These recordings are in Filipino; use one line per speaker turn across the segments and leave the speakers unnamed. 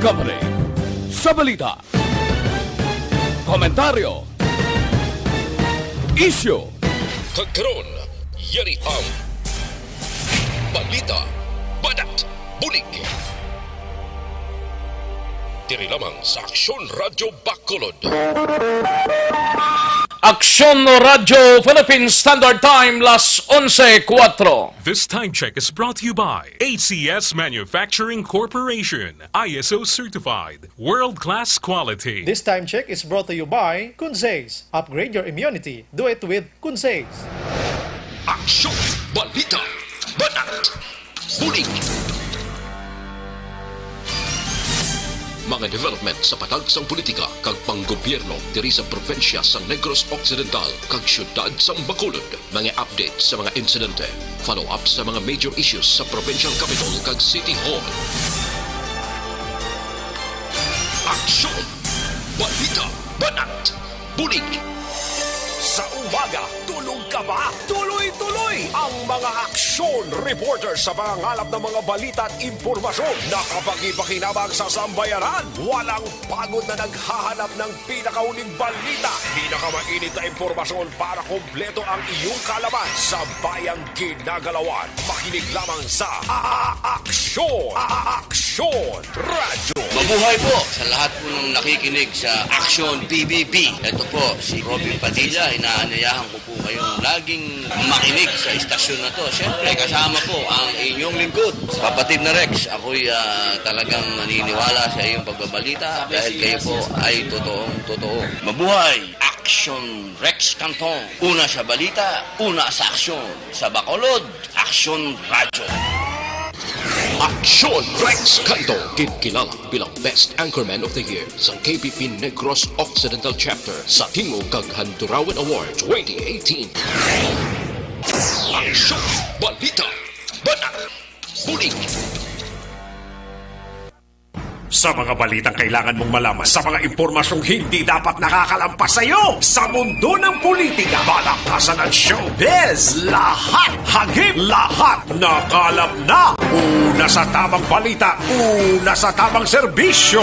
Company sa balita. Komentaryo. Issue.
Kagkaroon, yari ang balita, badat, bulig. Diri lamang sa Aksyon Radyo Bacolod.
Aksyon Radyo Philippine Standard Time, las 11:04.
This time check is brought to you by ACS Manufacturing Corporation, ISO certified, world-class quality.
This time check is brought to you by Kunsays. Upgrade your immunity. Do it with Kunsays.
Aksyon, balita, badat, bulig. Mga development sa patagsang politika kag panggobyerno diri sa probinsya sa Negros Occidental kag syudad sa Bacolod. Mga update sa mga insidente, follow up sa mga major issues sa provincial capital kag City Hall. Aksyon, balita, banat, bulig. Sa umaga, tulog ka ba? Tuloy-tuloy ang mga aksyon reporter sa pangangalap ng mga balita at impormasyon na kapag-ipakinabang sa sambayaran. Walang pagod na naghahanap ng pinakauling balita. Pinakamainit na impormasyon para kompleto ang iyong kalaman sa bayang ginagalawan. Makinig lamang sa Aksyon! Aksyon Radio!
Mabuhay po sa lahat po ng nakikinig sa Aksyon PBB. Ito po si Robin Padilla. Inaanyayahan ko po kayong laging makinig sa istasyon na to. Siyempre, kasama po ang inyong lingkod. Kapatid na Rex, ako'y talagang naniniwala sa iyong pagbabalita dahil kayo po ay totoong-totoo. Mabuhay! Aksyon Rex Canton. Una sa balita, una sa aksyon. Sa Bacolod, Aksyon Radyo.
Aksyon Rex Canto, kinkilala bilang Best Anchorman of the Year sa KBP Negros Occidental Chapter sa Tingog kag Handurawan Award 2018. Aksyon, balita, banat, bulig.
Sa mga balitang kailangan mong malaman, sa mga impormasyong hindi dapat nakakalampas sa iyo, sa mundo ng politika, balakasan ng showbiz, lahat, hagip, lahat, nakalap na. Una sa tamang balita, una sa tamang serbisyo.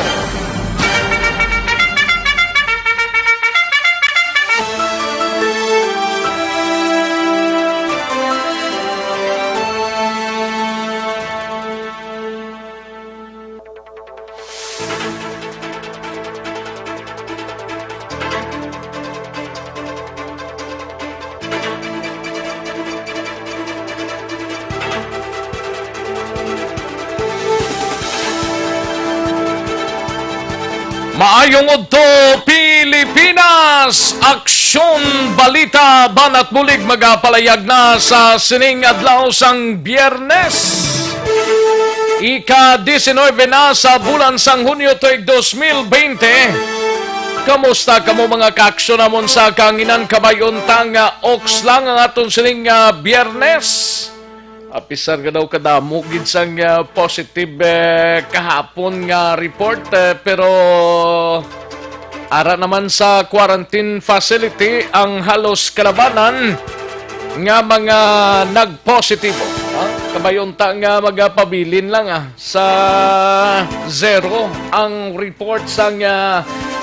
Maayong udto Pilipinas! Aksyon, balita, banat bulig magapalayag na sa sining adlaw sang Biyernes. Ika-19 na sa bulan sang Hunyo tuig 2020. Kamusta kamo mga kaaksyon namon sa kanginan kabayuntang oks lang ang aton sining Biyernes? Apisar ka daw kadamo gid sang positive kahapon nga report pero ara naman sa quarantine facility ang halos kalabanan nga mga nagpositibo. Kabayunta nga magapabilin lang sa zero ang report sang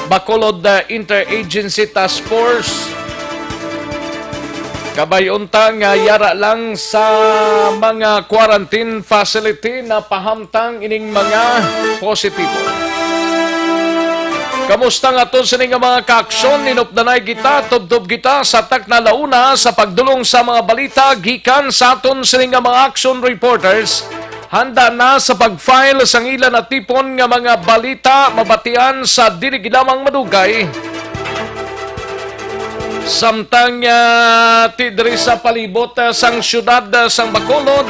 Bacolod Interagency Task Force. Kabayunta nga yara lang sa mga quarantine facility na pahamtang ining mga positibo. Kamusta nga to sining mga kaaksyon? Ninupdanay kita, tubtob kita sa takna launa sa pagdulong sa mga balita gikan sa aton sining mga action reporters. Handa na sa pag-file sang ilan na tipon nga mga balita mabatian sa dili lamang madugay. Samtang tidri sa palibot sang syudad sang Bacolod,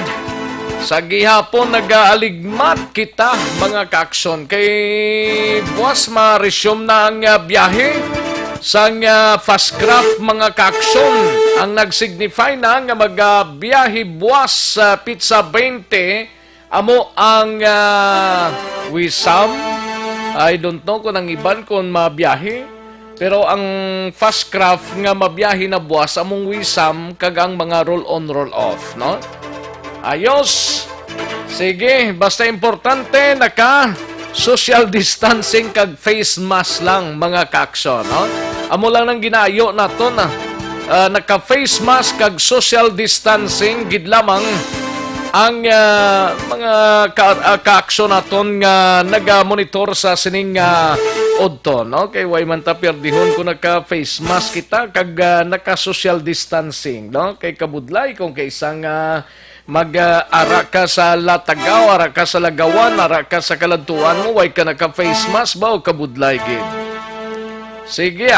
sa gihapon nag-aaligmat kita mga kaaksyon. Kay buwas ma-resume na ang biyahe sang fastcraft mga kaaksyon. Ang nagsignify na nga magbiyahe buwas pizza 20 amo ang Wisam. I don't know kung ang iban kung mabiyahe. Pero ang fastcraft nga mabiyahe na buwas among Wisam kag ang mga roll-on, roll-off, no? Ayos! Sige, basta importante social distancing kag face mask lang mga kaaksyon, no? Amo lang nang ginayo nato na naka-face mask kag social distancing gid lamang ang mga kaaksyon naton nga naga-monitor sa sining odto, no? Kay way man ta perdihon kung naka-face mask kita kag naka-social distancing, no? Kay kabudlay kung kay isang mag-ara ka sa latagaw, ara ka sa lagawan, ara ka sa kaladtuan mo, way ka naka-face mask ba o kabudlay gid? Sige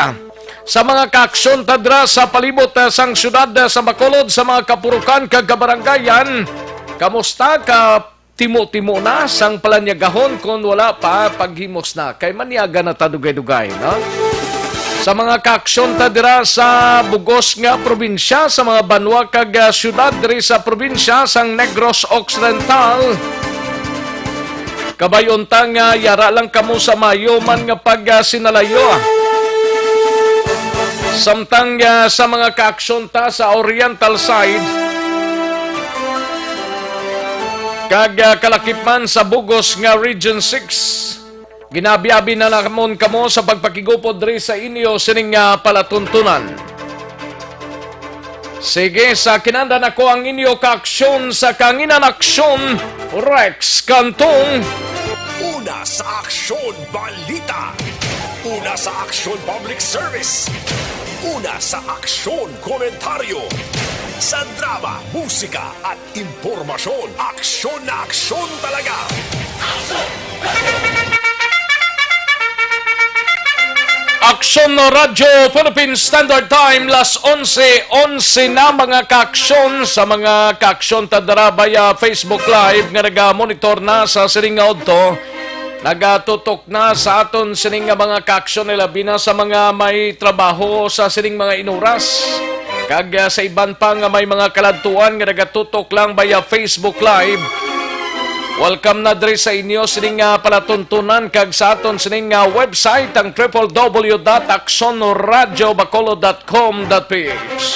Sa mga kaaksyon tadra sa palibot sang syudad sa Bacolod, sa mga kapurukan kag kabaranggayan, kamusta ka timo-timo na sang palanyagahon kung wala pa paghimos na? Kay maniaga na tadugay-dugay, no? Sa mga kaaksyon ta dira sa bugos nga probinsya, sa mga banwa kag syudad diri sa probinsya sang Negros Occidental, kabayon ta nga yara lang kamo sa mayo man nga pag sinalayo. Samtang sa mga kaaksyon ta sa Oriental side kag kalakip sa bugos nga Region 6, ginabiabi na namon kamo sa pagpakigupod diri sa inyo sining palatuntunan. Sige, sa kinanda na ko ang inyo kaaksyon sa Kanginan Aksyon, Rex Cantong.
Una sa Aksyon Balita. Una sa Aksyon Public Service. Una sa Aksyon Komentaryo. Sa drama, musika at impormasyon, aksyon na aksyon talaga.
Aksyon no Radyo Philippine Standard Time, las 11:11 na mga kaaksyon. Sa mga kaaksyon tadara via Facebook Live nga naga-monitor na sa sining odto, nagatutok na sa aton sining mga kaaksyon nila bina sa mga may trabaho sa sining mga inuras. Kag sa iban pa nga may mga kaladtuan nga nagatutok lang via Facebook Live. Welcome na diri sa inyo sining palatuntunan kag sa aton sining website ang www.aksonradiobacolod.com.ph.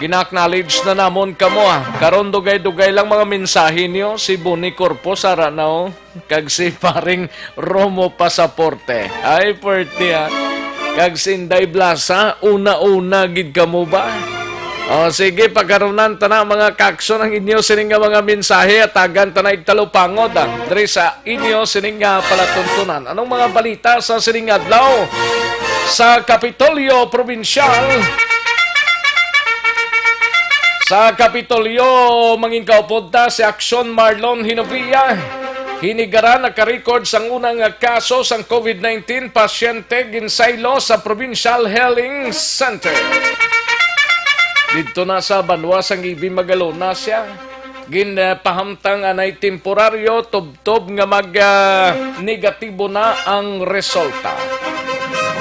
Gina-acknowledge na namon kamo karon dugay-dugay lang mga mensahe niyo si Boni Corpo Saranao kag si paring Romo Pasaporte. Ay perti kag si Inday Blasa una-una gid kamo ba? O sige, pagkaronan ta na mga kaaksyon ang inyo sining mga mensahe at tagan ta na igtalupangod diri sa inyo sining palatuntunan. Anong mga balita sa sining adlaw sa Kapitolyo Provincial? Sa Kapitolyo mangingkaupod ta si Aksyon Marlon Hinovia. Hinigara naka-record sang unang kaso sang COVID-19 pasyente ginsaylo sa Provincial Healing Center. Dito na sa banwa sang Ibi Magalona siya. Ginpahamtang anay temporaryo, tubtob nga mag-negatibo na ang resulta.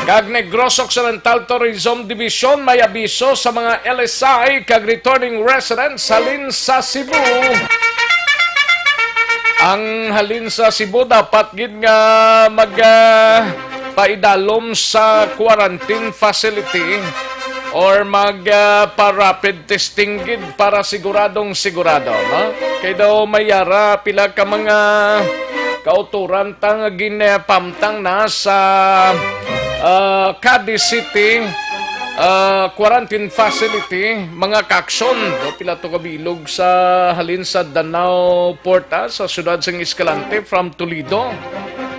Kag Negros Occidental Tourism Division may abiso sa mga LSI kag returning residents halin sa Cebu. Ang halin sa Cebu dapat gid nga paidalom sa quarantine facility or pa-rapid testing gid para siguradong sigurado, no? Kay daw mayara pila ka mga kauturan tang ginpamtang na sa Cadiz City quarantine facility, mga kaaksyon pila to kabilog sa halin sa Danao Porta sa siyudad sang Escalante from Toledo.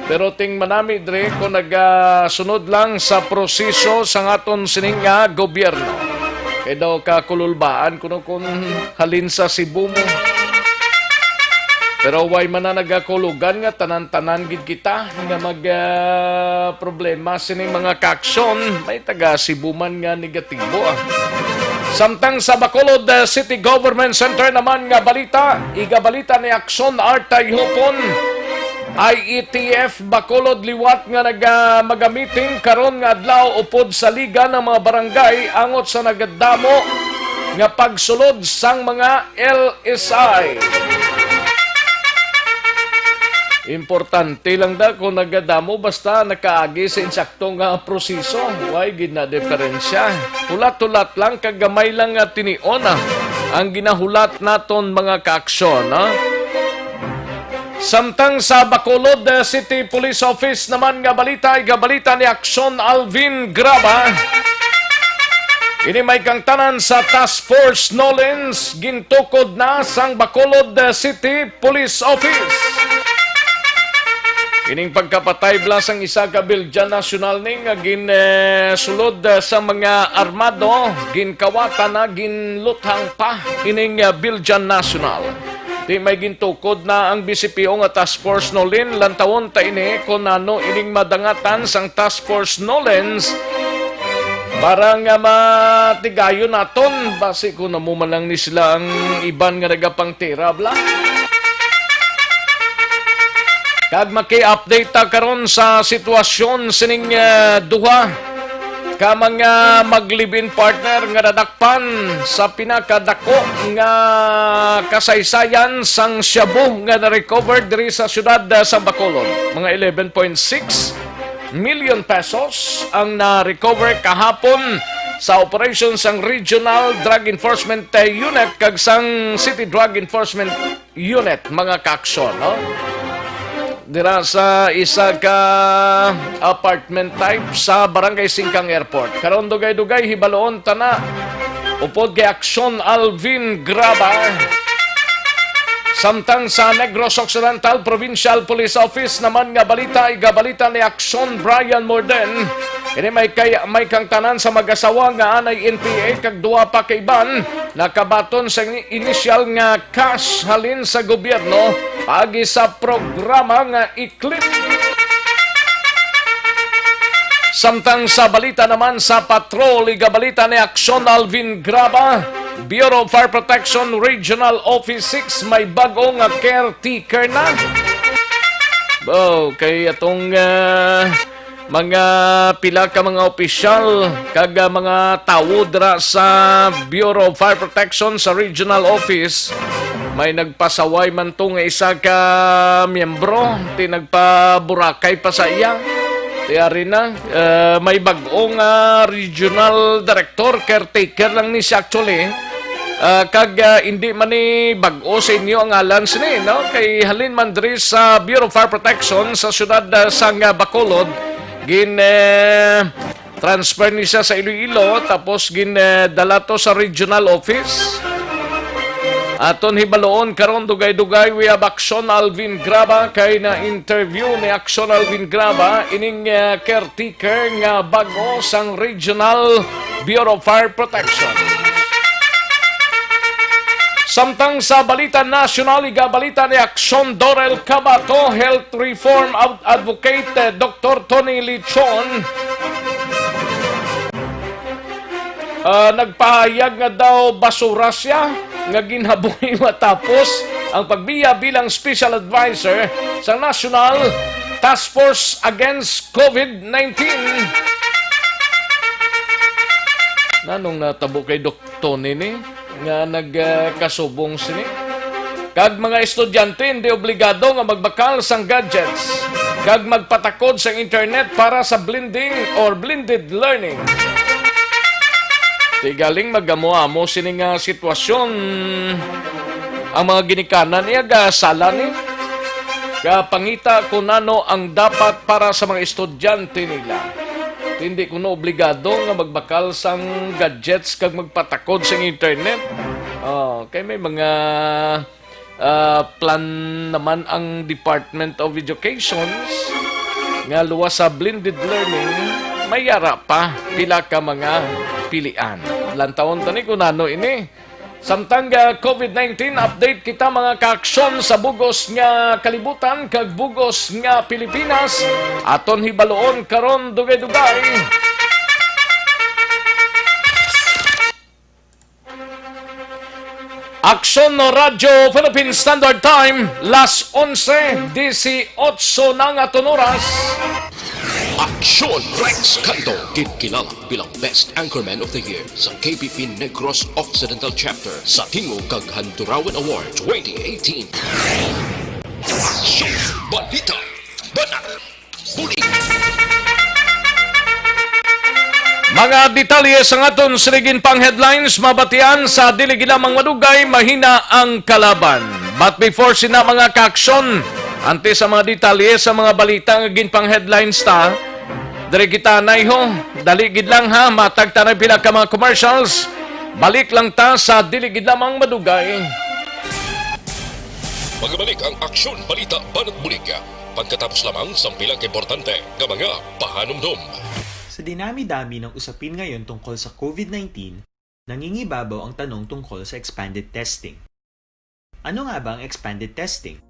Pero ting manami dre ko nagasunod lang sa proseso sang aton sining gobyerno. Kay daw kakululbaan kuno kun halin sa Cebu mo. Pero way man na nagakulugan nga tanan-tanan gid kita nga problema sining mga kaaksyon, may taga Cebu man nga negatibo. Samtang sa Bacolod City Government Center naman nga balita, igabalita ni Aksyon Artay Hopon, IETF Bacolod liwat nga magamiting karon nga adlaw upod sa liga ng mga barangay angot sa nagadamo nga pagsulod sang mga LSI. Importante lang da kung nagadamo basta nakaagi sa insaktong proseso. Why gid na diferensya? Hulat-hulat lang kagamay lang nga tinion ang ginahulat naton mga kaaksyon. Samtang sa Bacolod City Police Office naman nga balita ni Aksyon Alvin Graba. Ini may kangtanan sa Task Force Nolens gintukod na sang Bacolod City Police Office. Ining pagkapatay blasang isa ka Biljan National ning sulod sa mga armado ginkawatan na ginluthang pa ining Biljan National. Di may gintukod na ang BCPO nga Task Force Nolin lantawon ta ini kung ano ining madangatan sang Task Force Nolens para nga matigayon naton base kung namumalang ni sila ang iban nga nagapang tira bla. Kag maki-update ta karon sa sitwasyon sining duha ka mga mag-live-in partner nga nadakpan sa pinakadako nga kasaysayan sang shabu nga na-recover diri sa syudad sa Bacolod. Mga 11.6 million pesos ang na-recover kahapon sa operation sang Regional Drug Enforcement Unit kag sang City Drug Enforcement Unit mga kaaksyon, no? Dira sa isa ka apartment type sa Barangay Singkang Airport. Karon dugay-dugay hibaloon tana upod kay Aksyon Alvin Graba. Samtang sa Negros Occidental Provincial Police Office naman nga balita ni Aksyon Brian Morden. Ini may kangtanan sa mag-asawa nga anay NPA kag duwa pa kay iban nakabaton sa initial nga cash halin sa gobyerno agi sa programa nga ICLIP. Samtang sa balita naman sa patrol igabalita ni Aksyon Alvin Graba, Bureau of Fire Protection Regional Office 6 may bagong caretaker na. Kay atong mga pila ka mga opisyal kag mga tawo dira sa Bureau of Fire Protection sa Regional Office may nagpasaway man tong isa ka miyembro ti nagpaburakay pa sa iya ti ari na may bag-ong regional director caretaker lang ni siya actually kag hindi man ni bag-o sa inyo ang alan sini no kay halin man diri sa Bureau of Fire Protection sa syudad sang Bacolod transfer ni siya sa Iloilo tapos dala to sa regional office. Aton hibaloon karon dugay-dugay we have Aksyon Alvin Graba kay na interview ni Aksyon Alvin Graba ining caretaker nga bago sang Regional Bureau of Fire Protection. Samtang sa balita nasyonal, igabalita ni Aksyon Dorel Cabato, Health Reform Advocate Dr. Tony Lichon. Nagpahayag nga daw basura siya, nga ginhabuhi matapos ang pagbiya bilang Special Advisor sa National Task Force Against COVID-19. Nanong natabo kay Dr. Tony ni? Nga nagkasubong sini. Kag mga estudyante hindi obligado nga magbakal sang gadgets. Kag magpatakod sa internet para sa blending or blended learning. Tigaling magamo-amo sini nga sitwasyon ang mga ginikanan niya sala ni. Kapangita kung ano ang dapat para sa mga estudyante nila. Hindi ko na obligado nga magbakal sang gadgets kag magpatakod sa internet. Kay may mga plan naman ang Department of Education nga luwas sa blended learning may yara pa pila ka mga pilian. Lantawon tani kung ano ini. Samtang COVID-19 update kita mga kaaksyon sa bugos nga kalibutan kag bugos nga Pilipinas aton hibaloon karon dugay-dugay. Aksyon no Radyo Philippine Standard Time las 11:18 na nga oras.
Aksyon Rex Canto, kilala bilang Best Anchorman of the Year sa KBP Negros Occidental Chapter sa Tingog kag Handurawan Award 2018. Aksyon Balita, Banat, Bulig.
Mga detalye sa aton siligin pang headlines mabatian sa dili ginamang madugay mahina ang kalaban. But before sina mga kaaksyon, Ante sa mga detalye sa mga balita nga ginpang headlines ta, dire kita nay ho, dali gid lang ha, matag ta na pila ka mga commercials. Balik lang ta sa dili gid lamang madugay.
Magbalik ang aksyon, balita, banat bulig. Pagkatapos lamang sa pilang importante ng mga pahanumdum.
Sa dinami-dami ng usapin ngayon tungkol sa COVID-19, nangingibabaw ang tanong tungkol sa expanded testing. Ano nga ba ang expanded testing?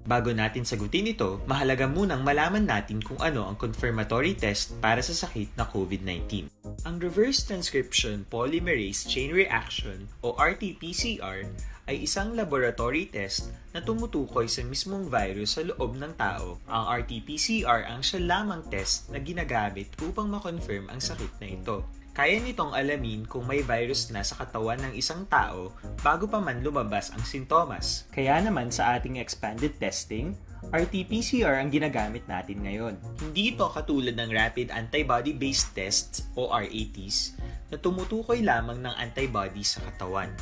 Bago natin sagutin ito, mahalaga munang malaman natin kung ano ang confirmatory test para sa sakit na COVID-19. Ang reverse transcription polymerase chain reaction o RT-PCR ay isang laboratory test na tumutukoy sa mismong virus sa loob ng tao. Ang RT-PCR ang siya lamang test na ginagamit upang makonfirm ang sakit na ito. Kaya nitong alamin kung may virus na sa katawan ng isang tao bago pa man lumabas ang sintomas. Kaya naman sa ating expanded testing, RT-PCR ang ginagamit natin ngayon. Hindi ito katulad ng rapid antibody-based tests o RATs na tumutukoy lamang ng antibodies sa katawan.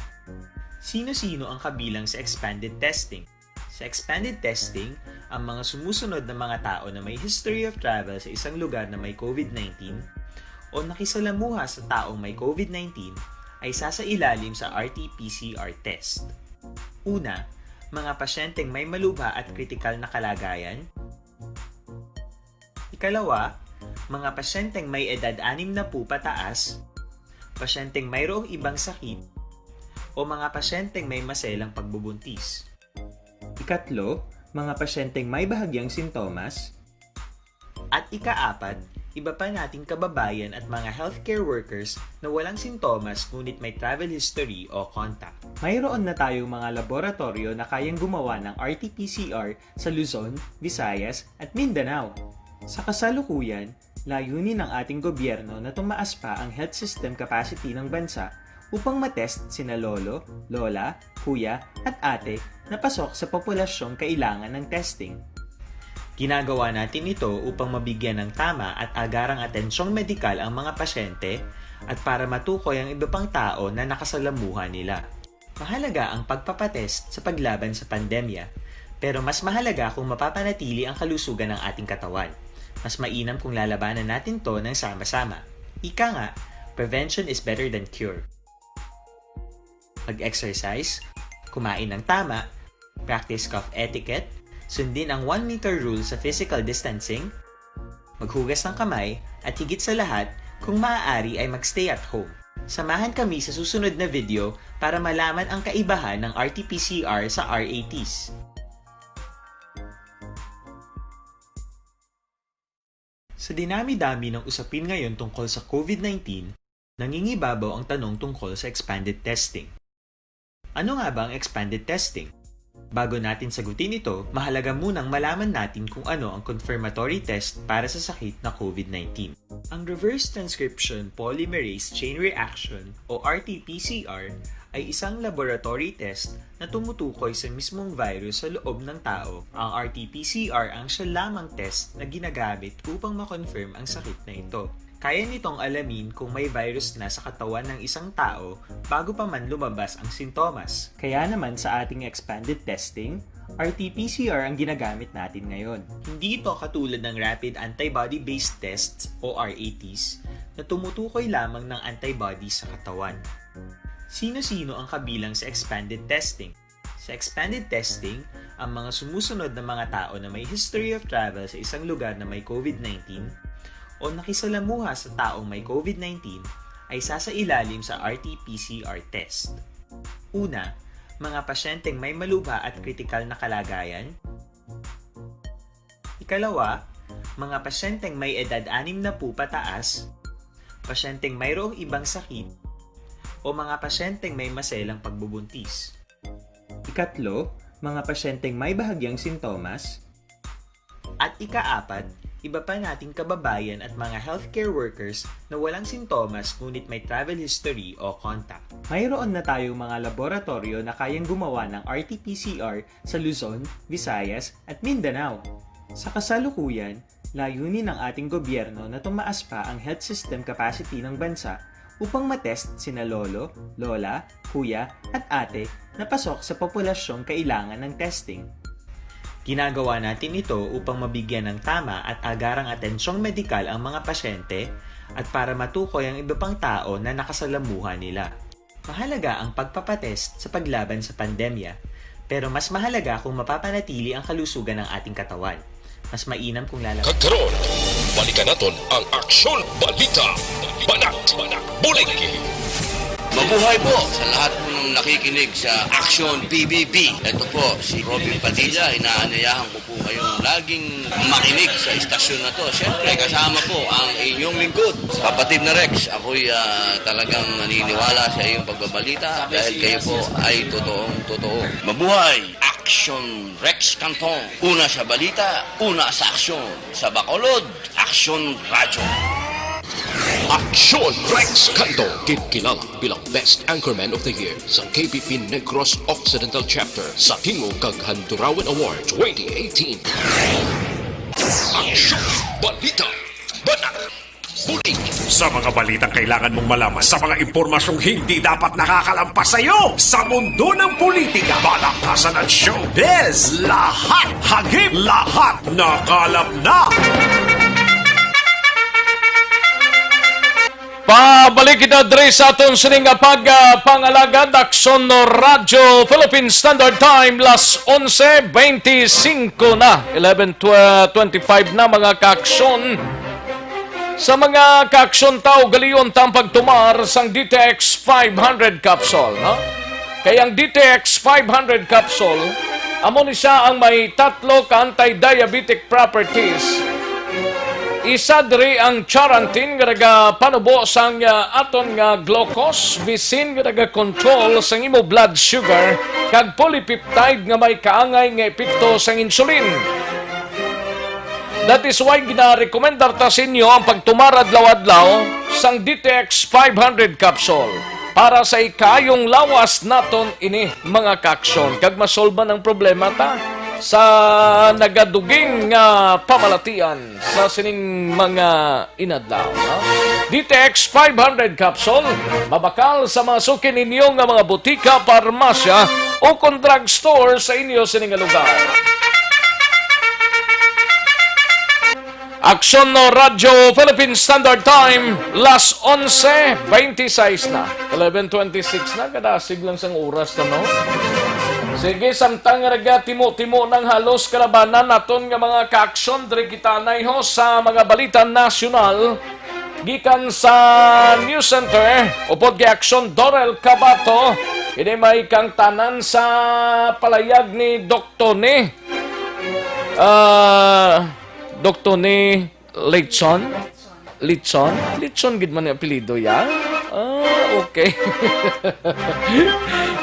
Sino-sino ang kabilang sa expanded testing? Sa expanded testing, ang mga sumusunod na mga tao na may history of travel sa isang lugar na may COVID-19 o nakisalamuha sa taong may COVID-19 ay sasailalim sa RT-PCR test. Una, mga pasyenteng may malubha at kritikal na kalagayan. Ikalawa, mga pasyenteng may edad 60 pataas, pasyenteng mayroong ibang sakit, o mga pasyenteng may maselang pagbubuntis. Ikatlo, mga pasyenteng may bahagyang sintomas. At ikaapat, iba pa nating kababayan at mga healthcare workers na walang sintomas ngunit may travel history o contact. Mayroon na tayong mga laboratorio na kayang gumawa ng RT-PCR sa Luzon, Visayas at Mindanao. Sa kasalukuyan, layunin ng ating gobyerno na tumaas pa ang health system capacity ng bansa upang matest sina lolo, lola, kuya at ate na pasok sa populasyong kailangan ng testing. Ginagawa natin ito upang mabigyan ng tama at agarang atensyong medikal ang mga pasyente at para matukoy ang iba pang tao na nakasalamuha nila. Mahalaga ang pagpapatest sa paglaban sa pandemya, pero mas mahalaga kung mapapanatili ang kalusugan ng ating katawan. Mas mainam kung lalabanan natin to ng sama-sama. Ika nga, prevention is better than cure. Mag-exercise, kumain ng tama, practice cough etiquette, sundin ang 1 meter rule sa physical distancing, maghugas ng kamay, at higit sa lahat, kung maaari ay magstay at home. Samahan kami sa susunod na video para malaman ang kaibahan ng RT-PCR sa RATs. Sa dinami-dami ng usapin ngayon tungkol sa COVID-19, nangingibabaw ang tanong tungkol sa expanded testing. Ano nga ba ang expanded testing? Bago natin sagutin ito, mahalaga munang malaman natin kung ano ang confirmatory test para sa sakit na COVID-19. Ang reverse transcription polymerase chain reaction o RT-PCR ay isang laboratory test na tumutukoy sa mismong virus sa loob ng tao. Ang RT-PCR ang siya lamang test na ginagamit upang makonfirm ang sakit na ito. Kaya nitong alamin kung may virus na sa katawan ng isang tao bago pa man lumabas ang sintomas. Kaya naman sa ating expanded testing, RT-PCR ang ginagamit natin ngayon. Hindi ito katulad ng rapid antibody-based tests o RATs na tumutukoy lamang ng antibodies sa katawan. Sino-sino ang kabilang sa expanded testing? Sa expanded testing, ang mga sumusunod na mga tao na may history of travel sa isang lugar na may COVID-19 o nakisalamuha sa taong may COVID-19 ay sasailalim sa RT-PCR test. Una, mga pasyenteng may malubha at kritikal na kalagayan. Ikalawa, mga pasyenteng may edad 60 pataas, pasyenteng mayroong ibang sakit, o mga pasyenteng may maselang pagbubuntis. Ikatlo, mga pasyenteng may bahagyang sintomas. At ikaapat, iba pa nating kababayan at mga healthcare workers na walang sintomas ngunit may travel history o contact. Mayroon na tayong mga laboratorio na kayang gumawa ng RT-PCR sa Luzon, Visayas at Mindanao. Sa kasalukuyan, layunin ng ating gobyerno na tumaas pa ang health system capacity ng bansa upang matest sina lolo, lola, kuya at ate na pasok sa populasyong kailangan ng testing. Ginagawa natin ito upang mabigyan ng tama at agarang atensyong medikal ang mga pasyente at para matukoy ang iba pang tao na nakasalamuha nila. Mahalaga ang pagpapatest sa paglaban sa pandemya, pero mas mahalaga kung mapapanatili ang kalusugan ng ating katawan. Mas mainam kung lalabas.
Kagkaroon, balikan naton ang Aksyon Balita. Banat, bulig.
Mabuhay po sa lahat po ng nakikinig sa Action PBB. Ito po, si Robin Padilla. Inaanyayahan ko po kayong laging makinig sa istasyon na to. Siyempre, kasama po ang inyong lingkod. Kapatid na Rex, ako'y talagang naniniwala sa iyong pagbabalita dahil kayo po ay totoo. Mabuhay! Action Rex Canton. Una sa balita, una sa aksyon. Sa Bacolod, Action Radyo.
Aksyon Rex Canto, kilala bilang Best Anchorman of the Year sa KBP Negros Occidental Chapter sa Tingog kag Handurawan Award 2018. Aksyon Balita. Banat. Bulig.
Sa mga balitang kailangan mong malaman, sa mga impormasyong hindi dapat nakakalampas sa iyo, sa mundo ng politika, balakasan at showbiz, lahat hagip, lahat nakalap na.
Pabalik kita diri sa aton sining pangalagad Aksyon Radyo Philippine Standard Time las 11:25 na 11:25 na mga kaaksyon. Sa mga kaaksyon tao galiyon tang pagtumar sang DTX 500 capsule, no? Kaya ang DTX 500 capsule amo ni siya ang may tatlo ka anti-diabetic properties. Isa diri ang charantin nga panubo sang aton nga glucose, bisin nga control sang imo blood sugar, kag polypeptide nga may kaangay nga epekto sang insulin. That is why gina-recommendar ta sa inyo ang pagtumar adlaw-adlaw sang DTX 500 capsule para sa ikayong lawas naton ini mga kaaksyon kag masolban ang problema ta sa nagaduging pamalatian sa sining mga inadlaw. No? DTX 500 capsule, mabakal sa mga sukin ninyo nga mga butika, parmasya o kung drugstore sa inyo sining lugar. Aksyon Radyo Philippine Standard Time, las 11:26 na. 11:26 na, kadasig lang sang oras na, no? Sige, samtang raga timo-timo ng halos kalabanan naton nga mga kaaksyon diri kita nayho sa mga balita nasyonal gikan sa News Center upod kay Aksyon Dorel Cabato. Ini may kang tanan sa palayag ni Dr. ni Litson gid man ang apelyido ya. Okay.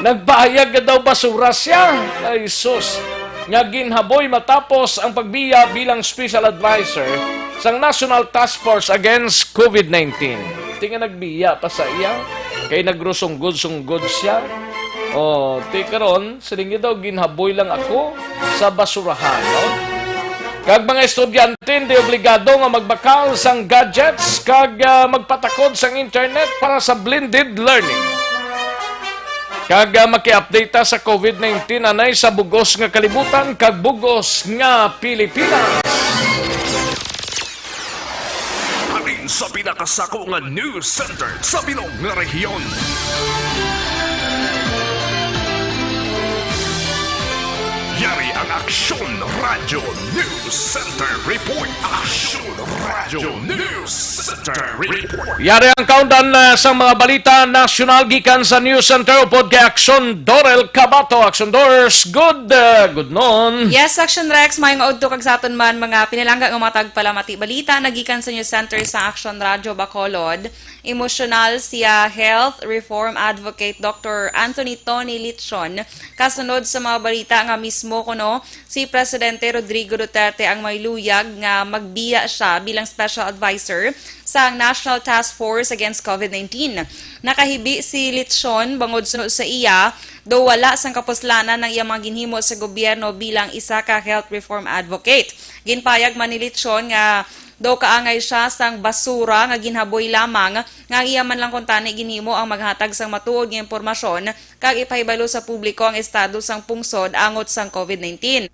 Nagbayag ka daw basura siya. Ay sus. Nga ginhaboy matapos ang pagbiya bilang special advisor sa National Task Force Against COVID-19. Tinga nagbiya pa sa iya. Kay nagrusong-good siya. Karon, silingi daw ginhaboy lang ako sa basurahan. No? Kag mga estudyante di obligado nga magbakal sang gadgets kag magpatakod sang internet para sa blended learning. Kag maki-update sa COVID-19 anay sa bugos nga kalibutan kag bugos nga Pilipinas.
Halin sa pinakasako nga news center sa bilog nga rehiyon. Yari ang Aksyon Radyo News Center Report. Aksyon Radyo News Center Report.
Yari ang countdown sa mga balita nasyonal gikan sa News Center upod kay Aksyon Dorel Cabato. Aksyon Dors, good noon.
Yes, Action Rex, mayong audto kag sa aton man mga pinalangga nga matag palamati balita nagikan sa News Center sa Aksyon Radyo Bacolod. Emosyonal siya Health Reform Advocate Dr. Anthony Tony Litson kasunod sa mga balita nga mismo kuno si Presidente Rodrigo Duterte ang may luyag nga magbiya siya bilang special advisor sa National Task Force Against COVID-19. Nakahibi si Litson bangod sunod sa iya do wala sang kapuslanan ng iyang mga ginhimo sa gobyerno bilang isa ka health reform advocate. Ginpayag man ni Litson nga do kaangay siya sang basura nga ginhaboy lamang nga iya man lang kung tani ginhimo ang maghatag sang matuod nga impormasyon kag ipahibalo sa publiko ang estado sang pungsod angot sang COVID-19.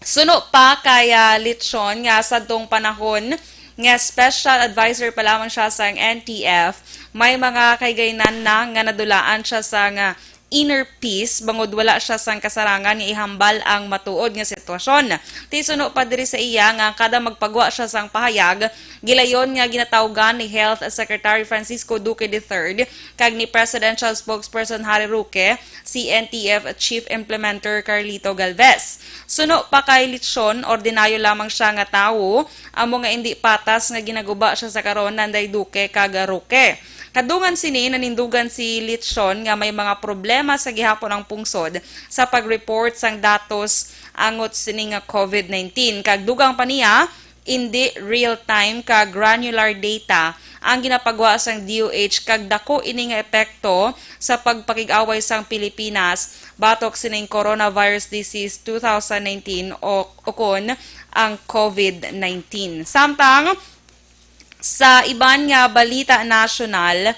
Suno pa kaya Litson nga sa tong panahon nga special advisor pa lamang siya sa NTF, may mga kaygaynan na nga nadulaan siya sa nga inner peace bangod wala siya sang kasarangan nga ihambal ang matuod nga sitwasyon. Ti suno pa diri sa iya nga kada magpagwa siya sang pahayag, gilayon nga ginatawgan ni Health Secretary Francisco Duque III kag ni Presidential Spokesperson Harry Roque, si NTF Chief Implementer Carlito Galvez. Suno pa kay Litson, ordinaryo lamang siya nga tawo, amo nga hindi patas nga ginaguba siya sa karon nanday Duque kag Roque. Kadungan sini nanindugan si Litson nga may mga problema sa gihapon ang pungsod sa pag-report sang datos angot sini nga COVID-19. Kag dugang pa niya, hindi real-time kag granular data ang ginapagawa sang DOH kag dako ini nga epekto sa pagpakig-away sang Pilipinas batok sining coronavirus disease 2019 o kon ang COVID-19. Samtang sa iban nga balita nasyonal,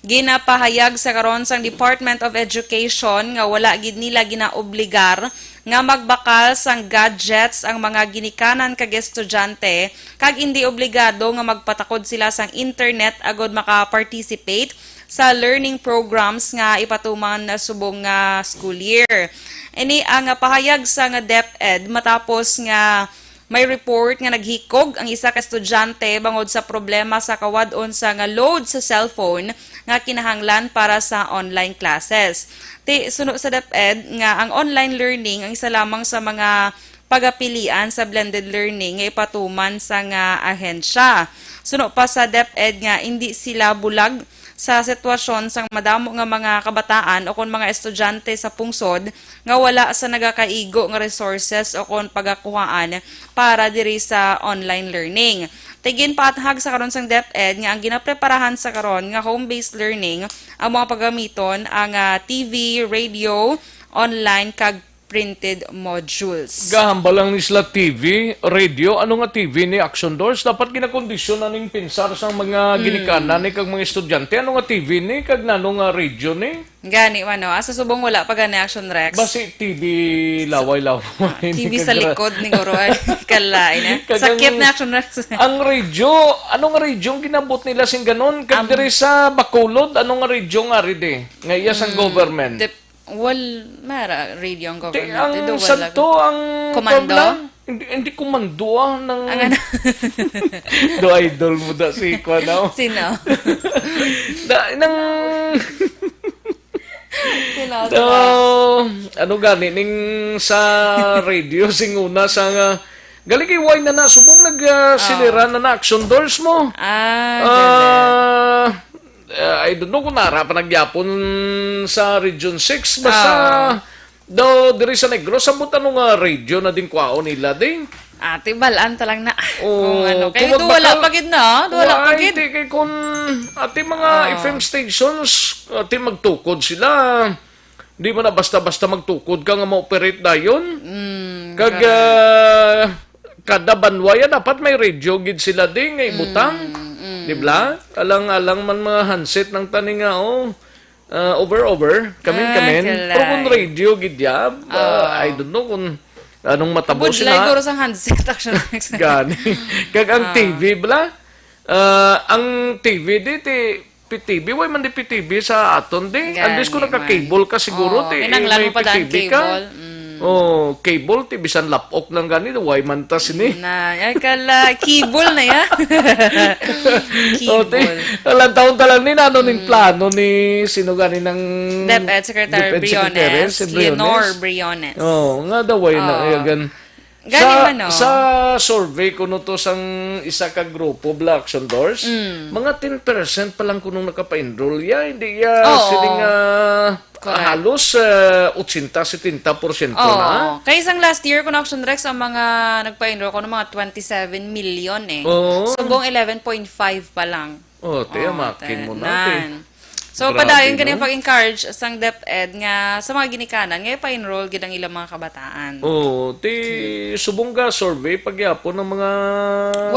ginapahayag sa karon sang Department of Education nga wala gid nila ginaobligar nga magbakal sang gadgets ang mga ginikanan kag estudyante kag hindi obligado nga magpatakod sila sang internet agod maka-participate sa learning programs nga ipatuman na subong nga school year. Ini ang pahayag sa nga DepEd matapos nga may report nga naghikog ang isa ka estudyante bangod sa problema sa kawadon sa nga load sa cellphone nga kinahanglan para sa online classes. Suno sa DepEd nga ang online learning ang isa lamang sa mga pagapilian sa blended learning nga ipatuman sa nga ahensya. Suno pa sa DepEd nga hindi sila bulag sa sitwasyon sang madamo nga mga kabataan o kon mga estudyante sa pungsod nga wala sa nagakaigo nga resources o kon pagakuhaan para diri sa online learning. Tigin patahag sa karon sang DepEd nga ang ginapreparahan sa karon nga home-based learning ang mga paggamiton ang TV, radio, online kag printed modules.
Gahamba lang ni sila TV, radio, ano nga TV ni Action Doors? Dapat ginakondisyon na ning pinsar sa mga ginikanan ni kag mga estudyante. Ano nga TV ni kag nano nga radio ni?
Gani, ano, asa subong wala pa gani Action Rex.
Basi TV laway-laway.
TV sa likod ni Goro ay kalain. Sakit na Action Rex.
Ang radio, ano nga radio ang ginabot nila sing ganon? Kag diri sa Bacolod, ano nga radio nga ride? Nga iya sang government.
Mara radio ang government.
Ang santo, ang
komando?
Hindi komando ng...
Ang ano?
Do idol mo da si Kwanaw.
Sino?
Nang...
Sino?
Ano gani, ning sa radio, singuna sa nga... Galigay na subong nagsilira na Action Doors mo. I don't know kung narapan nagyapon sa Region 6. Basta daw diri sa Negros, samot ano nga radio na din kwaon nila din.
Ate, balaan talang na.
Kung
ano. Kaya wala pagid na. Wala pagid.
Kaya kung ati mga FM stations, ati magtukod sila. Di mo na basta-basta magtukod ka nga ma-operate na yun. Kag kada banwaya dapat may radio gid sila din nga ibutang. Diba? Alang-alang man mga handset ng taning nga, over, kamin. Pero kung radio, gidyab, I don't know kung anong matabo
Budlay
sila.
guro sa handset, Action Rex.
Gani. Kag ang TV, bala? Ang TV, PTV, way man di PTV sa aton, di. Andis ko naka-cable ka siguro, di.
Kinanglan mo pa daan cable.
Cable, ti bisan lapok lang ganito, way man tas ni.
Ay kala, keyboard na ya. Keyboard.
Alang taon talang ni nano ning plano ni sino gani ng
DepEd Secretary Briones, Leonor Briones.
Nga daw way na gan. Sa survey kuno to sang isa ka grupo Black Action Doors, mga 10% pa lang kunong nakapa-enroll hindi siling halos 80-70% na.
Kaya isang last year kung Action Rex ang mga nagpa-enroll ko ng mga 27 million Subong 11.5 pa lang.
Makin mo natin.
So, padayon ganyan pag-encourage sang DepEd nga sa mga ginikanan, ngayon pa-enroll gid ang ilang mga kabataan.
Subong ga survey pagyapon ng mga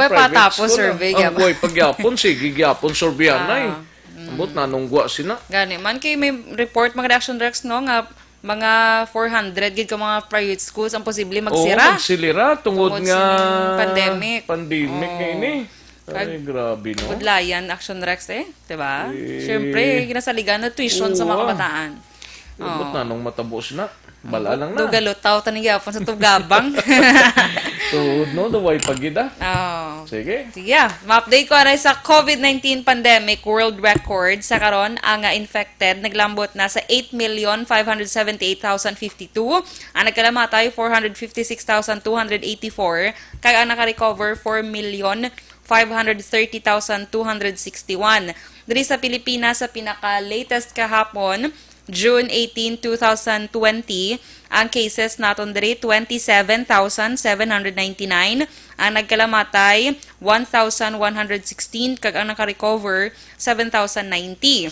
private school. Survey
ang pagyapon, sige gyapon survey anay. Ambot nanunggwa sina.
Gani man kay may report mga Action Rex no nga mga 400 gid ka mga private schools ang posible
Oo,
magsira.
magsilira tungod
Tungod
nga
sining pandemic.
Pandemic
Oo.
ngayon eh. Ay, grabe, no?
Budlayan, Action Rex diba? Siyempre, ginasaligan na tuition sa mga
Oo,
kabataan.
Ba't na nung matabos na? Bala lang na.
Dugalutaw, tanigapon sa tugabang.
Tuod, no? Daway pagida.
Oh.
Sige.
Sige, ma-update ko na sa COVID-19 pandemic world record sa karon ang infected naglambot na sa 8,578,052. Ang nagkalamatay 456,284 kag ang naka-recover 4,530,261. Diri sa Pilipinas sa pinaka-latest kahapon June 18, 2020, ang cases naton diri 27,799, ang nagkalamatay 1,116 kag ang naka-recover 7,090.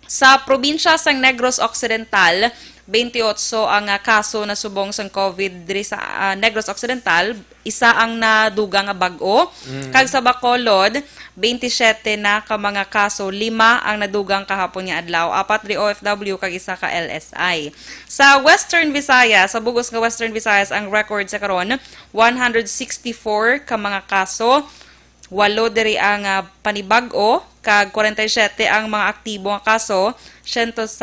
Sa probinsya sang Negros Occidental, 28 ang kaso na subong sang COVID diri sa Negros Occidental, isa ang naduga nga bag-o. Kag sa Bacolod, 27 na ka mga kaso, 5 ang nadugang kahapon nga adlaw, 4 di OFW kag isa ka LSI. Sa Western Visayas, sa bugos nga Western Visayas, ang record sa karon 164 ka mga kaso, 8 diri ang panibag-o, kag 47 ang mga aktibo nga kaso, 106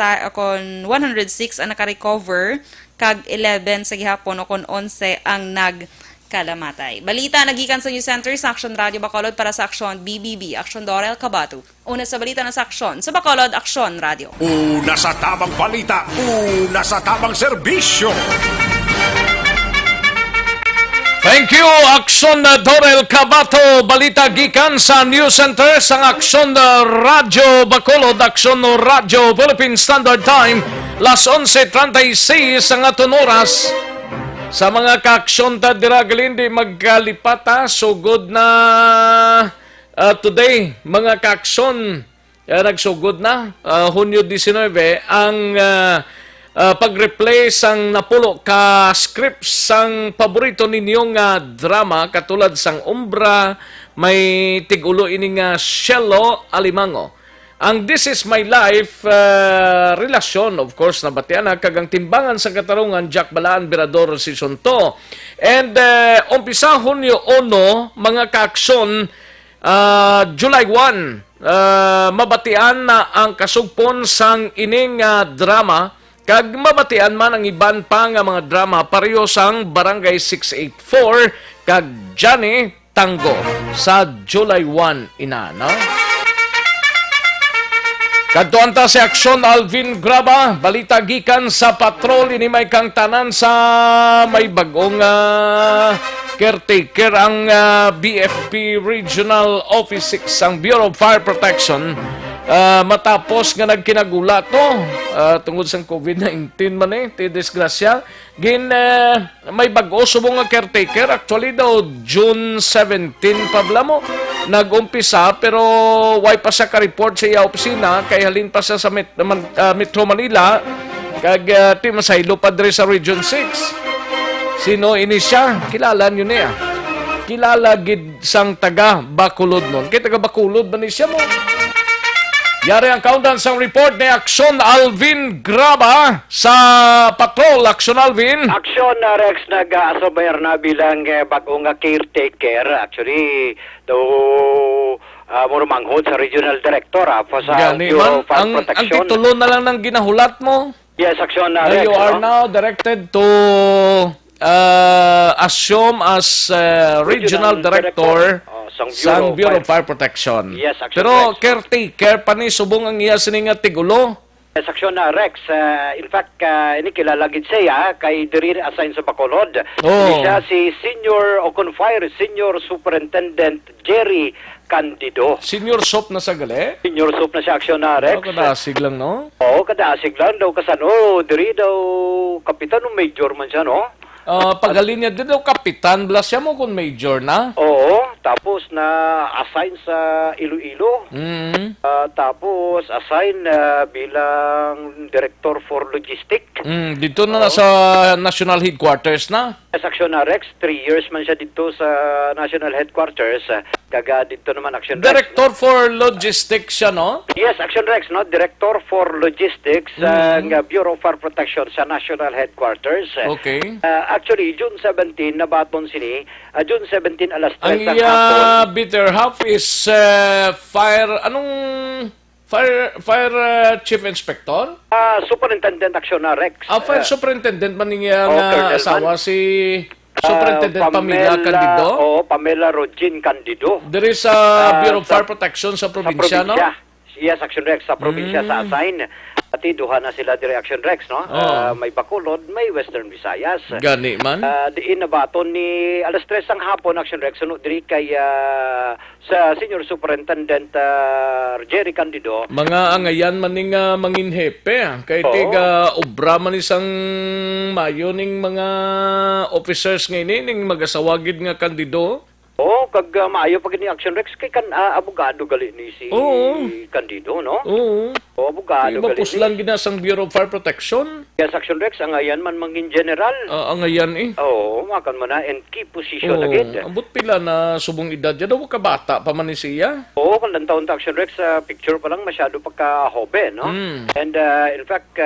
ang naka-recover, kag 11 sa gihapon o kon 11 ang nagkalamatay. Balita nagikan sa News Center sa Action Radio Bacolod para sa Action BBB, Action Dorel Cabatu. Una sa balita na sa Action sa Bacolod, Action Radio.
Una sa tamang balita, una sa tamang serbisyo.
Thank you, Action Dorel Cabato. Balita gikan sa News Center sa Action Radio Bacolod, Action Radio Philippine Standard Time, las 11:36 ang aton oras. Sa mga ka-aksyon ta dira galindi magkalipata, sugod na today, mga ka-aksyon nagsugod na Hunyo 19 ang pag-replay sang napulo ka scripts sang paborito ninyong drama katulad sang Umbra, may tigulo ini nga Shelo Alimango. Ang This Is My Life relasyon, of course, nabatian na kagang timbangan sa katarungan Jack Balaan Birador Season 2. And umpisa Hunyo 1, mga ka-aksyon, July 1, mabatian na ang kasugpon sang ining drama. Kag mabatian man ang iban pa nga mga drama pareho sang Barangay 684 kag Johnny Tango sa July 1 ina, no? Kadtuan ta si Aksyon Alvin Graba, balita gikan sa patrol ini may kang tanan sa may bagong caretaker ang BFP Regional Office 6 ang Bureau of Fire Protection. Matapos nga nagkinagula to tungod sa COVID-19 man ti disgrasya may bag-o subong nga caretaker actually daw June 17 pablamo nag-umpisa pero way pa sa ka-report sa iya opisina kay halin pa sa Metro Manila kag ti masaylo pa diri sa Region 6. Sino ini siya? Kilala niyo niya. Kilala gid sang taga Bacolod nun. Kay taga Bacolod ba ni siya mo? Yari ang countdown sa report ni Aksyon Alvin Graba sa Patrol. Aksyon Alvin.
Aksyon Rex nag-asabayar na bilang bagong caretaker. Actually, murumanghod sa Regional Director sa Bureau of Fire Protection.
Ang titulo na lang ng ginahulat mo.
Yes, Aksyon Rex.
You are now directed to assume as Regional Director sa Bureau of Fire Protection.
Yes, Aksyon
Pero
Rex.
caretaker pa ni subong ang iya sininga tigulo.
Yes, Aksyon Rex. In fact, ini kilalagid siya kay diri assign sa Bacolod.
Oh.
Siya si Senior Fire Senior Superintendent Jerry Candido.
Senior SOP na sa gali.
Senior Sup na siya, Aksyon Rex.
Kadasig lang, no?
Oo, kadaasig lang daw kasano. Diri daw kapitan o major man siya, no?
Paghalin niya din daw kapitan, blas siya mo kung major na.
Oo, tapos na assign sa Iloilo. Tapos assign bilang Director for Logistics.
Dito na sa national headquarters na.
As Action Rex, 3 years man siya dito sa National Headquarters. Kaga dito naman Action Rex.
Director for Logistics siya, no?
Yes, Action Rex, no? Director for Logistics ng Bureau of Fire Protection sa National Headquarters.
Okay.
Actually, June 17, nabaton sini. June 17, alas 3
Ang
ng hapon.
bitter half is Fire Chief Inspector?
Superintendent Action Rex.
Fire Superintendent man niya
Colonel
asawa
man.
si Superintendent Pamela Candido?
Oo, Pamela Rogin Candido.
There is a Bureau of Fire Protection sa probinsya, no?
Yes, Action Rex, sa probinsya sa assign. Pati duha na sila dire Action Rex, no? May Bacolod, may Western Visayas.
Gani man.
Diin na baton ni alas 3 ang hapon Action Rex sunod diri kay sa Senior Superintendent Jerry Candido.
Mga angayan maning manginhepe kay
Oo.
tiga obra man isang mayo ning mga officers ngayon ning magasawagid nga kandido.
Kag maayo pag ni Action Rex kay kan abogado gali ni si
Oo.
Candido, no?
Oo.
Abogado gali.
Mapuslan ginasang Bureau of Fire Protection.
Yes, Action Rex ang ayan man mangin general.
Angayan
Makan mo na in key position
Oo.
agad.
Ambot pila na subong edad ya daw ka bata pa man ni siya.
Kung taon ta Action Rex, picture pa lang masyado pagka-hobe, no? And in fact,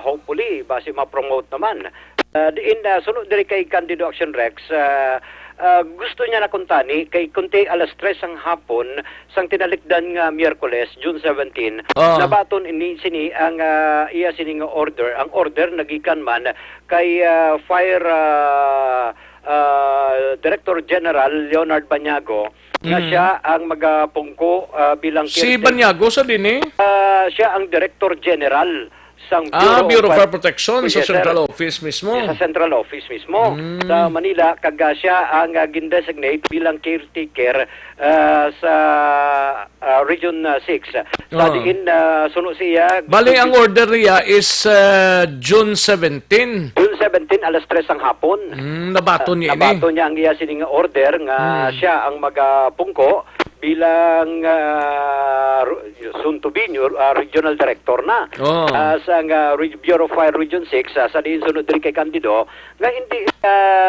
hopefully, base ma-promote naman. Sunod diri kay Candido Action Rex, gusto niya na kuntani kay kunti alas 3 ang hapon sang tinalikdan nga Miyerkules, June 17, nabaton ini sini ang iya sini nga order. Ang order nagikan man kay Fire Director General Leonard Banyago nga siya ang magapungko bilang
Si Banyago sa din
siya ang Director General sang
Bureau of Fire Protection sa
Yes, sir.
Central Office mismo.
Sa Central Office mismo sa Manila, kaga siya ang gindesignate bilang caretaker sa Region 6. Sa diin suno siya.
Bali, ang order niya is June 17.
June 17 alas 3 ang hapon.
Nabaton niya
Nabato niya ang iya sining order nga siya ang magapungko bilang soon to be regional director na sa Bureau of Fire Region 6 sa diin sunod diri kay Candido nga hindi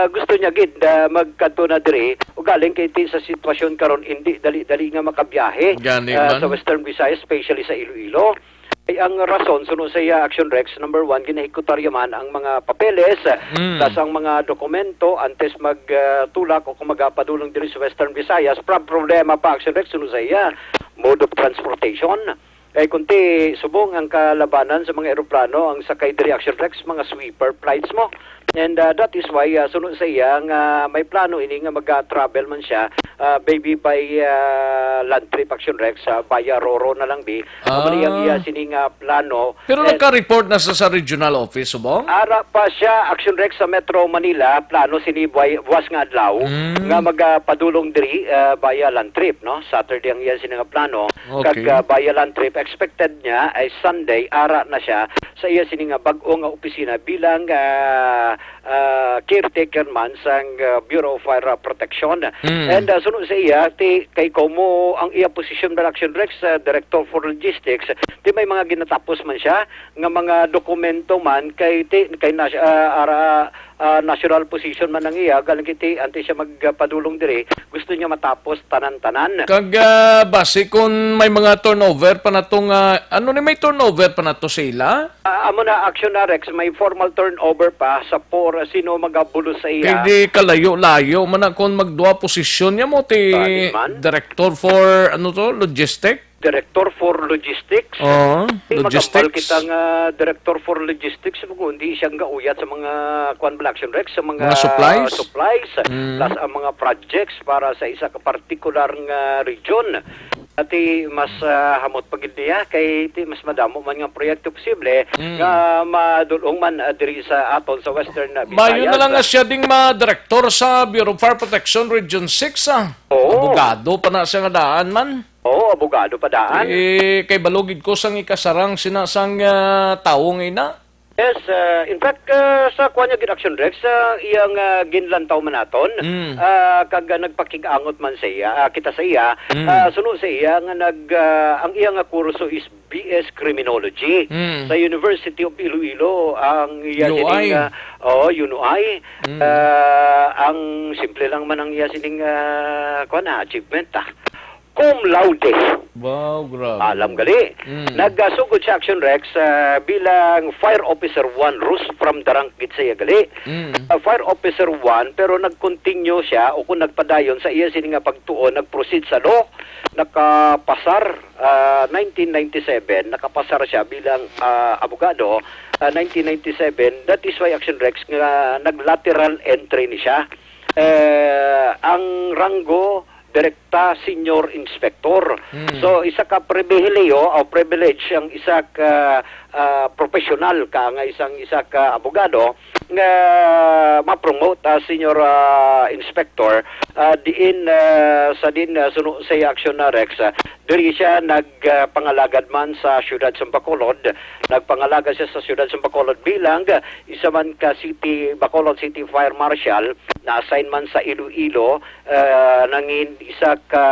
gusto niya gid magkanto na diri o galing kay sa sitwasyon karon hindi dali nga makabiyahe sa Western Visayas, especially sa Iloilo. Ay ang rason sunod sa Action Rex, number 1, ginahikutarya man ang mga papeles tas ang mga dokumento antes magtulak o kung magapadulong diri sa Western Visayas. Problema pa Action Rex sunod sa mode of transportation. Kay kunti subong ang kalabanan sa mga eroplano ang sakay diri Action Rex, mga sweeper flights mo. And that is why sunod sa nga may plano ini nga mag-travel man siya baby by land trip Action Rex via Roro na lang Mali ang iya sining plano.
Pero nagka-report na sa regional office, subong?
Ara pa siya Action Rex sa Metro Manila, plano sini buwas nga adlaw nga magpadulong diri via land trip, no? Saturday ang iya sining plano.
Okay.
Kag via land trip expected niya ay Sunday ara na siya sa iya sining bag-o nga opisina bilang caretaker man sang Bureau of Fire Protection. And sunod sa iya, kay Como ang iya position ng Action Rex, Director for Logistics, may mga ginatapos man siya nga mga dokumento man kay national position man ang iya, galing kiti antes siya magpadulong diri, gusto niya matapos tanan-tanan.
Kag base kung may mga turnover pa na itong, may turnover pa na to sila?
Amo na Action Rex, may formal turnover pa sa sino magabulo sa iya.
Kaya di kalayo-layo man na kung magduwa posisyon niya mo ti Director for Logistics?
Director for Logistics.
Logistics.
Magambal kita nga Director for Logistics, hindi siya gauyat sa mga Action Rex, sa mga
supplies.
Plus ang mga projects para sa isa ka particular nga region. At mas hamot pagid niya kay mas madamo man nga proyekto posible nga madulong man diri sa aton sa Western Visayas.
Mayo na lang nga siya ding ma-director sa Bureau of Fire Protection Region 6 Abogado pa na siya nga daan man.
Abogado pa daan.
Kay balugid ko sang ikasarang sinasang tao ngay na.
Yes, in fact, sa kuha niya Action Rex, iyang ginlantaw man naton, kag nagpakigangot man sa iya, kita sa iya, sunod sa iya, nga ang iyang kurso is BS Criminology sa University of Iloilo. Ang iya
UNI.
sining, UNI. Ang simple lang man ang iya sining, kuha na, achievement, cum laude.
Wow, grabe.
Alam gali. Nagsugod sa Action Rex bilang Fire Officer 1 Rus from Darangkit sa iya gali. Fire Officer 1 pero nag-continue siya o kung nagpadayon sa iya sini nga pagtuon, nag-proceed sa law, nakapasar 1997, nakapasar siya bilang abogado 1997. That is why Action Rex nga nag-lateral entry ni siya. Ang ranggo direkta senior inspector. So isa ka pribileyo o privilege ang isa ka professional ka nga isa ka abogado nga ma-promote as senior inspector diin sa suno sa Action Rex. Diri siya nagpangalagad man sa siyudad sa Bacolod. Nagpangalagad siya sa siyudad sa Bacolod bilang isa man ka Bacolod City Fire Marshal na assign man sa Iloilo, nangin isa ka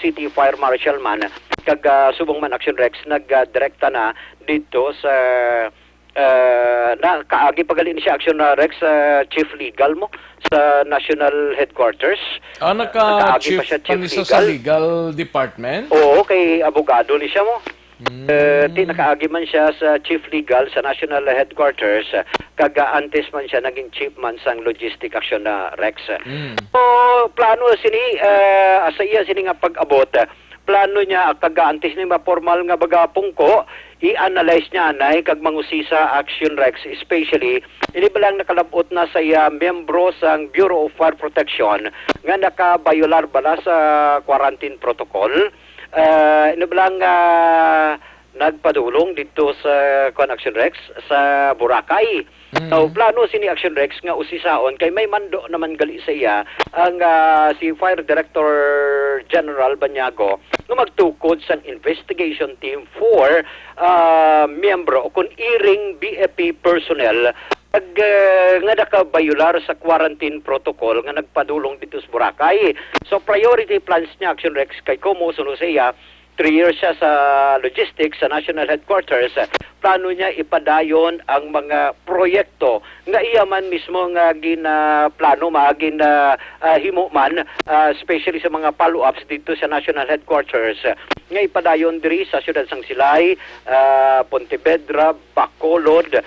City Fire Marshal man kag subong man Action Rex nagdirekta na dito sa kaagi pagali ni siya Action Rex Chief Legal mo sa National Headquarters.
Naka-chief pa sa legal department?
Oo, kay abogado ni siya mo. Nakaagi man siya sa Chief Legal sa National Headquarters, kaga-antes man siya naging chief man sang Logistic Action Rex. So, plano sini, sa iya sini nga pag-abot, plano niya kaga-antes ni ma-formal nga bagapong ko, i-analyze niya anay kag mangusisa Action Rex, especially ini balang nakalabot na sa iya membro sang Bureau of Fire Protection nga nakabayular bala sa quarantine protocol. Ini balang nagpadulong dito sa Action Rex sa Boracay. So, plano sini Action Rex nga usisaon kay may mando naman gali sa iya ang si Fire Director General Banyago nga magtukod sa investigation team for miyembro o kung iring BFP personnel nga nakabayular sa quarantine protocol nga nagpadulong dito sa Boracay. So priority plans niya Action Rex kay Como suno sa iya 3 years siya sa logistics sa National Headquarters. Plano niya ipadayon ang mga proyekto nga iya man mismo nga plano himo man, especially sa mga follow-ups dito sa National Headquarters nga ipadayon diri sa siyudad sang Silay, Pontevedra, Bacolod,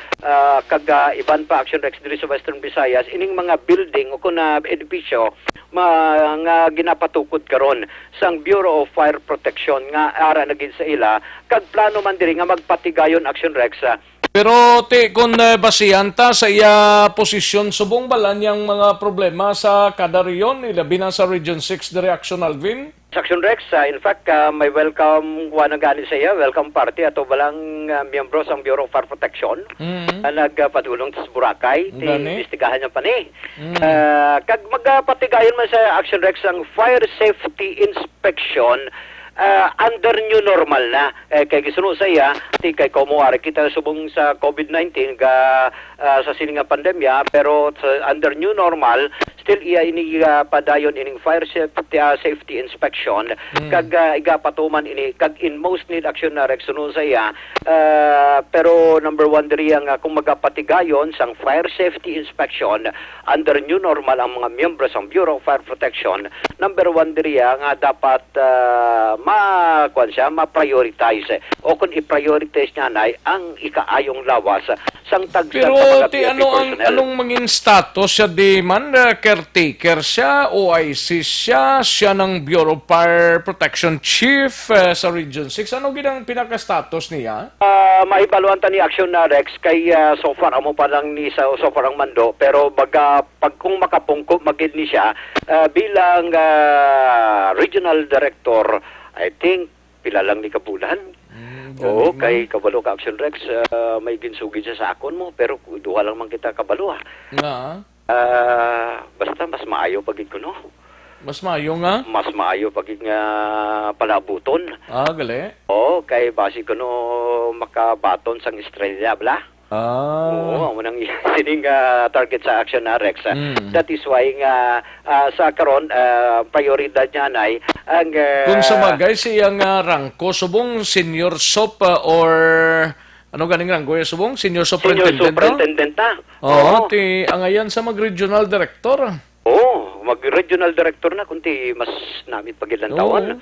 kaga iban pa Action Rex diri sa Western Visayas, ining mga building o kuna edipisyo nga ginapatukod karon sang Bureau of Fire Protection nga ara nagin sa ila kag plano man diri nga magpatigayon Action Rex.
Pero kung basihan ta sa iya posisyon subong balan yang mga problema sa kada reyon, ilabi na sa Region 6 diri Action Alvin?
Action Rex, in fact, may welcome gani sa iya, welcome party ato balang miyembro sa Bureau of Fire Protection na nagpadulong sa Boracay. Investigahan niya pa ni. Kag magpatigayon man sa Action Rex ang fire safety inspection under new normal na kay gisuno sa iya kay como ari kita subong sa COVID-19 sa sininga pandemya pero under new normal still iya ini padayon ining fire safety inspection kag igapatuman ini kag in most need Action Rex suno sa iya pero number one diri ang kung magapatigayon sang fire safety inspection under new normal ang mga miyembro sa Bureau of Fire Protection. Number one diri nga dapat ma-prioritize o kung i-prioritize niya na ang ikaayong lawas sang tagsa
pero anong mangin status siya di man caretaker siya, OIC siya ng Bureau of Fire Protection Chief sa Region 6, ano ginang pinaka-status niya?
Maibaluan ta ni Action Rex kay so far amo pa lang ni so far ang mando pero pag kung makapungko magid ni siya bilang Regional Director, I think pila lang ni kabulan. Oo, kay kabalo ka Action Rex, may ginsugid siya sa akon mo, pero duha lang man kita kabalo basta mas maayo pagid ko no.
Mas maayo nga?
Mas maayo pagid nga palabuton.
Gali?
Oo, kay basi ko no makabaton sang Estrella bla. Oo, munang sining target sa action na Rex. That is why nga sa karon prioridad niya ay ang
Kung sumagay siyang rangko, subong senior SOP or ano ganing rangko yung subong? Senior superintendent?
Senior superintendent na.
Oo, ang ayan sa mag-regional director.
Oo, mag-regional director na kunti mas namin pagilan taon.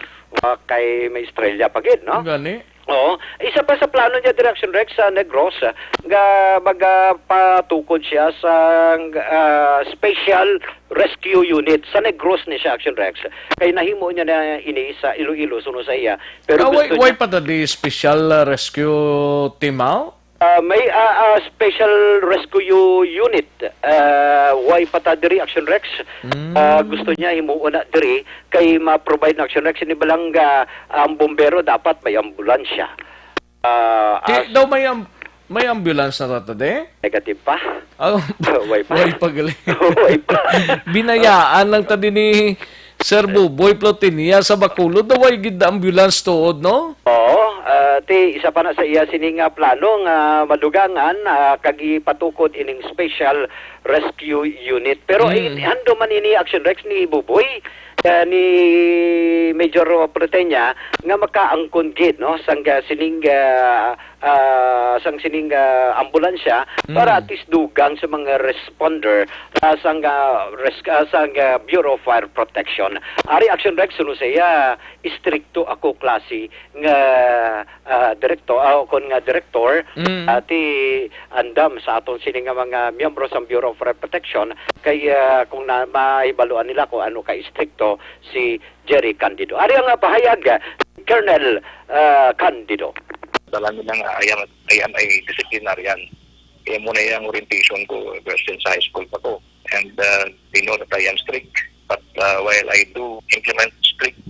Kay may Estrella pagid, no?
Gani.
Oo. Isa pa sa plano niya, Direction Rex, sa Negros, nga magpatukod siya sa Special Rescue Unit. Sa Negros ni siya, Action Rex. Kaya nahimo niya na ini sa Iloilo, suno sa iya. Pero gusto
why
niya...
pa di special rescue team out?
May Special Rescue Unit. Why pata diri Action Rex? Gusto niya himuon na diri kay ma-provide na Action Rex ni balang ang bombero dapat may ambulansya.
Daw may ambulance na rata de?
Negative pa.
Oh,
Way pa.
way pa gali.
Way pa.
Binayaan lang tadi ni Sir Buboy Plotiniya sa Bacolod, daw ay gid ambulance tuod, no?
Oo, isa pa na sa iya sining plano nga madugangan kag ipatukod ining Special Rescue Unit. Pero hando man ini Action Rex ni Buboy ni Major Pretenya nga makaangkon gid no sang sining ambulansya para at least dugang sa mga responder sang Bureau of Fire Protection. Ari Action Rex suno saya istrikto ako klase nga direktor ati andam sa aton sini nga mga miyembro sa Bureau of Fire Protection kay kung maibaluan nila kung ano ka istrikto si Jerry Candido. Ari ang pahayag Colonel Candido.
Dala nila nga ayan ay disciplinary yan. Kaya muna yung orientation ko ever since high school pa ko. And they know that I am strict. But while I do implement strict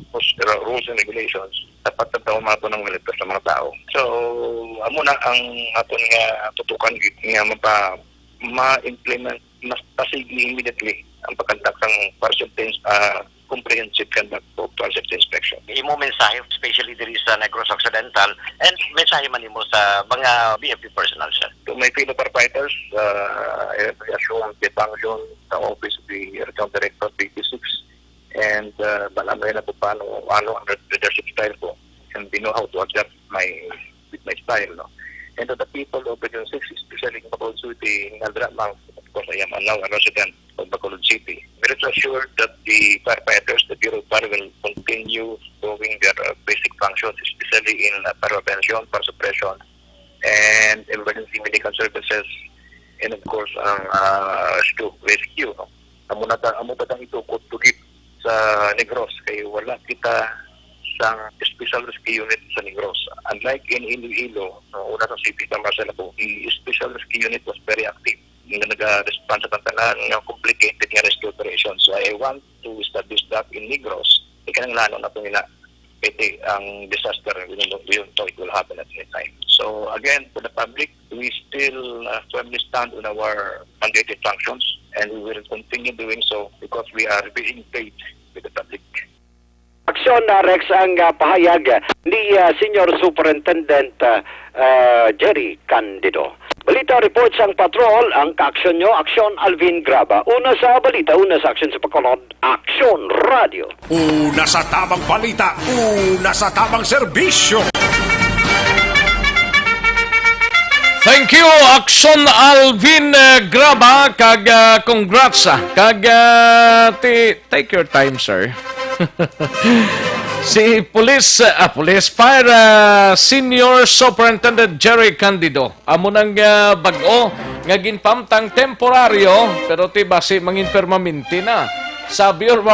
rules and regulations, dapat na daw mato ng militar sa mga tao. So, amo na ang aton nga tutukan nga ma-implement mas pasigi immediately ang pagkandak ng comprehensive conduct of transit inspection.
Imo mensahe, especially diri sa Negros Occidental, and mensahe man imo sa mga BFP personnel, sir.
To my fellow firefighters, I reassure the function sa office of the Regional Director 86 and balamay na po paano ang leadership style ko, and they know how to adapt with my style, no? And to the people of Region 6, especially in Bacolod City, in Aldramang, of course I am now a resident of Bacolod City. Rest assured that the firefighters, the Bureau of Fire will continue doing their basic functions, especially in fire prevention, fire suppression, and emergency medical services, and of course ang rescue. No? Amo ba tang itukot tugit sa Negros kay wala kita sang special rescue unit sa Negros. Unlike in Iloilo, una sa city ng Marcelo, the special rescue unit was very active. Nag-respond sa tantanan ng complicated nga rescue operations. So I want to establish that in Negros. Ikanang na po nila pwede ang disaster it will happen at any time. So again, for the public, we still firmly stand on our mandated functions and we will continue doing so because we are being paid with the public.
Aksyon na Rex ang pahayag ni Senior Superintendent Jerry Candido. Balita report sang patrol, ang ka-aksyon nyo, Aksyon Alvin Graba. Una sa balita, una sa aksyon sa Bacolod, Aksyon Radio.
Una sa tamang balita, una sa tamang serbisyo.
Thank you, Aksyon Alvin Graba, kag congrats, kag take your time, sir. Si Police Fire Senior Superintendent Jerry Candido amo nang bag-o nga ginpamtang temporaryo pero base manginpermanente na sa Bureau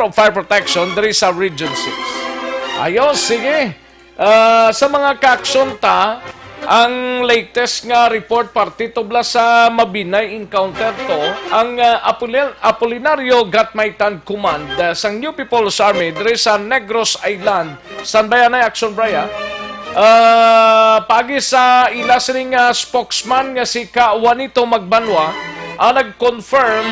of Fire Protection diri sa Region 6. Ayos, sige. Sa mga ka-aksyon ta, ang latest nga report partitubla sa Mabinay encounter to ang Apolinario Gatmaitan Command sang New People's Army diri sa Negros Island. San bayanay action Braya? Pagi sa ila sining spokesman nga si Ka Juanito Magbanwa nag-confirm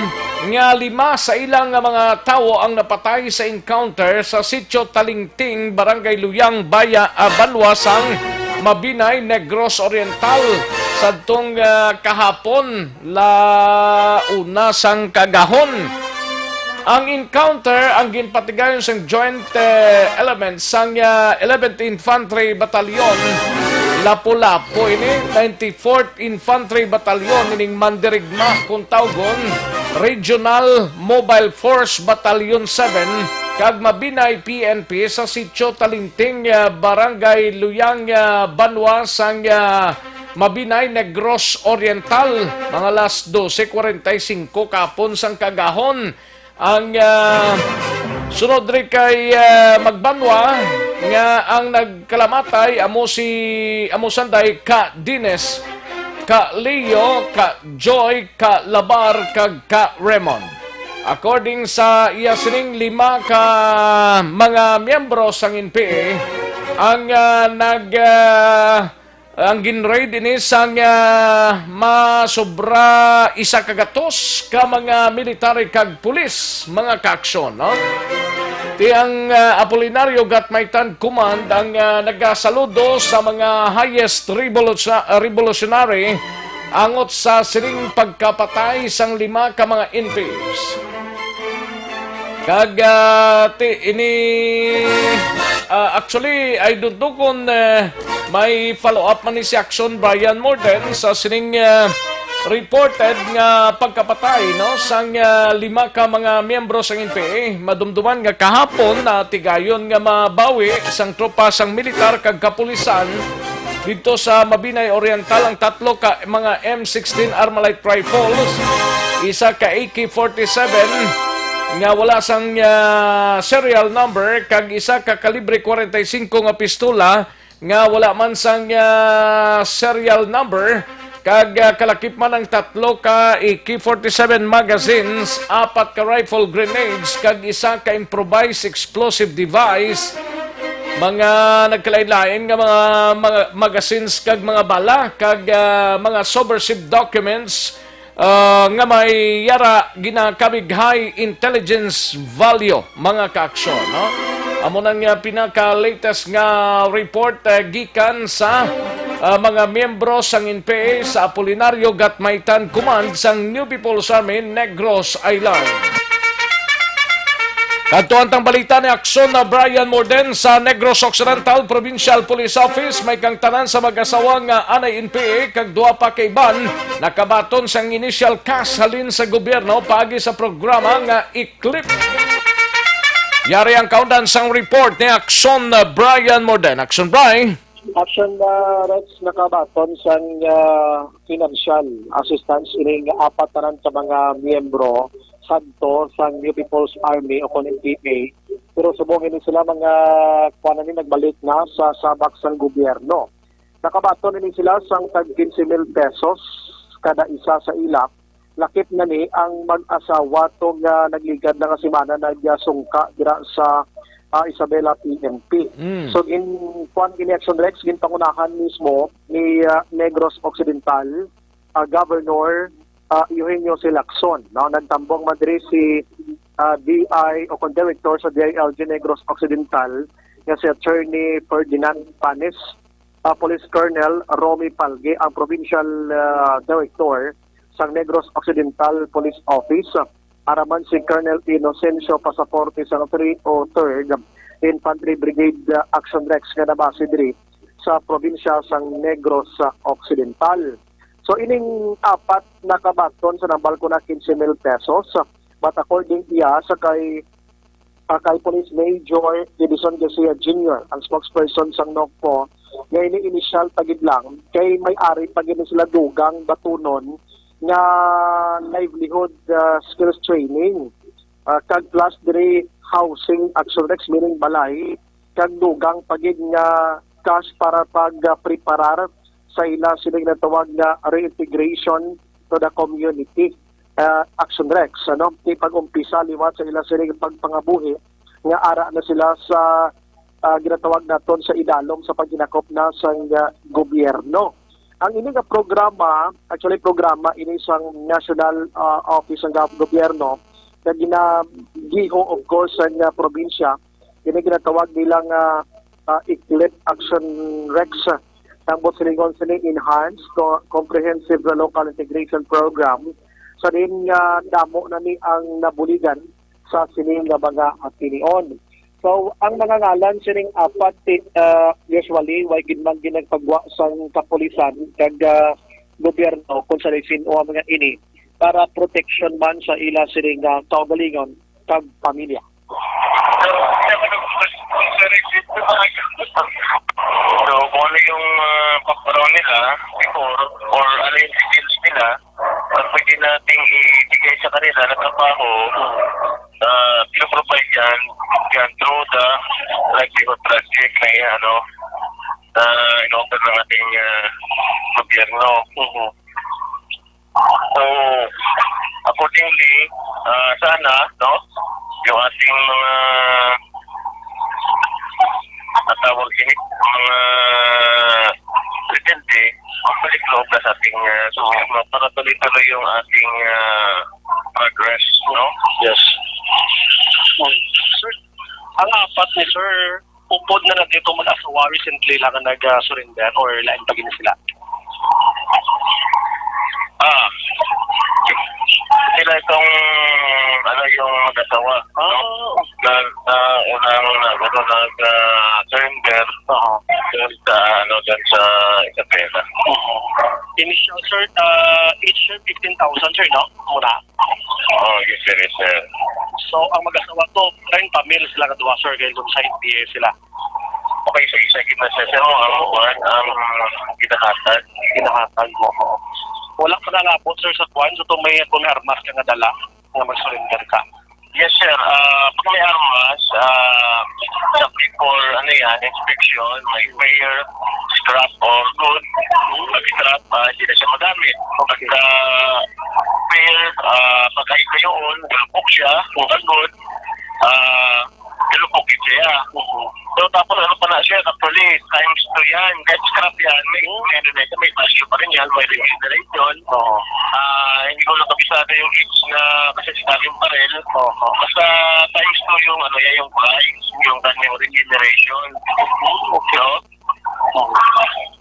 nga 5 sa ilang mga tao ang napatay sa encounter sa Sitio Talingting, Barangay Luyang, Banwa sang Mabinay, Negros Oriental sadtong kahapon la una sang kagahon. Ang encounter ang ginpatigayon sang joint elements sang 11th Infantry Battalion Lapu-Lapu ini 94th Infantry Battalion ining Mandirigma kung tawgon Regional Mobile Force Battalion 7 kag Mabinay PNP sa Sitio Talinting Barangay Luyang Banwa sang Mabinay Negros Oriental mga alas 12:45 kapon sang kagahon. Ang sunod rin kay Magbanwa nga ang nagkalamatay amo sanday ka Dines, ka Leo, ka Joy, ka Labar, kag ka Raymond. According sa iya sining 5 ka mga miyembro sang NPA ang ang ginraid ini sang masobra 100 ka mga military kag pulis mga kaaksyon, no? Ti ang Apolinario Gatmaitan Command ang nagasaludo sa mga highest revolutionary angot sa siring pagkapatay sang 5 ka mga NPAs. Kag ini actually ay dudukon may follow-up man ni si Action Brian Morden sa sining reported nga pagkapatay no sang 5 ka mga miyembro sang NPA. Madumduman nga kahapon na tigayon nga mabawi sang tropa sang militar kag kapulisan dito sa Mabinay Oriental ang 3 ka mga M16 Armalite rifles, isa ka AK-47 nga wala sang serial number kag isa ka kalibre 45 nga pistola nga wala man sang serial number kag kalakip man ang 3 ka AK-47 magazines, 4 ka rifle grenades kag isa ka improvised explosive device, mga nagkalain-lain nga mga magazines kag mga bala kag mga subversive documents nga may yara ginakabig high intelligence value mga kaaksyon, no? Amo nang pinaka-latest nga report gikan sa mga miyembro sang NPA sa Apolinario Gatmaitan Command sang New People's Army Negros Island. Kantuan tang balita ni Aksyon na Brian Morden sa Negros Occidental Provincial Police Office may kang tanan sa mag-asawa nga anay NPA kag 2 pa kay ban nakabaton sang initial cash halin sa gobyerno paagi sa programa nga Eclipse. Yari ang kaundan sang report ni Aksyon na Brian Morden. Aksyon Brian.
Action Rex nakabaton sang financial assistance ining 4 tanan sa mga miyembro sadto sa New People's Army o NPA, pero subong ini sila mga kuanan ni nagbalik na sa sabak sang gobyerno. Nakabaton ini sila sang tag 15,000 pesos kada isa sa ila. Lakip na ni ang mag-asawa tong nagligad na nga semana nagyasungka dira sa Isabela PNP. So in kuan ini Action Rex ginpangunahan mismo ni Negros Occidental Governor Eugenio Silacson, no? Nagtambong madri si DI o Director sa DILG Negros Occidental nga si Attorney Ferdinand Panis, Police Colonel Romy Palge, ang Provincial Director sa Negros Occidental Police Office, araman si Colonel Inocencio Pasaporte sa 303rd Infantry Brigade Action Rex nga nabase diri sa probinsya sa Negros Occidental. So ining 4 nakabaton sa nambal ko na 15,000 pesos, but according iya sa kay Police Major Edison Garcia Jr., ang spokesperson sa NOCPO, nga ini initial tagid lang kay may-ari pagin sila dugang batunon nga livelihood skills training kag plus diri housing Action Rex meaning balay kag dugang pagid nga cash para pag-preparar sa ila sila natawag na reintegration to the community. Action Rex, ano? Di pag-umpisa liwat sa ila sila pagpangabuhi nga ara na sila sa ginatawag naton sa idalom sa pagginakop na sa gobyerno. Ang ini nga programa, actually programa ini sang National Office ng Gobyerno na ginagiho of course sa probinsya, ini ginatawag nilang Eclipse Action Rex Tambot silingon sining enhanced comprehensive local integration program sa din nga damo na ni ang nabuligan sa sining nga mga atinion. So ang mga ngalan sining apat usually way gid man ginagpagwa sang kapulisan kag gobyerno kung sa lisin o ang mga ini para protection man sa ila sining kaugalingon kag pamilya.
So, kung ano yung background nila before or ano yung skills nila, pwede nating ibigay sa kanila na trabaho, pinoprovide yan through the livelihood project na in-offer ng ating gobyerno. So, accordingly, sana, yung ating mga natawag mga presidente, magbalik loob na sa ating gobyerno para tuloy-tuloy yung ating progress,
Yes. Sir, ang apat ni Sir, upod na dito mag-asawa recently lang nag-surrender or lain pagin sila?
Sila itong yung mag-asawa na unang nag-surrender dyan sa Isabela.
Initial sir, each year 15,000 sir, no? Mura.
Yes sir.
So ang mag-asawa to, 30 mil sila kadua sir, kaya doon sa NPA sila.
Okay, so isa ginasasya mo ang
Kinahatag mo. Wala pa na labot sir sa kwan, so may armas ka nga dala na mag-surrender ka.
Yes sir, pag may armas, before inspection, may prayer, scrap or good. Pag scrap, hindi na siya magamit. Pagka prayer, pagkait na yun, galupok siya, kung good, galupok siya. So tapos pa na siya, actually, times 2 yan, kahit scrap yan, may value pa rin yan, may regeneration. Hindi ko lang kabisado yung age na kasi sinabing barrel. Basta times 2 yung yung price, yung kanyang regeneration.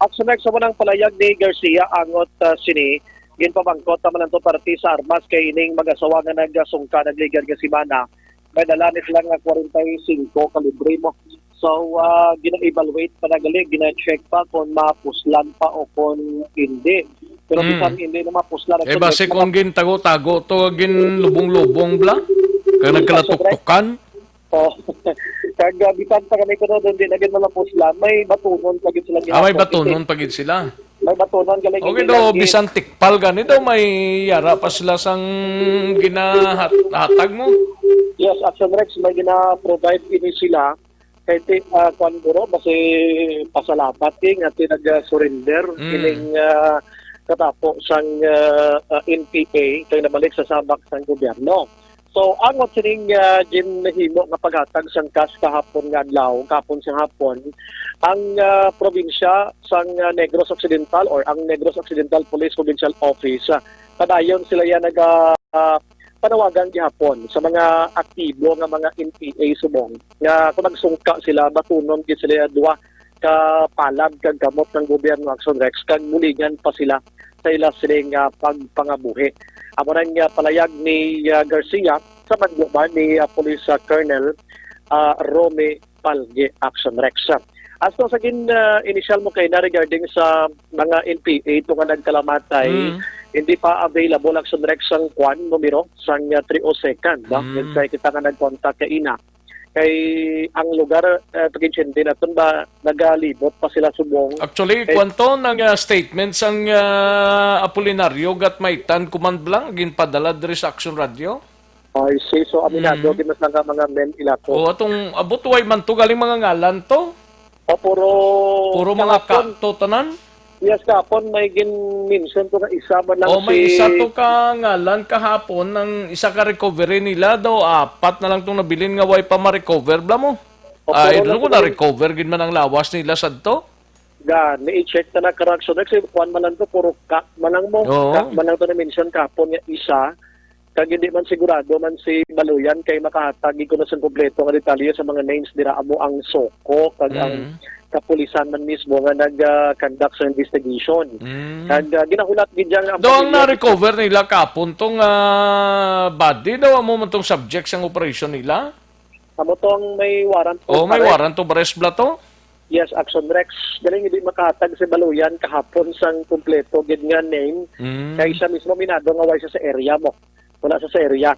Action next sa manang palayag ni Garcia angot sini ginpabangkot naman ang to parti sa armas kay ining mag-asawa nga nagsungka nagligan nga simana may dala ni sila nga 45 kalibre mo. So gina-evaluate pa nagali, gina-check pa kung mapuslan pa o kung hindi. Pero bisan hindi na mapuslan.
Base kung gintago-tago to ginlubong-lubong bla kaya nagkalatuktukan.
Kag bisan pa kami kuno doon din agad malapuslan, may batunon pagid sila ginagawa.
May batunon pagid sila.
May batunon galing.
Okay do bisan tikpal gani daw may yara pa sila sang ginahatag mo.
Yes, Action Rex may gina-provide ini sila kahit kwan buro base pasalamat king at nag-surrender ining katapo sang NPA kay nabalik sa sabak sang gobyerno. So ang sining ginhimo nga paghatag sang cash kahapon nga adlaw, kahapon sa hapon, ang probinsya sang Negros Occidental or ang Negros Occidental Police Provincial Office, padayon sila yan panawagan gihapon sa mga aktibo nga mga NPA subong nga kung nagsungka sila batunon gid sila duwa ka palab kag gamot ng gobyerno Action Rex kag mulingan pa sila sa ila siling pagpangabuhi. Amo nang palayag ni Garcia sa magbuban ni Police Colonel Romy Palge Action Rex. As to sa initial mo kay na regarding sa mga NPA ito nga nagkalamatay, hindi pa available Action Rex ang kwan numero sang 302nd. Kaya kita nga nag-contact kay ina. Kay ang lugar pag-intindi natin ba nagalibot pa sila subong.
Actually, kwanto ng statement sang Apolinario gat maitan command lang ginpadala diri sa Action Radio.
I see. So aminado ginas lang mga men ilato.
O atong abot way man to galing mga ngalan to.
O puro
mga kanto tanan.
Yes, kahapon may gin-mention to na isa man lang
may isa to ka ngalan kahapon ng isa ka recovery nila daw 4 na lang tong nabilin nga way pa ma-recover bla mo. Ay ko na recover gid man ang lawas nila sadto.
I-check na correction kasi kuan man lang to puro kak man lang mo. Kak man lang to na mention kahapon nga isa. Kag hindi man sigurado man si Baluyan kay makahatag ko na sa kompleto nga detalye sa mga names dira amo ang Soko kag ang kapulisan man mismo nga nag-conduct sa investigation. Kag ginahulat gid ang
Daw ang na-recover nila kapon tong body daw mo man tong subject sang operation nila.
Amo tong may warrant
Oh, may warrant to arrest bla to?
Yes, Action Rex. Galing hindi makahatag sa baluyan kahapon sang kumpleto gid nga name. Kay siya mismo minado nga way siya sa area mo. Wala siya sa area.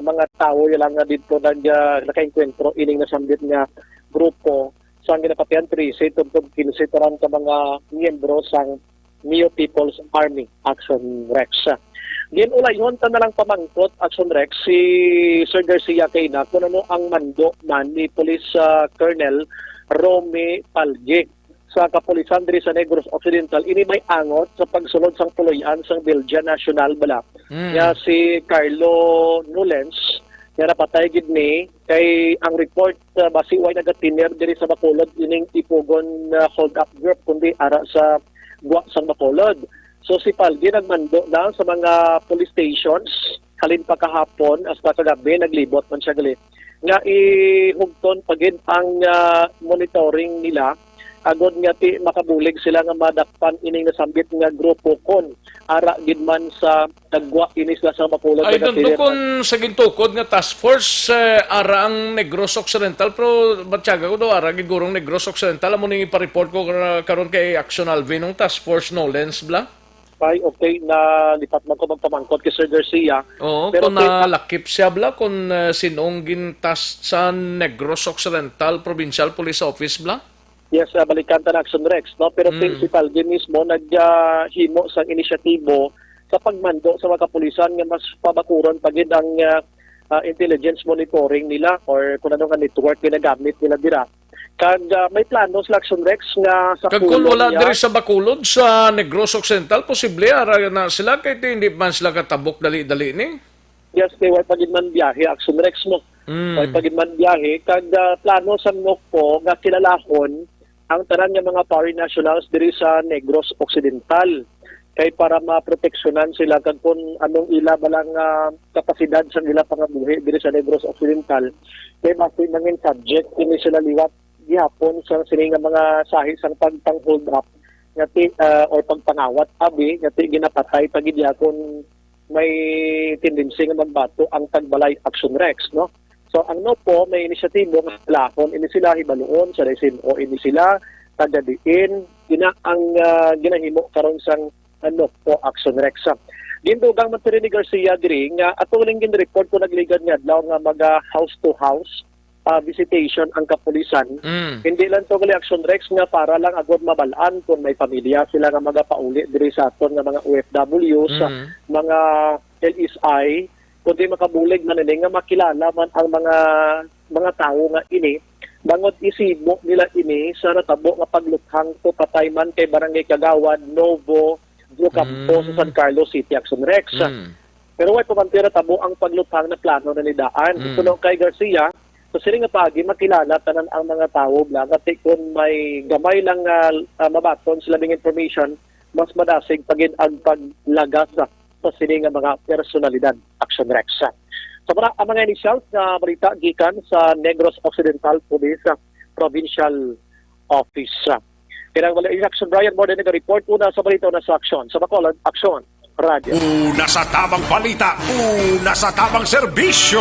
Mga tao yun lang nga dito naka-enkwentro ining nasambit nga grupo sang ginapatian 13 tungtong 15 taran ka mga miyembro sang Neo People's Army Action Rex. Ginulayhon ta na lang pamangkot Action Rex si Sir Garcia Kayna kung ano ang mando man ni Police Colonel Romy Palge sa kapulisan diri sa Negros Occidental. Ini may angot sa pagsunod sang puloy-an sang Belgia National bala. Ya si Carlo Nolens nga napatay gid ni kay ang report basi way nagatiner diri sa Bacolod ining ipugon hold up group kundi ara sa guwa sang Bacolod. So si Palgi nagmando na sa mga police stations halin pa kahapon hasta kagabi naglibot man siya gali nga ihugton pagid ang monitoring nila agod nga ti makabulig sila nga madakpan ining nasambit nga grupo kon ara gid man sa dagwa inis la sa Bacolod.
Ay doon kon sa gintukod nga task force ara ang Negros Occidental pero batyaga ko do ara gid gurong Negros Occidental amo ning ipa-report ko karon kay Action Alvin ng task force Nolens bla.
Ay, okay, na lipat man ko magpamangkot kay Sir Garcia.
Oo, pero kung nalakip siya bla, kung sinong gintas sa Negros Occidental Provincial Police Office bla?
Yes, balikan ta na Action Rex, no? Pero principal din mismo naghimo sa inisyatibo sa pagmando sa mga kapulisan nga mas pabakuron pagid ang intelligence monitoring nila or kung ano nga network ginagamit nila dira. Kag may plano sa Action Rex nga sa
kag kung wala diri sa Bacolod sa Negros Occidental posible ara na sila kay hindi man sila katabok dali-dali ni.
Yes, kay way pagid man biyahe Action Rex mo. Way pagid man biyahe kag plano sa NOCPO nga kilalahon ang tanan nga mga foreign nationals diri sa Negros Occidental kay para maproteksyonan sila kag kung anong ila balang kapasidad sa ila pangabuhi diri sa Negros Occidental kay masin nangin subject ini sila liwat gihapon sa sininga mga sahi sang pagpang-hold up ngati or pagpangawat abi ngati ginapatay pagid yakon may tendency nga magbato ang tagbalay Action Rex, no? So ang NOPO may inisyatibo nga lahon ini sila hibaluon sa resin o ini sila tagadiin ang ginahimo karon sang NOPO Action Rex. Gindugang man ni Garcia diri nga atong ning gin-report ko nagligad nga adlaw nga maga house to house visitation ang kapulisan. Hindi lang to gali Action Rex nga para lang agad mabalaan kung may pamilya sila nga magapauli diri sa aton nga mga OFW sa mga LSI kundi makabulig man ini nga makilala man ang mga tao nga ini bangod isibo nila ini sa natabo nga paglukhang to patay man kay Barangay Kagawad, Novo, Campo sa San Carlos City Action Rex. Pero way pamantira tabo ang paglukhang na plano na nidaan. Kuno kay Garcia so sila nga pagi makilala tanan ang mga tao blang at kung may gamay lang mabaton sila ng information mas madasig pagid ang paglagas sa sila nga mga personalidad Action Rex. So ang mga initials na balita gikan sa Negros Occidental Police Provincial Office. Kaya wala Action Brian more than nag-report una sa balita na sa Action. Sa Bacolod, Action Radio.
Una sa tamang balita, una sa tamang serbisyo.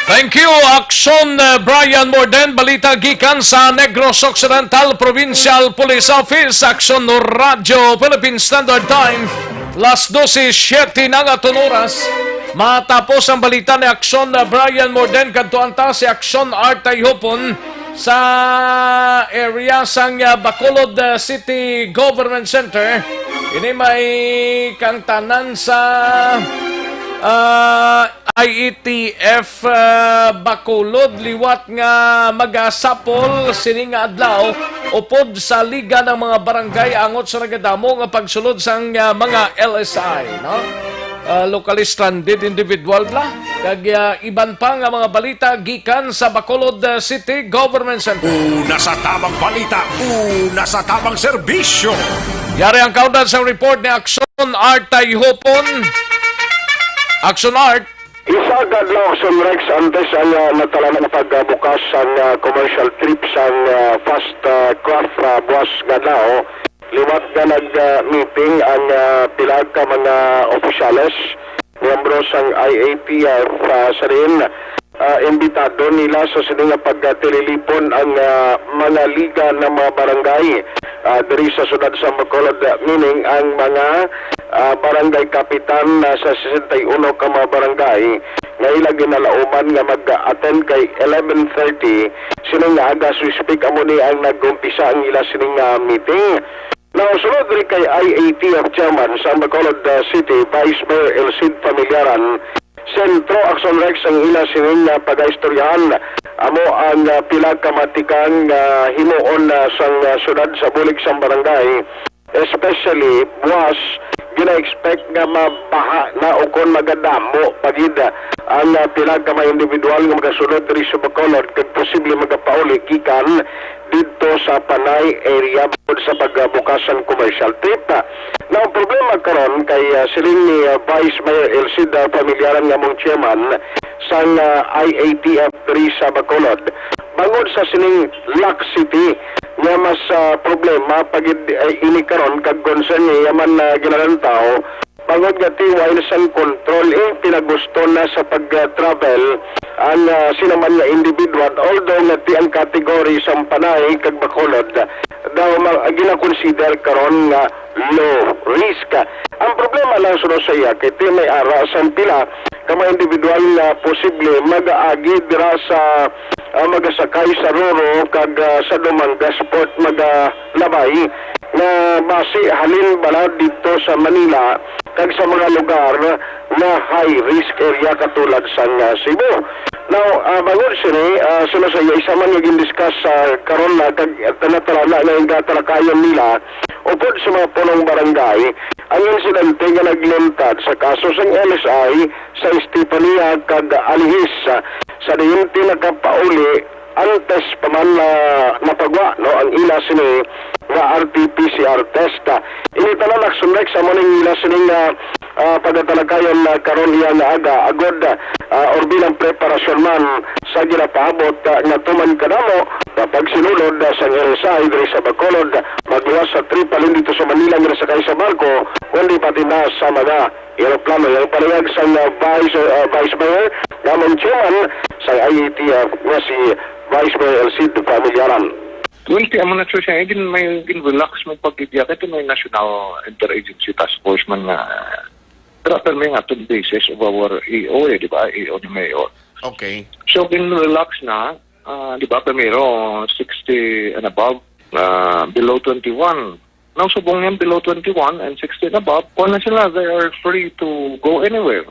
Thank you, Action Brian Morden. Balita gikan sa Negros Occidental Provincial Police Office. Action Radio, Philippine Standard Time. Las 12:07 na nga oras. Matapos ang balita ni Action Brian Morden, kantuan ta si Action Art Tayhopon sa area sang Bacolod City Government Center. Ini may kangtanan sa IETF Bacolod liwat nga magasapol sini nga adlaw upod sa liga ng mga barangay angot sa nagadamo nga pagsulod sang mga LSI, no? Locally stranded individual bla kag iban pa nga mga balita gikan sa Bacolod City Government Center.
Una sa tamang balita, una sa tamang serbisyo.
Yari ang kaudan sa report ni Action Art Tayhopon. Action Art.
Isa agad lang Action Rex antes ang natala na pagbukas ang commercial trips ang fast craft buwas gadlaw. Liwat na nag-meeting ang pila ka mga opisyales, miyembro sang IATF sa rin. Imbitado nila sa sining pagtililipon ang mga liga ng mga barangay diri sa sudad sa Bacolod, meaning ang mga barangay kapitan sa 61 ka mga barangay nga ilang ginalauman nga mag-attend kay 11:30 sining aga suspect amo ni ang nag-umpisa ang ila sining meeting. Now, sunod rin kay IATF Chairman sa Bacolod City, Vice Mayor Elcid Familiaran, Sentro Action Rex ang ila sining pag-istoryahan amo ang pila kamatikang himuon sang syudad sa bulig sang barangay, especially buwas gina-expect nga mabaha na ukon magadamo pagid ang pila ka mga individual nga magasunod diri sa Bacolod kag posible magapauli gikan dito sa Panay area sa pagbukasang commercial trip. Now, ang problema karon kay siling ni Vice Mayor Elcida Familiaran nga mong chairman sa IATF 3 sa Bacolod. Bangod sa sining Lac City nga mas problema pag ini karon kag concern niya man ginalantaw bangod nga tiway sang control pinagusto na sa pag-travel ang sinaman nga individual, although nga ti ang kategory sa Panay kag Bacolod daw gina-consider karon nga low risk. Ang problema lang sunod sa iya kay ti may ara sa pila ka mga individual na posible mag-aagi dira sa magasakay sa Roro kag sa Dumangas Port magalabay na base halin bala dito sa Manila kag sa mga lugar na high risk area katulad sa Cebu. Now, bangod sini, sila sa iya, isa man naging discuss karon na kag tanatala na yung gatalakayan nila upod sa mga punong barangay ang insidente nga naglintad sa kaso sa LSI sa Estepania kag Alihis sa diyon tinakapauli antes pa man napagwa no ang ila sini nga RT-PCR test. Initanan nagsunrek sa maning ila sining pagkatalakayan karon iya nga aga agod or bilang preparasyon man sa ginapaabot nga tuman kadamo kapag sinulod sa LSI diri sa Bacolod magluwas sa trip alin dito sa Manila nga sakay sa barko kundi pati na sa mga aeroplano. Yung palihag sa Vice Mayor namang chairman sa IATF nga si Vice Mayor Elcid Familiaran.
Well, kaya mo na siya, may relax mo pag-ibig. Ito may National Interagency Task Force man na pero may nga 2 basis of our EO, di ba? EO ni Mayor.
Okay.
So, relax na, di ba? Primero, 60 and above, below 21. Now, subong yan below 21 and 60 and above, kung na sila, they are free to go anywhere.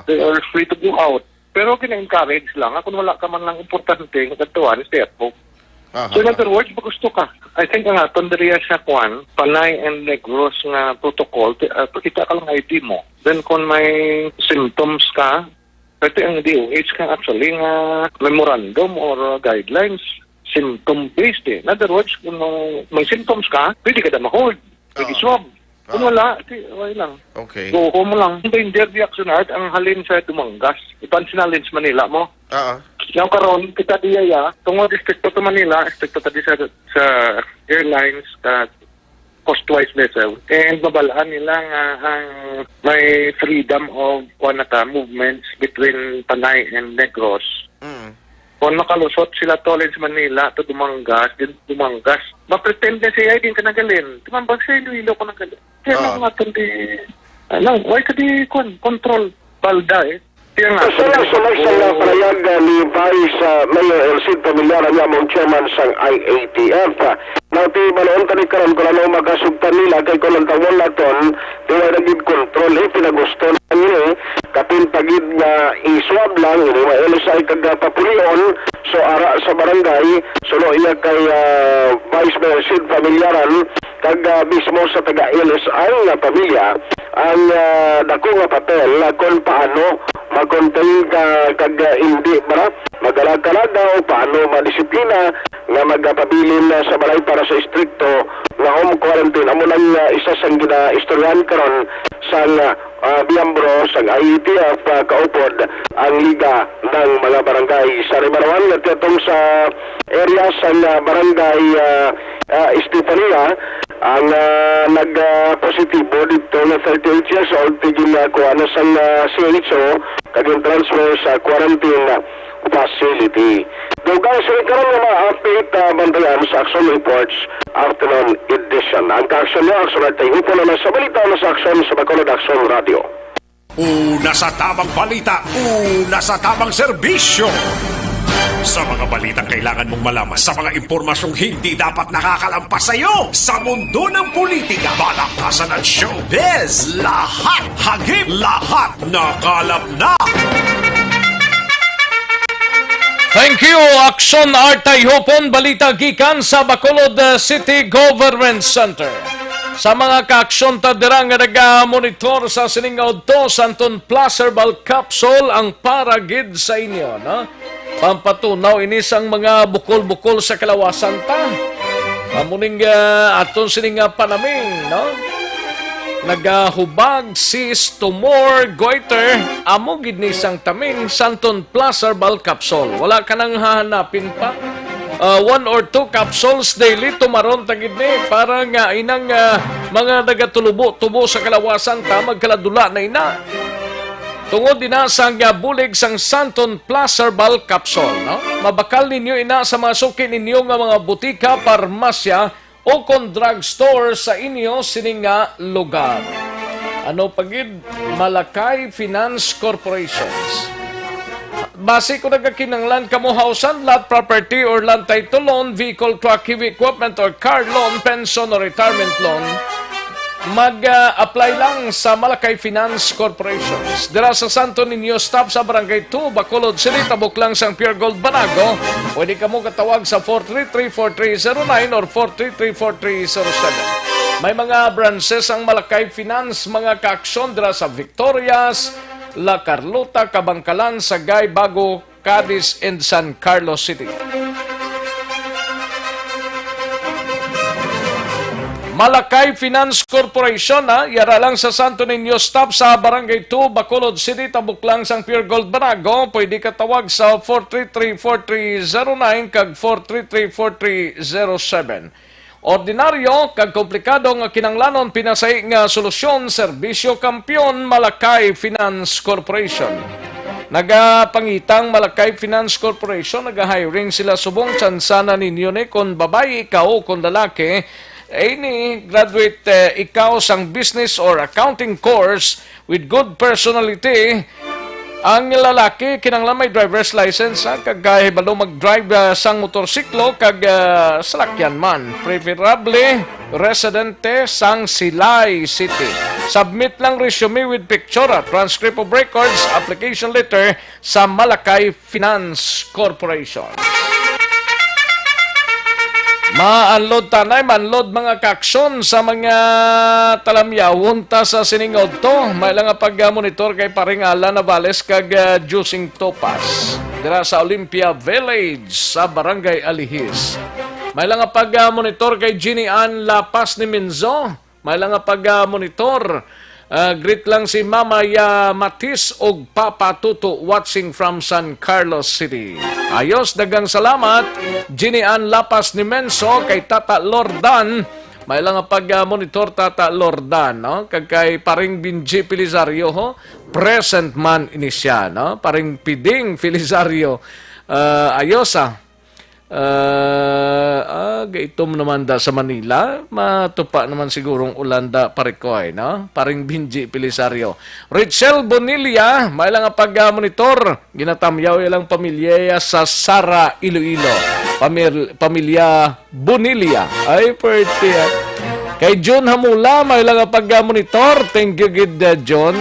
They are free to go out. Pero kina-encourage lang, kung wala ka man lang importante, katuan, stay at home. So in other words, gusto ka. I think nga, tonderiya sa Kwan, Panay and Negros nga protocol, pakita ka lang ID mo. Then kung may symptoms ka, pwede ang DOH ka actually nga memorandum or guidelines, symptom-based In other words, kung may symptoms ka, pwede ka na ma-hold, pwede swab. Kung wala, okay lang.
Okay.
Go home lang. Danger reaction art ang halin sa Dumangas. Ipansin na Lins Manila mo. Yung karon kita diya tungod stricto to Manila, stricto tadi sa airlines cost-wise vessel. And babalaan nila nga ang may freedom of movements between Panay and Negros. Kung makalusot sila to Lins Manila to Dumangas, mapretend na siya din ka nagalin. Tumambag siya ilo ko nagalin. Kaya lang nga di why ka di control balda
Sulay sa palayag ni Vice Mayor Elcid Familiaran nga mong chairman sang IATF. Nauti baloon tani karon kung ano makasugtan nila kay kung tawon naton diway nagid control pinagusto na nila kapin pagid nga iswab lang ini may LSI kag papulion so ara sa barangay sulo iya kay Vice Mayor Elcid Familiaran kag mismo sa taga LSI nga pamilya ang dako nga papel kung paano mag-contain kag hindi ba magalag-kalag daw paano madisiplina nga magpabilin sa balay para sa istrikto nga home quarantine. Amo lang isa sang gina-istoryan karon sang miyembro sang IETF kaupod ang liga ng mga barangay sa Rimarawan at itong sa area sang barangay Estefania ang nag-positibo dito na 38 years old tigil kuha na sang CHO kaging transfer sa quarantine facility. Dugay sa karon nga ma-update bandayan sa Action Reports Afternoon Edition. Ang ka-action nyo, Action at tayo po naman sa balita na sa Action sa Bacolod Action Radio.
Una sa tamang balita, una sa tamang serbisyo. Sa mga balitang kailangan mong malaman, sa mga impormasyong hindi dapat nakakalampas sa iyo, sa mundo ng politika, balakasan at showbiz, lahat hagip, lahat nakalap na.
Thank you, Action Artay Hopon, balita gikan sa Bacolod City Government Center. Sa mga ka-aksyon tadira nga nag-monitor sa siningawd to, Santon Placerbal Capsule ang paragid sa inyo, no? Pampatunaw inis ang mga bukol-bukol sa kalawasan ta. Amuning aton sininga panaming, no? Nagahubag, cyst, tumor, goiter, amo gid ni sang taming Santon Placerbal Capsule. Wala ka nang hahanapin pa. 1 or 2 capsules daily tumaron tagid ni para nga inang mga nagatulubo-tubo sa kalawasan ta magkaladula na ina. Tungod ina sang bulig sang Santon Placerbal Capsule, no? Mabakal ninyo ina sa mga suki ninyo nga mga butika, parmasya o kon drugstore sa inyo sininga lugar. Ano pagid? Malakay Finance Corporations. Base ko nagkakinanglan kamo hausan, lot property or land title loan, vehicle, truck, heavy equipment or car loan, pension or retirement loan, mag-apply lang sa Malakay Finance Corporations. Dira sa Santo Niño Stop sa Barangay 2, Bacolod City, tabok lang sang Pure Gold Banago. Pwede ka mo katawag sa 433-4309 or 433-4307. May mga branches ang Malakay Finance, mga ka-aksyon dira sa Victorias, La Carlota, Kabangkalan, Sagay, Bago, Cadiz, and San Carlos City. Malakay Finance Corporation, yara lang sa Santo Niño Stop sa Barangay 2, Bacolod City, tabuk lang sang Pure Gold Banago. Pwede ka tawag sa 433-4309 kag 433-4307. Ordinaryo kag komplikado nga kinanglanon pinasay nga solusyon, serbisyo kampiyon, Malakay Finance Corporation. Nagapangitang Malakay Finance Corporation, nag-hiring sila subong tsansana ninyo ni kung babae ikaw o kung lalaki, any graduate ikaw sang business or accounting course with good personality. Ang lalaki kinanglan may driver's license, kag hibalo mag-drive sang motorsiklo kag salakyan man, preferably residente sang Silay City. Submit lang resume with picture, transcript of records, application letter sa Malakay Finance Corporation. Ma-unload tanay, ma-unload mga kaksyon sa mga talamyawon ta sa siningod to. May lang pag-monitor kay paring Ala Navales kag Juicing Topas. Dira sa Olympia Village sa Barangay Alihis. May lang pag-monitor kay Ginny Ann Lapas ni Minzo. May lang pag-monitor. Greet lang si Mama Matis og Papa Tuto watching from San Carlos City. Ayos, dagang salamat. Ginny Ann Lapas ni Menso kay Tata Lordan. May lang pag-monitor Tata Lordan, no? Kag kay paring Binji Felizario, ho? Present man ini siya, no? Paring Piding Felizario. Ayos, gaitom naman da sa Manila, matupa naman sigurong Ulanda parikoy, no? Paring Binji Felizario. Richelle Bonilla, may lang pag-monitor, ginatamyaw ilang pamilya sa Sara, Iloilo. Pamilya Bonilla. Ay, pwede. Kay John Hamula, may lang pag-monitor. Thank you, good John.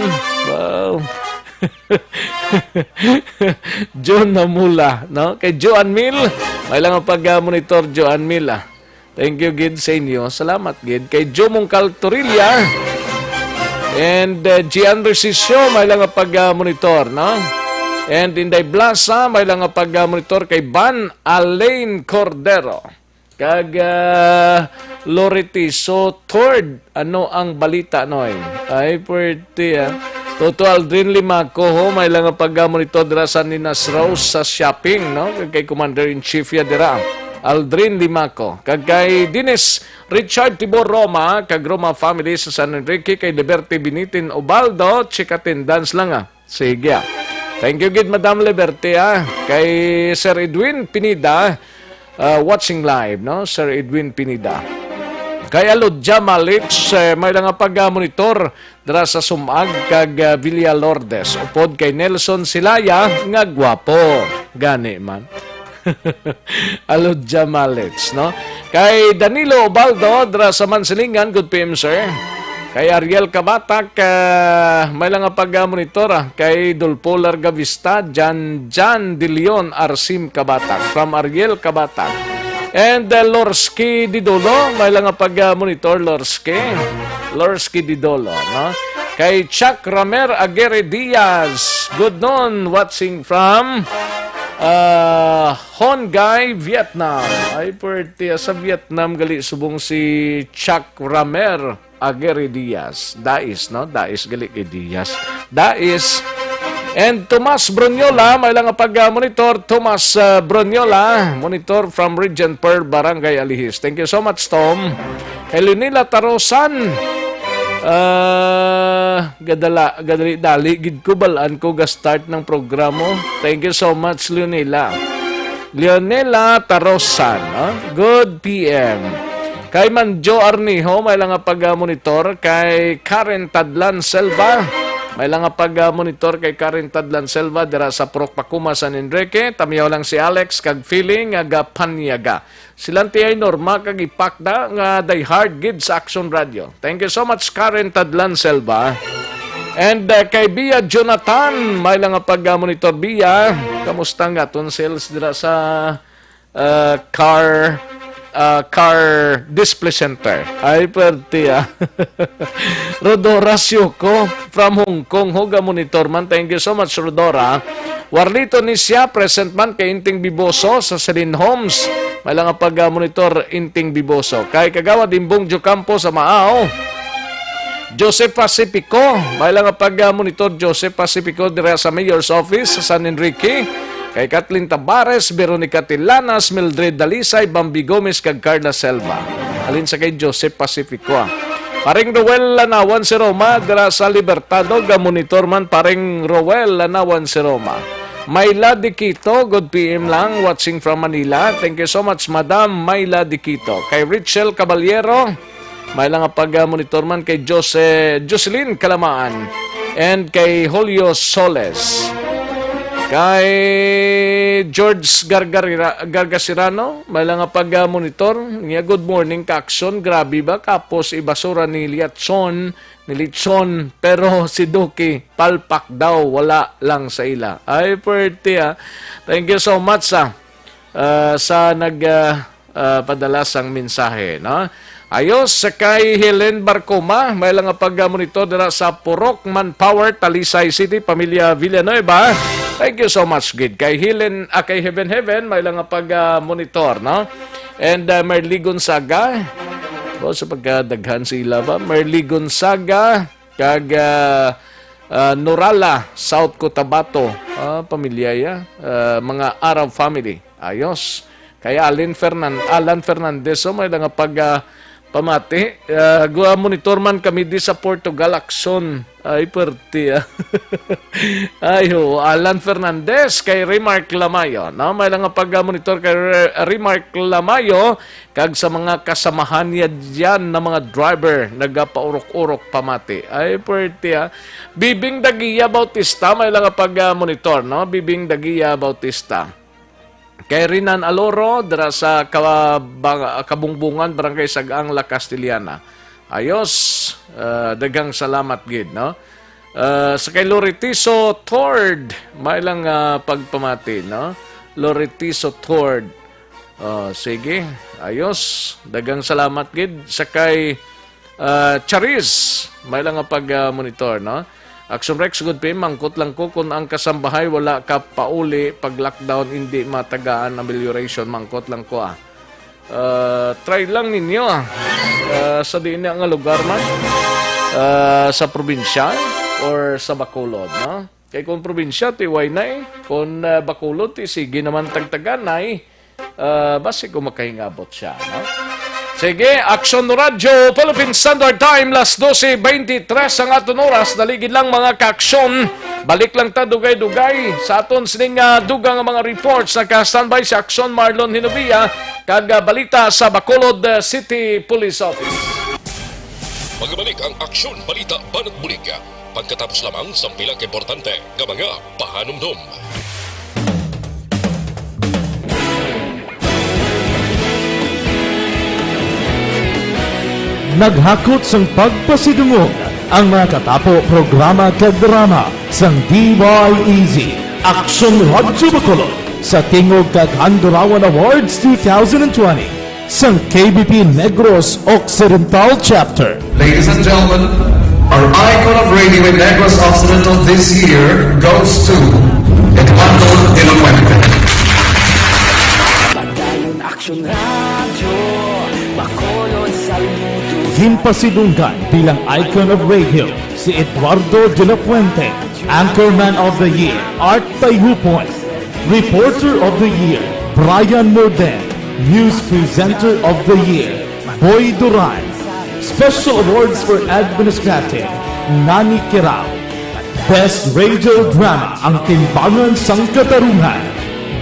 Wow. John Namula, no? Kay Joan Mil, may lang pag-monitor Joan Mil, Thank you, Gid, sa inyo. Salamat, Gid. Kay Joe Mongcal Torilla, And Gian Resisio, may lang pag-monitor, no? And Inday Blasa, may lang pag-monitor kay Van Alain Cordero. Kag Loretiso Third, ano ang balita, noy? Ay, pwerte, Total Aldrin Limaco, may lang pag-monitor dira sa Ninas Rose sa shopping, no? Kay Commander-in-Chief ya dira. Aldrin Limaco. Kag kay Dines Richard Tibor Roma, kag Roma family sa San Enrique, kay Liberty Binitin Obaldo, check attendance lang Sige Thank you gid Madam Liberty Kay Sir Edwin Pinida, watching live, no? Sir Edwin Pinida. Kay Alodja Malits, may lang pag-monitor dira sa Sumag kag Villa Lourdes. Upod kay Nelson Silaya, nga gwapo. Gani man. Alodja Malits, no? Kay Danilo Obaldo, dra sa Mansilingan, good PM, sir. Kay Ariel Kabatak, may lang pag-monitor, kay Dulpo Largavista, Jan De Leon Arsim Kabatak, from Ariel Kabatak. And Lorski Didolo, may lang pag-monitor, Lorski Didolo, no? Kay Chuck Ramer Aguirre Diaz, good noon, watching from Hongay, Vietnam. Ay, pwerte sa Vietnam gali subong si Chuck Ramer Aguirre Diaz. Dais, no? Dais gali kay Diaz. Dais. And Tomas Bronyola, may lang pag-monitor. Tomas Bronyola, monitor from Regent Pearl, Barangay Alihis. Thank you so much, Tom. Kay Lunila Tarosan, dali gid ko balaan ko ga-start ng programo. Thank you so much, Leonela Tarosan, good PM. Kay Manjo Arniho, may lang pag-monitor. Kay Karen Tadlan Selva, may lang pag-monitor kay Karen Tadlan Selva dira sa Purok Pakuma, San Enrique. Tamiyaw lang si Alex kag feeling aga panyaga. Silanti ay norma kag ipakda nga die hard gid sa Action Radio. Thank you so much, Karen Tadlan Selva. And kay Bia Jonathan, may lang pag-monitor. Bia, kamusta nga tonsils dira sa car display center? Ay, pwerte Rodora Syuko from Hong Kong, Hoga Monitor man. Thank you so much, Rodora. Warlito Nisya, present man kay Inting Biboso sa Celine Homes. May lang pag-monitor, Inting Biboso. Kay Kagawa Dimbong Jocampo sa Maaw, Joseph Pacifico, may lang pag-monitor. Joseph Pacifico dira sa Mayor's Office sa San Enrique. Kay Kathleen Tabares, Veronica Tilanas, Mildred Dalisay, Bambi Gomez, kag Carla Selva. Alin sa kay Joseph Pacifico. Paring Roel Lanawan si Roma, dira sa Libertado, ga-monitor man paring Roel Lanawan si Roma. Mayla Diquito, good PM lang, watching from Manila. Thank you so much, Madam Mayla Diquito. Kay Richel Caballero, may lang pag-monitor man kay Jocelyn Calamaan. And kay Julio Soles. Kay George Gargasirano, may lang pag-monitor. Good morning, Kakson. Grabe ba? Kapos ibasura ni Litson, pero si Duki, palpak daw, wala lang sa ila. Ay, pwerte Thank you so much sa nagpadala sang mensahe, no? Ayos, kay Helen Barcoma, may lang pag-monitor dira sa Purok Manpower, Talisay City, Pamilya Villanueva. Thank you so much, Gid. Kay Helen, kay Heaven, may lang pag-monitor, no? And Merly Gonzaga, sa pagkadaghan sila ba? Merly Gonzaga, kag Norala, South Cotabato, pamilya mga Arab family. Ayos. Kay Alan Fernandez, may lang pamati. Monitor man kami di sa Portugal, Action. Ay, perte Ay, Alan Fernandez, kay Remark Lamayo. No? May lang pag-monitor kay Remark Lamayo, kag sa mga kasamahan niya dyan na mga driver, nagpaurok-urok pamati. Ay, perte Bibing Dagiya Bautista, may lang pag-monitor, no? Bibing Dagiya Bautista. Kay Rinan Aloro, dira sa Kabungbungan, Barangay Sagaang, La Castillana. Ayos, dagang salamat gid, no? Sa kay Loretiso Tord, may lang pagpamati, no? Loretiso Tord. Sige, ayos, dagang salamat gid. Sa kay Charis, may lang nga pag-monitor, no? Action Rex, good pay, mangkot lang ko kung ang kasambahay wala ka pauli pag lockdown hindi matagaan amelioration, mangkot lang ko try lang ninyo sa diin nga lugar man sa probinsya or sa Bacolod, no? Kay kung probinsya ti way na kung Bacolod ti sige naman tagtagan na basi kung makahingabot siya, no? Sige, Action Radio, Philippine Standard Time, las 12:23 ang aton oras. Daligid lang mga ka-aksyon. Balik lang ta dugay-dugay sa aton sining dugang mga reports. Naka-standby si Action Marlon Hinubia, kag balita sa Bacolod City Police Office.
Magbalik ang Aksyon Balita Banat Bulig. Pagkatapos lamang sa pilang importante ng mga pahanumdum.
Naghakot sang pagpasidungog ang mga katapo programa kag drama sang DYEZ Action Radyo Bacolod sa Tingog kag Handurawan Awards 2020 sang KBP Negros Occidental Chapter.
Ladies and gentlemen, our icon of radio in Negros Occidental this year goes to Eduardo de la Fuente.
Pagdayon Action Radio Bacolod saludo.
Himpasidunggan bilang icon of radio si Eduardo de la Fuente, Anchorman of the Year, Art Tayupon, Reporter of the Year, Brian Morden, News Presenter of the Year, Boy Duran, Special Awards for Administrative, Nani Kirao, Best Radio Drama, Ang Timbangan sang Katarungan,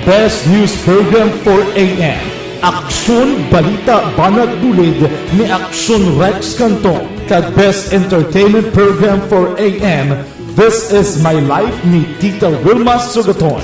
Best News Program for AM, Aksyon Balita Banat Bulig ni Aksyon Rex Cantong, kag Best Entertainment Program for AM, This Is My Life ni Tita Wilma Sugaton.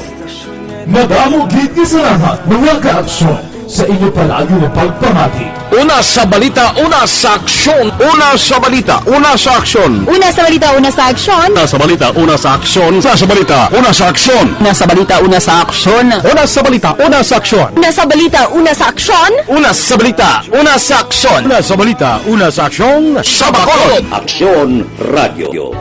Madamo gid ni salamat mga ka-aksyon sa inyo palagi na pagpamati.
Una sa balita, una sa aksyon.
Una sa balita, una sa aksyon.
Una sa balita, una sa aksyon.
Una sa balita, una sa aksyon. Una sa balita, una sa aksyon.
Una sa balita, una sa aksyon.
Una sa balita, una sa aksyon.
Una sa balita, una sa aksyon.
Una sa balita, una sa aksyon. Una sa balita, una sa aksyon. Sa Bacolod.
Aksyon Radio.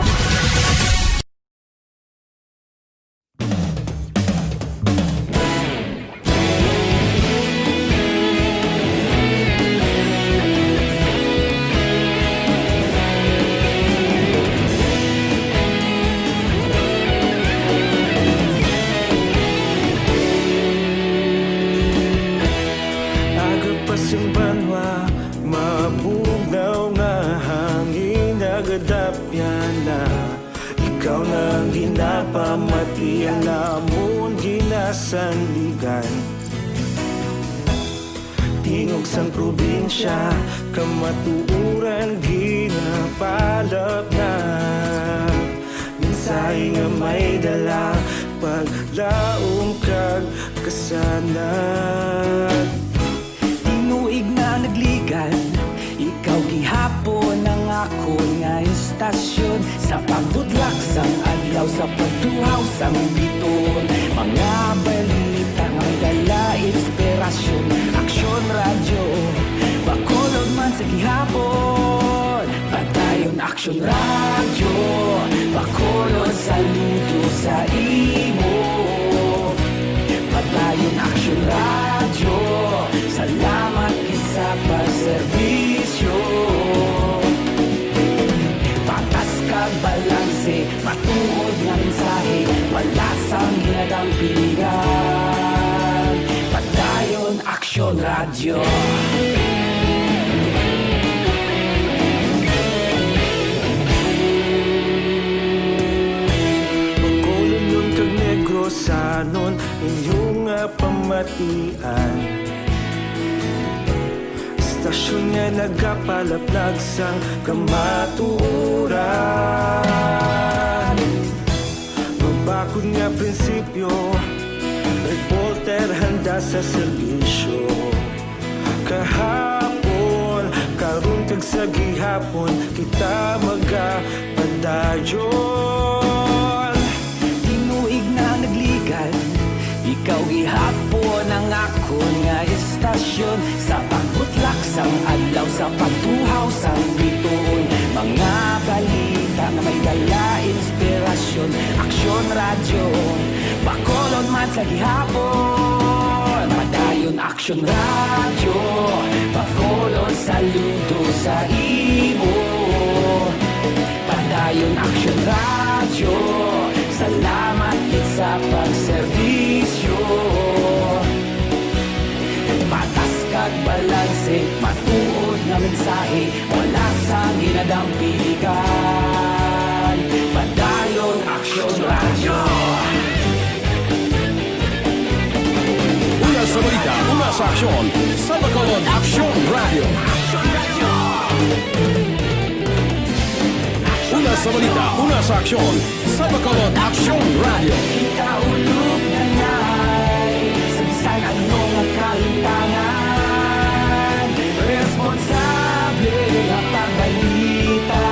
Tingog sang probinsya, kamatuuran ginapalap na. Minsay nga may dala, paglaom kag kasanag. Tinuig na nagligan, ikaw gihapon ang ako nga istasyon. Sa pagbudlak sang adlaw, sa pagtuhaw sang biton. Mga balita nga dala inspirasyon. Aksyon Radio, Bacolod man sa gihapon. Padayon Aksyon Radio, Bacolod saludo sa imo. Padayon Aksyon Radio, salamat kisa pagserbisyo. Patas kag balanse, matuod nga mensahe, wala sang hinagang pilihan. Padayon Aksyon Radio. Bacolod nun kag Negrosanon, inyong pamatian. Istasyon nga nagapalaplag sang kamatuuran. Magbakod nga prinsipyo, reporter handa sa serbisyo. Kahapon, karon kag sa gihapon, kita magapadayon. Tinuig na nagligan, ikaw gihapon ang ako nga istasyon. Sa pagbutlak sang adlaw, sa pagtuhaw sang bito. dala inspirasyon. Aksyon radyo, Bacolod man sa gihapon. Padayon aksyon radyo, Bacolod saludo sa imo. Padayon aksyon radyo, salamat kit sa pagserbisyo. Patas kag balanse, matuod nga mensahe, wala sa ginadampigan. Padayon aksyon radyo.
Una sa balita, una sa aksyon, sa Bacolod Aksyon Radio. Una sa balita, una sa aksyon, sa Bacolod Aksyon Radio.
Ikaulog na na'y sa bisan anong kahintangan. Responsable na pagbalita,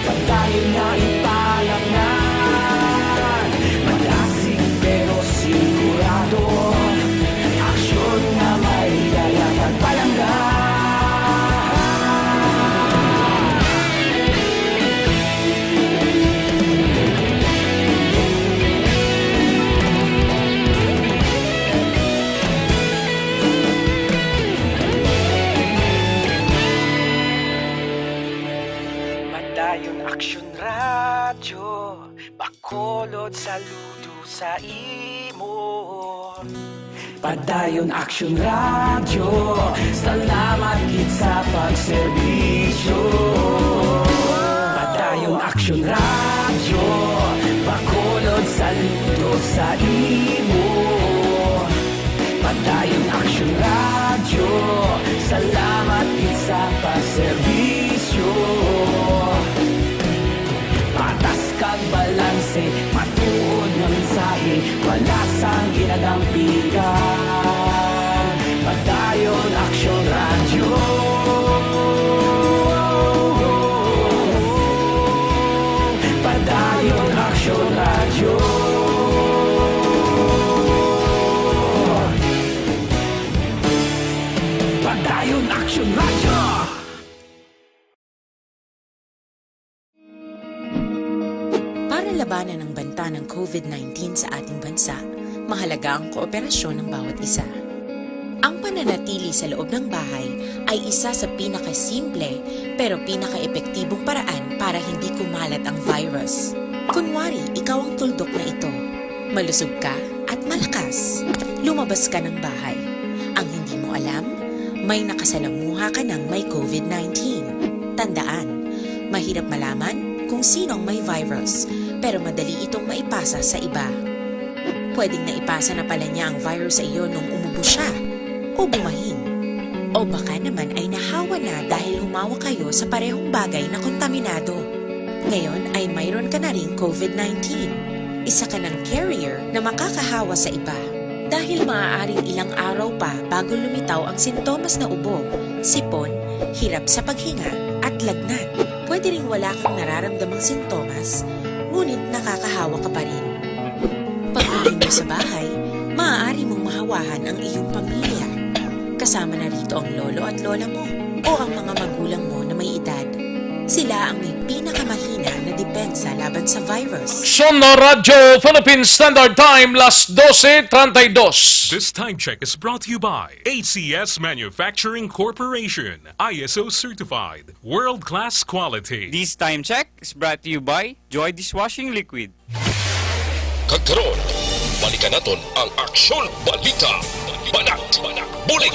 pagdayon na ipalangnan. Malasig pero sigurado, aksyon na may dala pagpalanggan. Padayon aksyon radyo, Bacolod saludo sa imo. Padayon aksyon radyo, salamat kit sa pagserbisyo. Padayon aksyon radyo, Bacolod saludo sa imo. Padayon aksyon radyo, salamat kit sa pagserbisyo. Patas kag balanse, matuod nga mensahe, wala sang ginadampigan. Padayon aksyon radyo. Padayon aksyon radyo. Padayon aksyon radyo.
Para labanan ang banta ng COVID-19 sa ating bansa, mahalaga ang kooperasyon ng bawat isa. Ang pananatili sa loob ng bahay ay isa sa pinakasimple pero pinaka-epektibong paraan para hindi kumalat ang virus. Kunwari, ikaw ang tuldok na ito. Malusog ka at malakas. Lumabas ka ng bahay. Ang hindi mo alam, may nakasalamuha ka ng may COVID-19. Tandaan, mahirap malaman kung sinong may virus, pero madali itong maipasa sa iba. Pwedeng naipasa na pala niya ang virus sa iyo nung umubo siya, o bumahin. O baka naman ay nahawa na dahil humawa kayo sa parehong bagay na kontaminado. Ngayon ay mayroon ka na ring COVID-19. Isa ka ng carrier na makakahawa sa iba. Dahil maaaring ilang araw pa bago lumitaw ang sintomas na ubo, sipon, hirap sa paghinga at lagnat. Pwede ring wala kang nararamdamang sintomas, ngunit nakakahawa ka pa rin. Pag-uwi mo sa bahay, maaari mong mahawahan ang iyong pamilya. Kasama na rito ang lolo at lola mo o ang mga magulang mo na may edad. Sila ang may pinakamahina na depensa laban sa virus.
Aksyon Radyo, Philippine Standard Time, las 12:32.
This time check is brought to you by ACS Manufacturing Corporation, ISO certified, world-class quality.
This time check is brought to you by Joy Dishwashing Liquid.
Kagkaroon, balikan naton ang Aksyon Balita. Banat, bulig.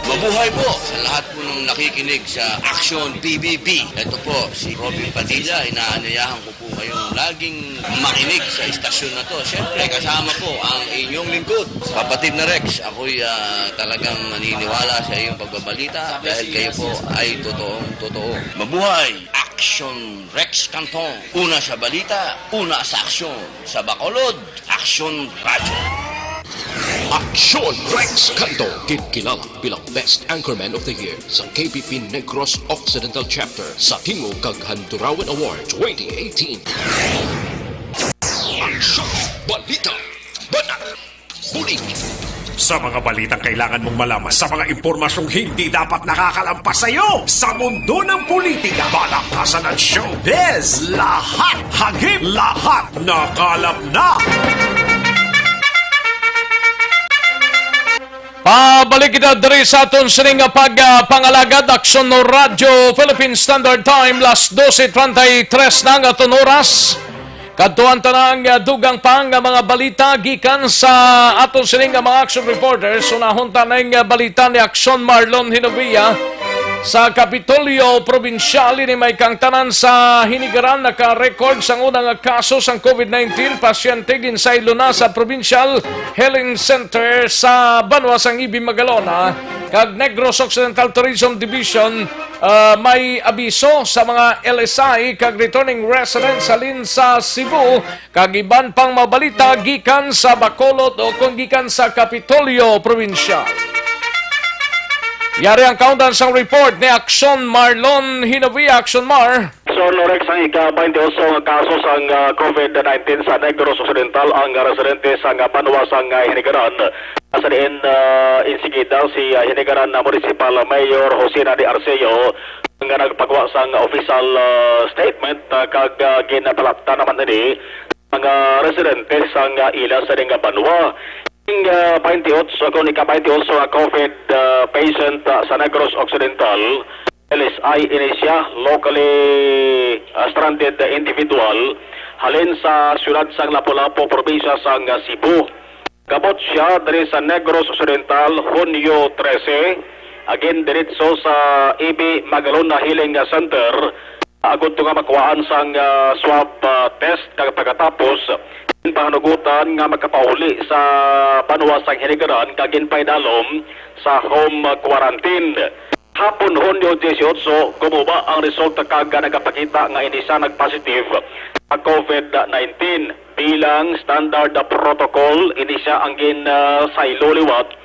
Mabuhay po sa lahat po ng nakikinig sa Aksyon PBB. Ito po, si Robin Padilla. Inaanyayahan ko po kayong laging makinig sa istasyon na to. Siyempre, kasama po ang inyong lingkod. Kapatid na Rex, ako'y talagang naniniwala sa iyong pagbabalita dahil kayo po ay totoong-totoo. Mabuhay! Aksyon Rex Canton. Una sa balita, una sa aksyon. Sa Bacolod, Aksyon Radio.
Aksyon Rex Canto, kilala bilang Best Anchorman of the Year sa KPP Negros Occidental Chapter sa Timog kag Handurawan Award 2018. Aksyon Balita, Banat, Bulig.
Sa Sa mga balitang kailangan mong malaman, sa mga impormasyong hindi dapat nakakalampas sa iyo, sa mundo ng politika, balakasan at showbiz, lahat hagip, lahat nakalap na.
Pabalik kita diri sa aton sining pag-pangalagad Aksyon no Radyo Philippine Standard Time las 12:33 na nga aton oras. Kadtuan tanang dugang pang mga balita gikan sa aton sining mga action reporters. Unahon tanang balita ni Aksyon Marlon Hinovia sa Kapitolyo Provincial ni may kang tanan sa hinigaran naka-record sang unang kaso sang COVID-19 pasyente ginsaylo na sa Provincial Healing Center sa Banwa sang Ibi Magalona kag Negros Occidental Tourism Division may abiso sa mga LSI kag returning residents salin sa Cebu kag iban pang mabalita gikan sa Bacolod o kung gikan sa Kapitolyo Provincial. Yari ang countdown sa report ni Aksyon Marlon Hinovia. Aksyon Mar.
So, Norex, ang ika-28 nga kaso sa COVID-19 sa Negros Occidental ang residente sa Banwa sa Hinigaran. Sa diin insigida si Hinigaran na Municipal Mayor Josina de Arceo nga nagpagawa sa official statement kag ginapalapta naman nini mga residente sa ila sa Banwa. Ing 28 kung ika-28 nga COVID patient sa Negros Occidental, LSI inisya, locally stranded individual, halin sa siyudad sang Lapu-Lapu, probinsya sang Cebu. Gabot siya dari sa Negros Occidental, Hunyo 13, again diretso sa Ibi Magalona Healing Center, agad nga makuhaan sang swab test pagkatapos pahanugutan nga magkapauli sa Banwa sang Hinigaran kagin paidalom sa home quarantine. Hapon Hunyo 18, gumuba ang resulta kaga nagapakita nga inisa nagpositive sa COVID-19 bilang standard protocol inisa ang saylo liwat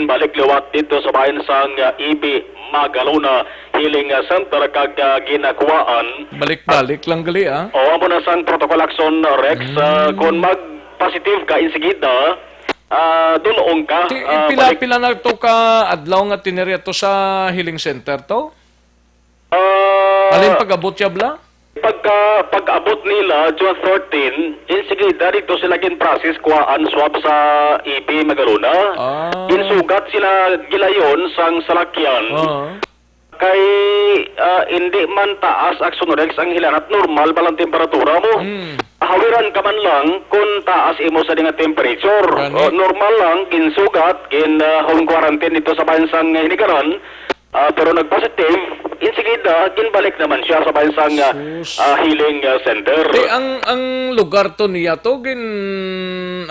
balik liwat dito sa bayan sang Ibi Magalona Healing Center kag ginakuwaan.
Balik-balik lang gali
O amo na sang protocol action Rex kung mag-positive ka insigida dulong ka.
Pila-pila na to ka adlaw nga tinirya to sa healing center to? Alin pag-abot siya bla?
Pag-abot nila June 13, insigida dito sila gin-process kuhaan swab sa Ibi Magalona. Insugat sila gilayon sang salakyan. Kay hindi man taas Aksyon Rex ang hilanat normal balang temperatura mo. Hawiran ka man lang kung taas imo sa nga temperature. Normal lang ginsugat home quarantine dito sa bayan sang Hinigaran. Pero nag-positive, insigida, ginbalik naman siya sa bansang healing center.
Ang lugar to niya to,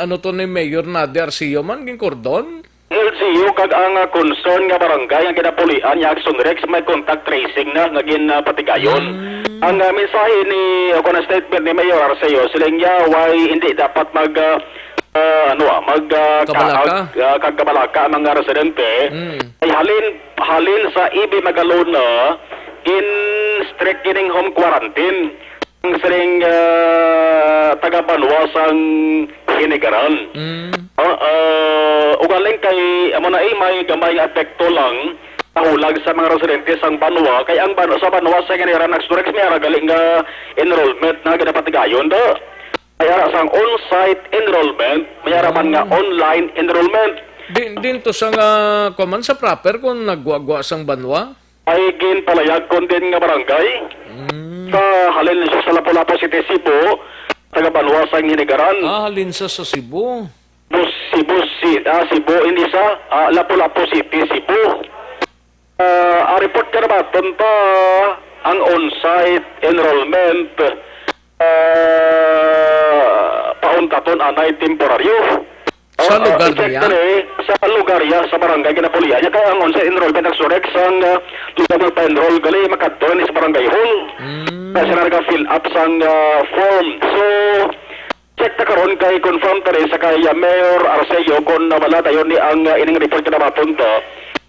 ano to ni Mayor Nader Arceo man, cordon?
LCU, kag ang concern nga barangay, ang kinapulian, yung Aksyon Rex, may contact tracing na, naging patigayon. Ang mensahe ni, o kung statement ni Mayor Arceo, silang why hindi dapat kagkabalaka ang mga residente ay halin sa Ibi Magalona in strict kining home quarantine ang siling taga Banwa sang Hinigaran. Ugaling kay amo na may gamay apekto lang nahulag sa mga residente sang Banwa kay ang sa Banwa sa Hinigaran nagsurex may galing nga enrollment na ginapatigayon do. Mayara sang on-site enrollment, mayara man nga online enrollment.
Din to sa nga kuman sa proper kung nagwagwa sang Banwa?
Ay ginpalayag kon din nga barangay. Sa halin siya sa Lapu-Lapu City, Cebu, taga Banwa sang Hinigaran.
Halin sa Cebu.
Cebu hindi sa Lapu-Lapu City, Cebu. Report ka na ba? Tunta ang on-site enrollment pauntaton anay temporaryo.
Sa lugar niya?
Sa lugar niya, sa barangay kinapulian niya. Kaya ang on-site enrollment nagsurek sang lugar magpa-enroll gali makadton sa barangay hall. Kaya sila nag-fill up sang form. So, check na karon kay confirm ta rin sa kay Mayor Arceo kung wala tayo ni ang ining report na mapunto.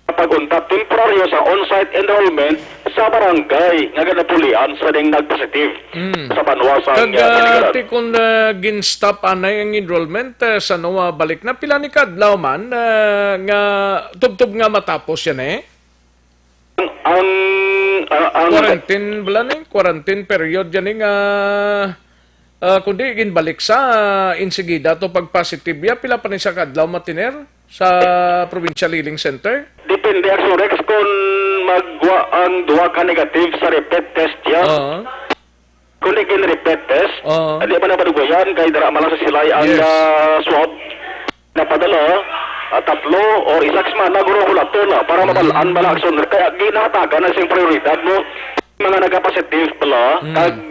Pag-unta temporaryo sa on-site enrollment sa barangay nga ganapulian sa ding nagpositive sa banwasang
Kag ti kung gin-stop anay ang enrollment sa nawa balik na pila ni kadlaw man nga tubtob nga matapos yan
ang
quarantine bala ni quarantine period yan nga kundi ginbalik sa insigida to pag positive ya pila pa ni sa kadlaw matiner sa Provincial Healing Center.
Depende Action Rex kung magwa ang duwa ka negative sa repeat test ya. Kung naging repeat test, di ba napadugayan kay dara malang sa silay ang swab na padala tatlo o isaks man naguro hulaton para mabalaan bala Action Rex kaya ginatagan na siyang prioridad mo mga nagka-positive pala kag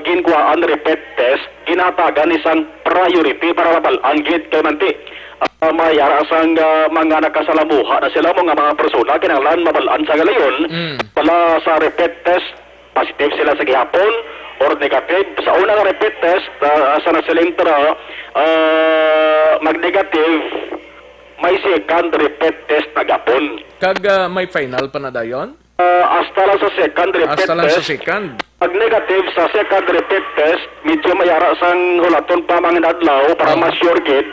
ginkuhaan repeat test ginatagan isang priority para mabalaan gid kay manti mayara sang mga nakasalamuha na sila mga persona kinahanglan mabalaan sa galayon pala sa repeat test positive sila sa gihapon or negative sa unang repeat test sa nasilintara mag-negative may second repeat test na gapon
kag may final pa na dayon
hasta lang sa second repeat test pag negative sa second repeat test medyo mayara sang hulaton pa mga adlaw para ma-sure gid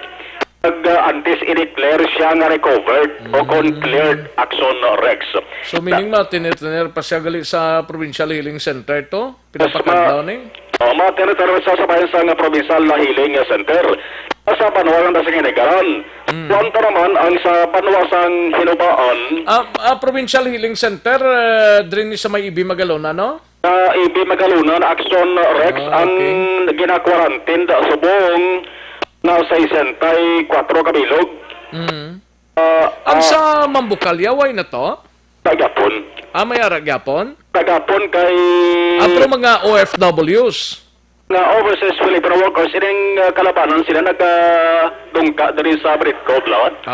antes i-declare siya nga recovered o cleared Action Rex.
So meaning matinir pa siya gali sa Provincial Healing Center to? Pinapakadlaw ni?
Matinir sa sabayan sa Provincial Healing Center. Sa panuwasan na sa Ginagaran. Kuwanta naman ang sa panuwasang hinubaan.
Provincial Healing Center, drin sa may Ibi Magalona, no?
Ibi Magalona, Action Rex, ang gina-quarantine sa buong nasa 64 kabilog.
Ang sa Mambukalya, why na to?
Tagapon.
May aragapon?
Tagapon kay...
Pero mga OFWs?
Nga overseas Filipino workers, ining kalabanan sila nagdungka dari sa Britco, Blot.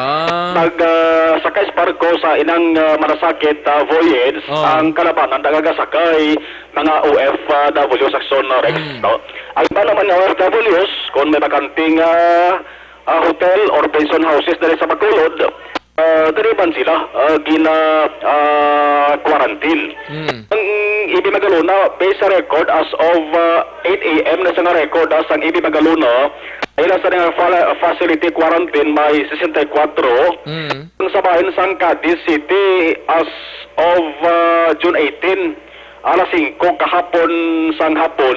Sakay sa barko sa inang manasakit voyage, ang kalabanan nagagasakay mga OFW sa Action Rex. No? Ang iba naman ng OFWs, kung may bakanting hotel or pension houses dari sa Bacolod, deriban sila quarantine. Ang Ibi Magalona, based sa record as of 8 a.m. na sa nga record ang Ibi Magalona ay nasa nga facility quarantine may 64. Ang sabahin sa Cadiz City as of June 18 alas 5 kahapon sang hapon.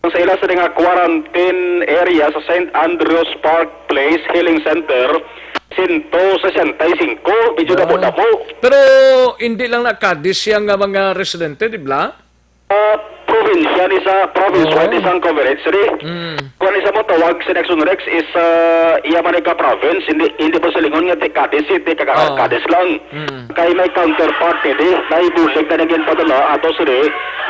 Sa ila sa nga quarantine area sa St. Andrews Park Place Healing Center 165, medyo damo-damo.
Pero hindi lang na Cadiz yang mga residente, di ba?
Provincia ni sa province-wide isang coverage. Kung isa mo tawag sa Action Rex is Iyamaneka province, hindi po sa lingon nga Cadiz City, Cadiz lang. Kaya may counterpart di, na ibulig na naging padala ato sa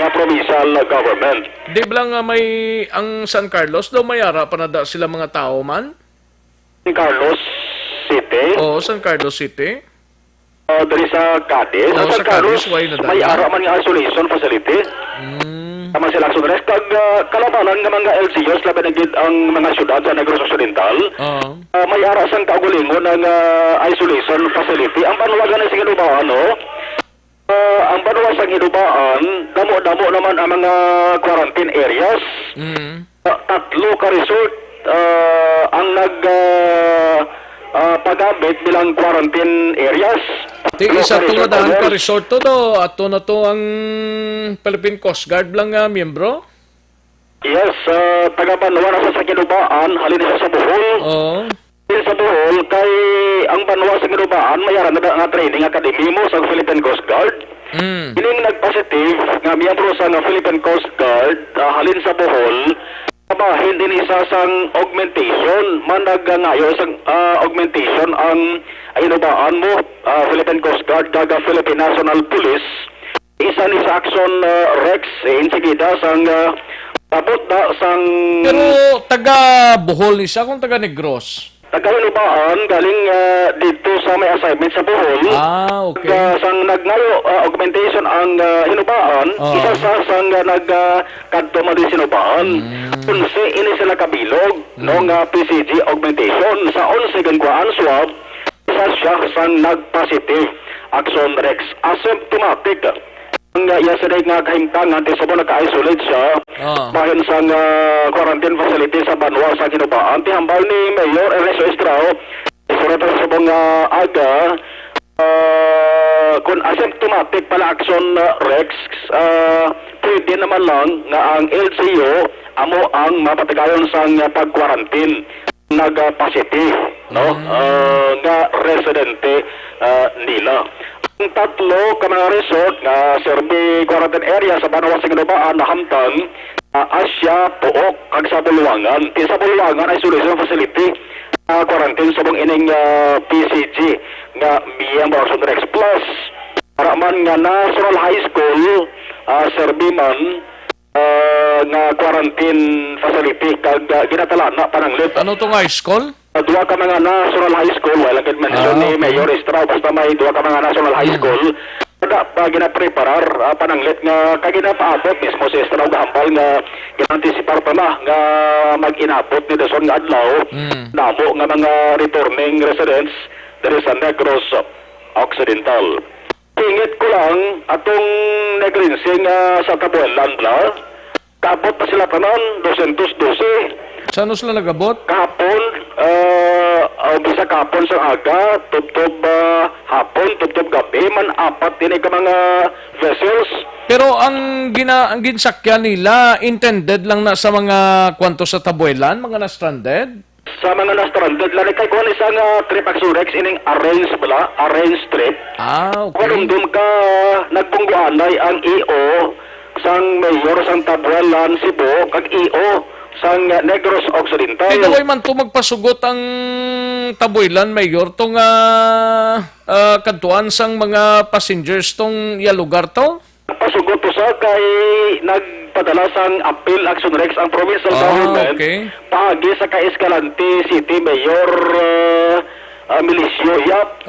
nga provincial government.
Di ba lang may ang San Carlos, daw mayara pa na sila mga tao man?
San Carlos City?
San Carlos City.
Dari sa Cadiz.
Sa Carlos,
may ara man nga isolation facility. Tama sila Action Rex. Kag kalabanan nga mga LCOs, labi nagid ang mga syudad sa Negros Occidental. May ara sang kaugulingon ng isolation facility. Ang panuwagan na sa Hinubaan, ang panuwagan sa Hinubaan, damo-damo naman ang mga quarantine areas. 3 ka resort ang pagabit bilang quarantine areas.
Isa ito nga daan ka resort to do. Ato na to ang Philippine Coast Guard lang nga miyembro?
Yes, taga-Banwa na sa Kinubaan, halin isa sa Bohol. Sa Bohol, kay ang Banwa sa Kinubaan, mayara na nga training academy mo sa Philippine Coast Guard. Ining nag-positive nga miyembro sa Philippine Coast Guard, halin sa Bohol, hindi din isa sang augmentation, managayo sang augmentation ang inubaan mo, Philippine Coast Guard, kaga Philippine National Police. Isa ni sa Action Rex, insigida sang tapos na sang...
Pero taga Bohol ni siya kung taga Negros?
Taga Hinubaan, galing dito sa may assignment sa Bohol.
Okay.
Sang nagnayo augmentation ang Hinubaan, isa sa sang nagkadto mo din Hinubaan. 11 ini sila kabilog nung PCG augmentation. Sa 11 gankuan swab, isa siya sang nag-positive. Action Rex. Asymptomatic. Ang yesterday nga kahimtangan, di sa naka-isolate siya, bahin sa quarantine facility sa Banwa sa Kinubaan. Tihambal ni Mayor Ernesto Estrao, isurata sa mga aga, kung asymptomatic pala Action Rex, pwede naman lang nga ang LGU amo ang mapatagayon sa pag-quarantine nag-positive, no? Nga residente nila. Ang tatlo ka mga resort nga survey quarantine area sa Banawas sa Ginubaan na hamtang Asya, Puok, kag sa Bulwangan. Sa Bulwangan isolation facility quarantine sa bang ining PCG nga Miyang Action Rex Plus para man nga National High School survey man nga quarantine facility kag ginatala na pananglit.
Ano tong high school?
Dua ka mga National High School, wala gid mention ni Mayor Estrao, basta may dua ka mga National High School. Kada pa ginapreparar pananglit nga kaginapaabot mismo si Estrao gahambal nga ginantisipar pa na nga mag-inabot ni Dason nga adlaw namo nga mga returning residents diri sa Negros Occidental. Tingit ko lang atong neglinsing sa Tabuelan bla. Kabot pa sila tanan 212.
Saan sila nagabot?
Kapon, bisa kapon sa aga, tubtob hapon, tubtob gabi, man apat din ka mga vessels.
Pero ang ginsakyan nila, intended lang na sa mga kwanto sa Tabuelan, mga na-stranded?
Sa mga na-stranded, lari kay kung isang trip Action Rex, ining arrange trip.
Okay.
Kung doon ka nagpungguanay ang EO, sang Mayor sang Tabuelan, Cebu, kag EO, sang Negros Occidental.
Di way man to magpasugot ang Tabuelan, Mayor, tong kantuan sang mga passengers tong lugar to?
Pasugot to sa kay nagpadala sang appeal Action Rex ang provincial government paagi sa Escalante City Mayor Milicio Yap.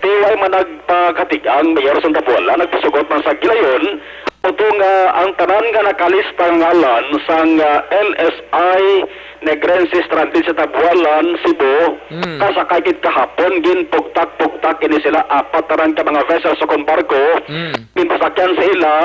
Tiway man nagpakatig ang Mayor sang Tabuelan, nagpasugot man sa gilayon utong ang tanan nga nakalista ngalan sang LSI Negrense Stranded sa Tabuelan, Cebu, kasakay kit kahapon gin pugtak ini sila apat tanan ka mga vessels sa barko, ginpasakyan sa ila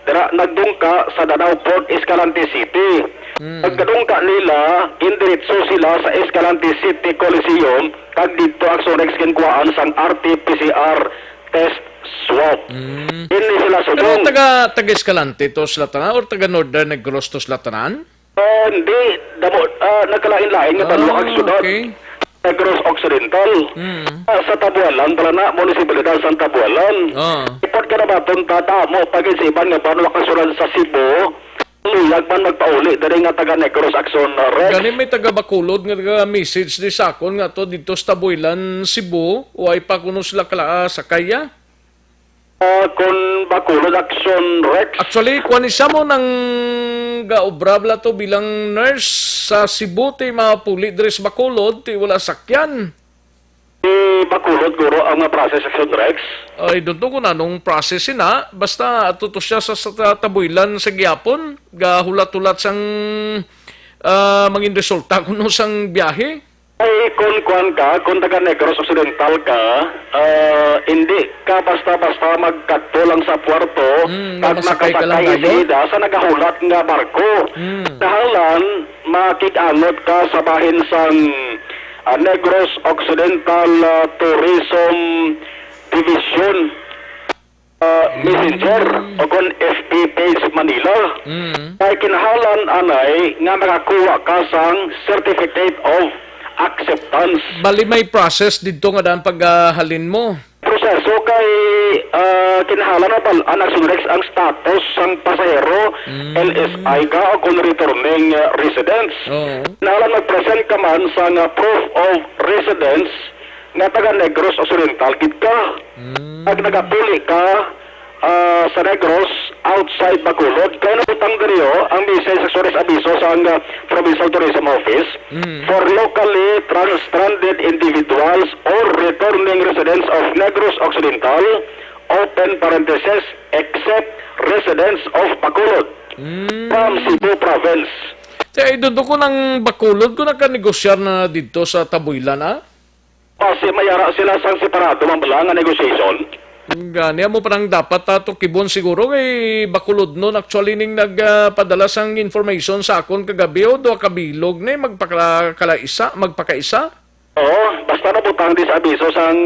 dira nagdungka sa Danau Port, Escalante City. Pagkadungka nila, indiretso sila sa Escalante City Coliseum kag dito Action Rex ginkuhaan sang RT-PCR test swab. Hindi sila subong.
Pero taga Escalante to sila tanan or taga Northern Negros to sila tanan?
Hindi, nagkalain-lain nga talong syudad. Negros Occidental. Sa Tabuelan, tala na, munisipalidad sa Tabuelan. Ipot ka na ba itong tata mo, pag-isipan nga paano makasunod sa Cebu, luyag man magpauli, dali nga taga Negros Action Rex.
Gani may taga Bacolod nga message di sakon nga to dito sa Tabuelan, Cebu, o ay pa kuno sila sa kaya?
Kung Bacolod Action Rex.
Actually, kung isa mo nang gaobrabla to bilang nurse sa Cebu, ti mga puli dres Bacolod, ti wala sakyan.
Bacolod, guro, ang process Action Rex?
Ay, doon ko na nung process na, basta atuto siya sa Tabuelan sa Gyapon, gahulat-hulat sang mangin resulta kuno sang biyahe.
Ay, kung taga Negros Occidental ka, hindi ka basta-basta magkadto lang sa puerto at makasakay isida sa nagahulat nga barko. Dahalan, makikanot ka sa bahin sang Negros Occidental Tourism Division Messenger o kung FB page Manila. Ay kinahalan anay nga makakuha ka sang Certificate of Acceptance.
Bali may process dito nga daan paghalin mo.
Proseso kay kinahalan na ang Action Rex ang status sang pasahero LSI ka o kung returning residents. Kinahalan mag-present ka man sang proof of residence nga taga Negros Occidental gid ka. Pag nagapuli ka sa Negros outside Bacolod, kaya nabutang diriyo ang message sa Sores Abiso sa Provincial Tourism Office for locally stranded individuals or returning residents of Negros Occidental, open parenthesis, except residents of Bacolod from Cebu Province.
Kaya doon ko ng Bacolod ko nakanegosyar na dito sa Tabuelan,
Kasi mayara sila sang separado ang balang nga negotiation.
Gani mo parang dapat ato kibon siguro kay Bacolod nun actually ning nagpadala sang information sa akon kagabi o do kabilog ni magpakaisa.
Oo, basta nabutang di sa abiso sang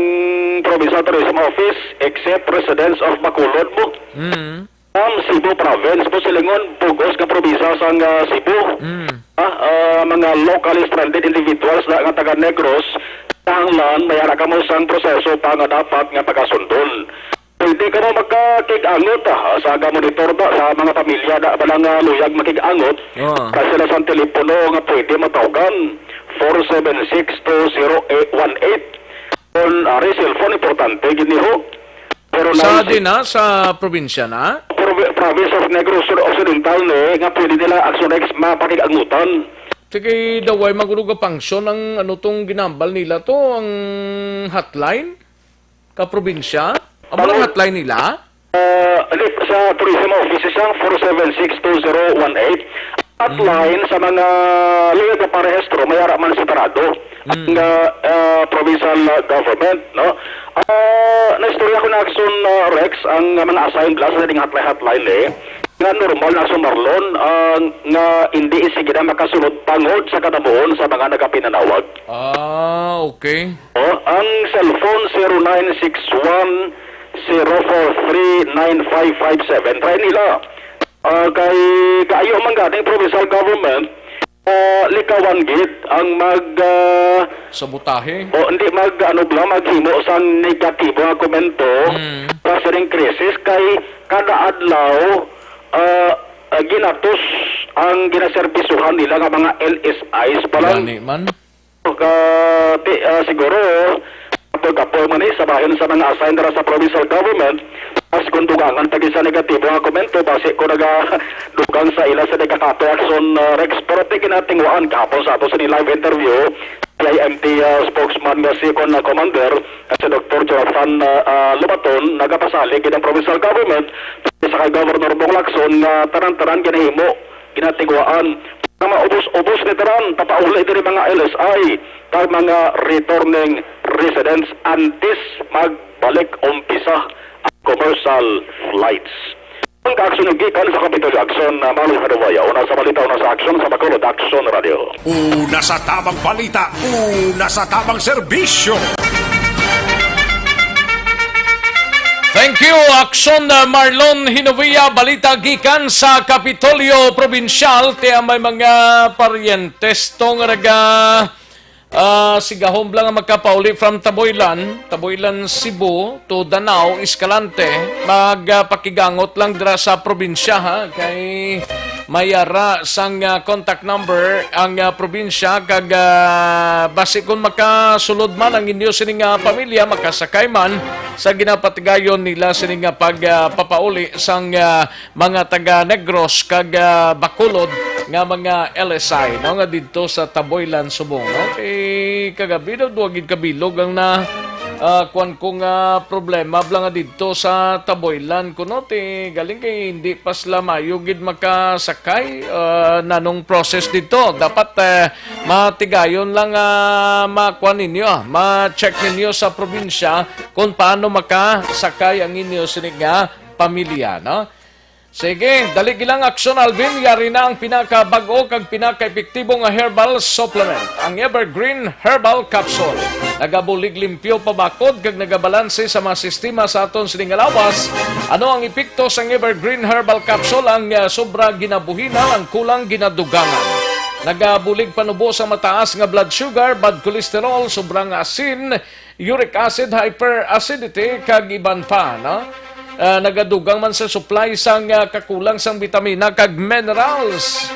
Provincial Tourism Office except residents of Bacolod mo. Cebu Province po silingon pugos nga probinsya sang Cebu. Mga locally stranded individuals na nga taga Negros hanglan mayara ka mo sang proseso pa nga dapat nga pagasundol. Pwede ka mo magkakig-angot sa monitor da sa mga pamilya da balang luyag makig-angot kasi sila sa telepono nga pwede matawagan 476-20818 on cellphone importante giniho. Pero
sa sa probinsya na?
Province of Negros Occidental nga pwede nila Actionex mapakig-angutan.
Sige, daway maguluga pangsyon ang tong ginambal nila to, ang hotline ka-probinsya. Ang mga hotline nila?
Sa tourism offices ang 476-2018. Hotline sa mga luyag na parehistro, mayara man separado. Ang provincial government, no? Na-istorya ko na Action Rex, ang mga assigned blast na ding hotline nga normal na sumarlon nga hindi sige na makasunod pangod sa katabuon sa mga nagapinanawag.
Okay.
Ang cellphone 0961-043-9557. Try nila. Kay kaayo man gating provincial government, likawan gid ang
sabotahe.
Hindi maghimo sa negatibo nga komento sa ring krisis kay kada adlaw ginatos ang ginaserbisuhan nila nga mga LSIs palang siguro kapag man sa bahin sa mga assigned sa provincial government as kung dugangan tagi sa negatibo nga komento base ko dugang sa ila sa Decakato Action Rex pero tinatingwaan kahapon sa ato sa live interview IMT spokesman nga si Commander at si Dr. Jonathan Lubaton nagapasalig ng provincial government sa kay Governor Bong Lacson nga taran-taran ginahimo ginatigwaan nga maubos-ubos ni taran papauli diri mga LSI kag mga returning residents antes magbalik umpisa ang commercial flights. Ang ka-action yung gikan sa Capitol Action na Malu Hadawaya. Una sa balita, una sa action sa Bacolod Action Radio.
Una sa tamang balita, una sa tamang serbisyo.
Thank you, Action Marlon Hinovia. Balita gikan sa Kapitolyo Provincial. Tiya may mga paryentes tong sigahom lang ang magkapauli from Taboylan, Cebu to Danao, Escalante. Magpakigangot lang dira sa probinsya ha. Kay mayara sang contact number ang probinsya kag base kung makasulod man ang inyo sining pamilya makasakay man sa ginapatigayon nila sining pagpapauli sang mga taga Negros kag Bacolod nga mga LSI no nga didto sa Taboylan, Subong no kay kagabi daw duwagid kabilog ang na kuan ko nga problema blang nga didto sa Taboylan kuno ti galing kay hindi pas lamayo gid makasakay nanong process dito dapat matigayon lang makuan ninyo ma-check ninyo sa probinsya kung paano makasakay ang inyo sining pamilya no. Sige, dali gilang aksyon Alvin, yari na ang pinaka-bago kag pinaka-epektibong herbal supplement, ang Evergreen Herbal Capsule. Nagabulig limpyo pabakod kag nagabalanse sa mga sistema sa aton sining alawas. Ano ang epekto sa Evergreen Herbal Capsule? Ang sobra ginabuhinan, ang kulang ginadugangan. Nagabulig panubo sa mataas nga blood sugar, bad cholesterol, sobrang asin, uric acid, hyperacidity, kag iban pa, no? Nagadugang man sa supply sang kakulang sang vitamina kag minerals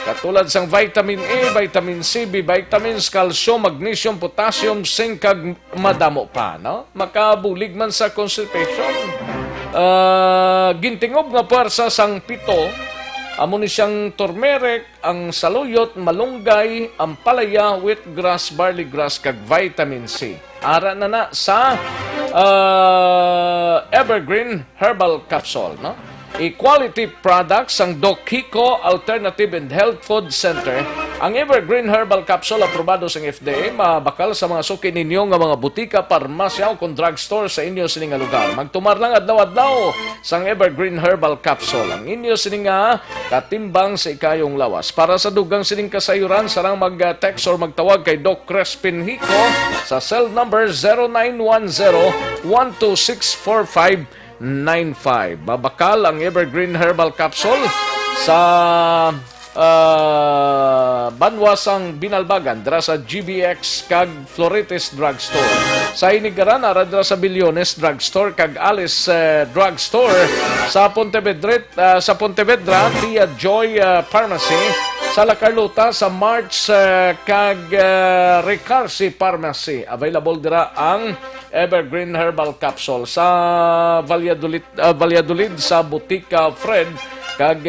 katulad sang vitamin A, vitamin C, B vitamins, calcium, magnesium, potassium, zinc kag madamo pa no makabulig man sa constipation gintingob nga puwersa sang pito amo ni siyang turmeric, ang saluyot, malunggay, ang palaya, wheatgrass, barley grass kag vitamin C. Ara na sa Evergreen Herbal Capsule, no? Equality Products, ang Doc Hico Alternative and Health Food Center, ang Evergreen Herbal Capsule aprobado sa FDA, mabakal sa mga suki ninyo nga mga butika, parmasya o kung drugstore sa inyo sining nga lugar. Magtumar lang adlaw-adlaw sang Evergreen Herbal Capsule. Ang inyo sining nga katimbang sa ikayong lawas. Para sa dugang sining kasayuran, sarang mag-text or magtawag kay Doc Crespin Hico sa cell number 0910-1264595. Babakal ang Evergreen Herbal Capsule sa Banwasang Binalbagan dira sa GBX kag Florites Drugstore. Sa Inigaran ara dira sa Bilyones Drugstore kag Alice Drugstore. Sa Pontevedra Tia Joy Pharmacy. Sa La Carlota sa March kag Recarsi Pharmacy. Available dira ang Evergreen Herbal Capsule. Sa Valladolid sa Butika Fred kag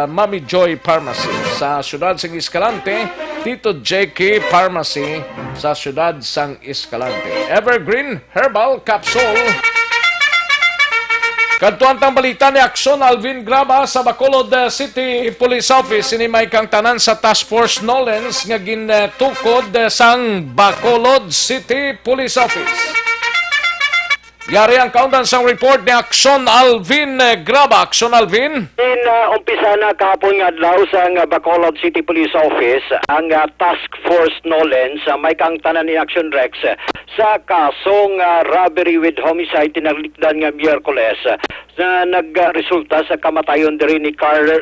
Mami Joy Pharmacy. Sa Syudad sang Escalante, Tito JK Pharmacy sa Syudad sang Escalante. Evergreen Herbal Capsule. Kadtuan tang balita ni Aksyon Alvin Graba sa Bacolod City Police Office. Ini may kang tanan sa Task Force Nolens nga gintukod sang Bacolod City Police Office. Yari ang kaundan sang report ni Aksyon Alvin Graba. Aksyon Alvin?
Umpisa na kahapon nga adlaw sa Bacolod City Police Office ang Task Force Nolens may kang tanan ni Action Rex sa kasong robbery with homicide tinaglikdan nga Miyerkules na nagresulta sa kamatayon diri ni Carl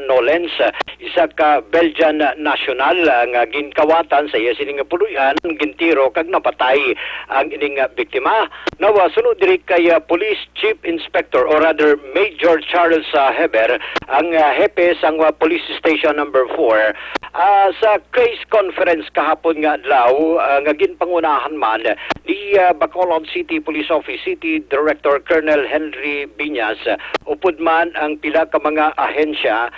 Nolens, isa ka Belgian national nga ginkawatan sa iya sining puluyan, gintiro kag napatay ang ining biktima. Nawa sunod diri kay Police Chief Inspector or rather Major Charles Heber, ang hepe sang Police Station number 4 sa case conference kahapon nga adlaw nga ginpangunahan man ni Bacolod City Police Office City Director Colonel Henry Biñas. Upod man ang pila ka mga ahensya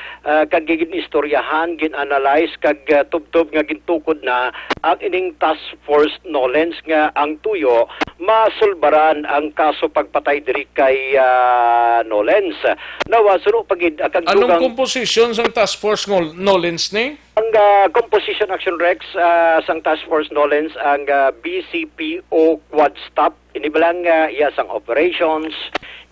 kag ginistoryahan, ginanalyze kag tubtob nga gintukod na ang ining Task Force Nolens nga ang tuyo masulbaran ang kaso pagpatay diri kay Nolens. Nawa suno pagid kag
anong composition sang Task Force Nolens ni?
Ang composition Action Rex sang Task Force Nolens ang BCPO Quad Stop inibalang iya sang operations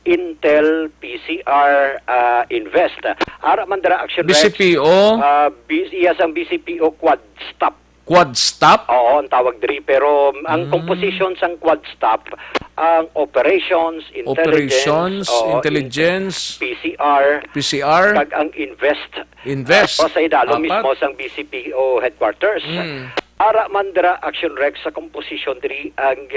Intel, PCR, Invest. Ara man dara Action Rex.
BCPO?
Iya sang BCPO Quad Stop.
Quad Stop?
Oo, ang tawag diri. Pero ang composition sang Quad Stop, ang operations, intelligence, PCR, kag ang Invest.
Invest.
Sa idalo mismo sang BCPO headquarters. Ara man dira Action Rex sa composition diri ang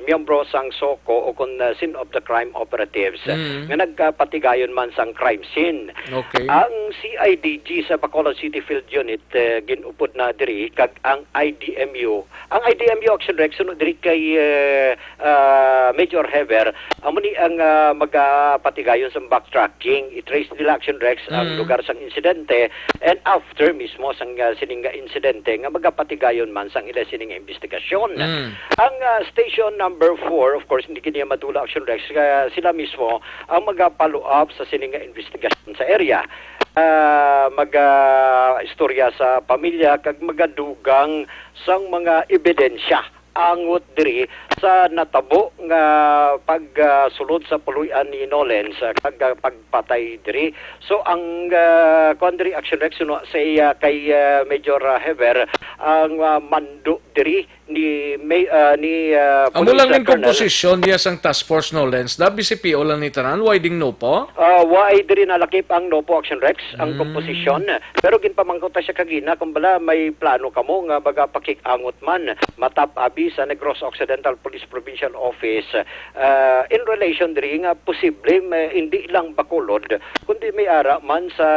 miyembro sang SOCO o kon scene of the crime operatives nga nagpatigayon man sang crime scene.
Okay.
Ang CIDG sa Bacolod City Field Unit ginupod na diri kag ang IDMU. Ang IDMU Action Rex sunod diri kay Major Heber amo ni ang magpatigayon sa backtracking, i-trace nila Action Rex ang lugar sang insidente and after mismo sang sininga insidente nga magpatigayon man sang ila sining investigasyon. Ang station number 4, of course, hindi kiniya madula Action Rex, sila mismo ang mag-follow up sa sining investigasyon sa area. Mag-istorya sa pamilya kag magadugang sang mga ebidensya angot diri sa natabo nga pagsulod sa puluyan ni Nolens kag pagpatay diri. So ang Country Action Rex sa iya kay Major Heber ang mando diri ni
amo lang ning composition diya sang Task Force Nolens da BCPO lang ni tanan widing no po
why diri nalakip ang no po Action Rex ang composition pero ginpamangkot ta siya kagina kung bala may plano kamo nga baga pakikangot man matap abi sa Negros Occidental Police Provincial Office in relation diri nga posible hindi lang Bacolod kundi may ara man sa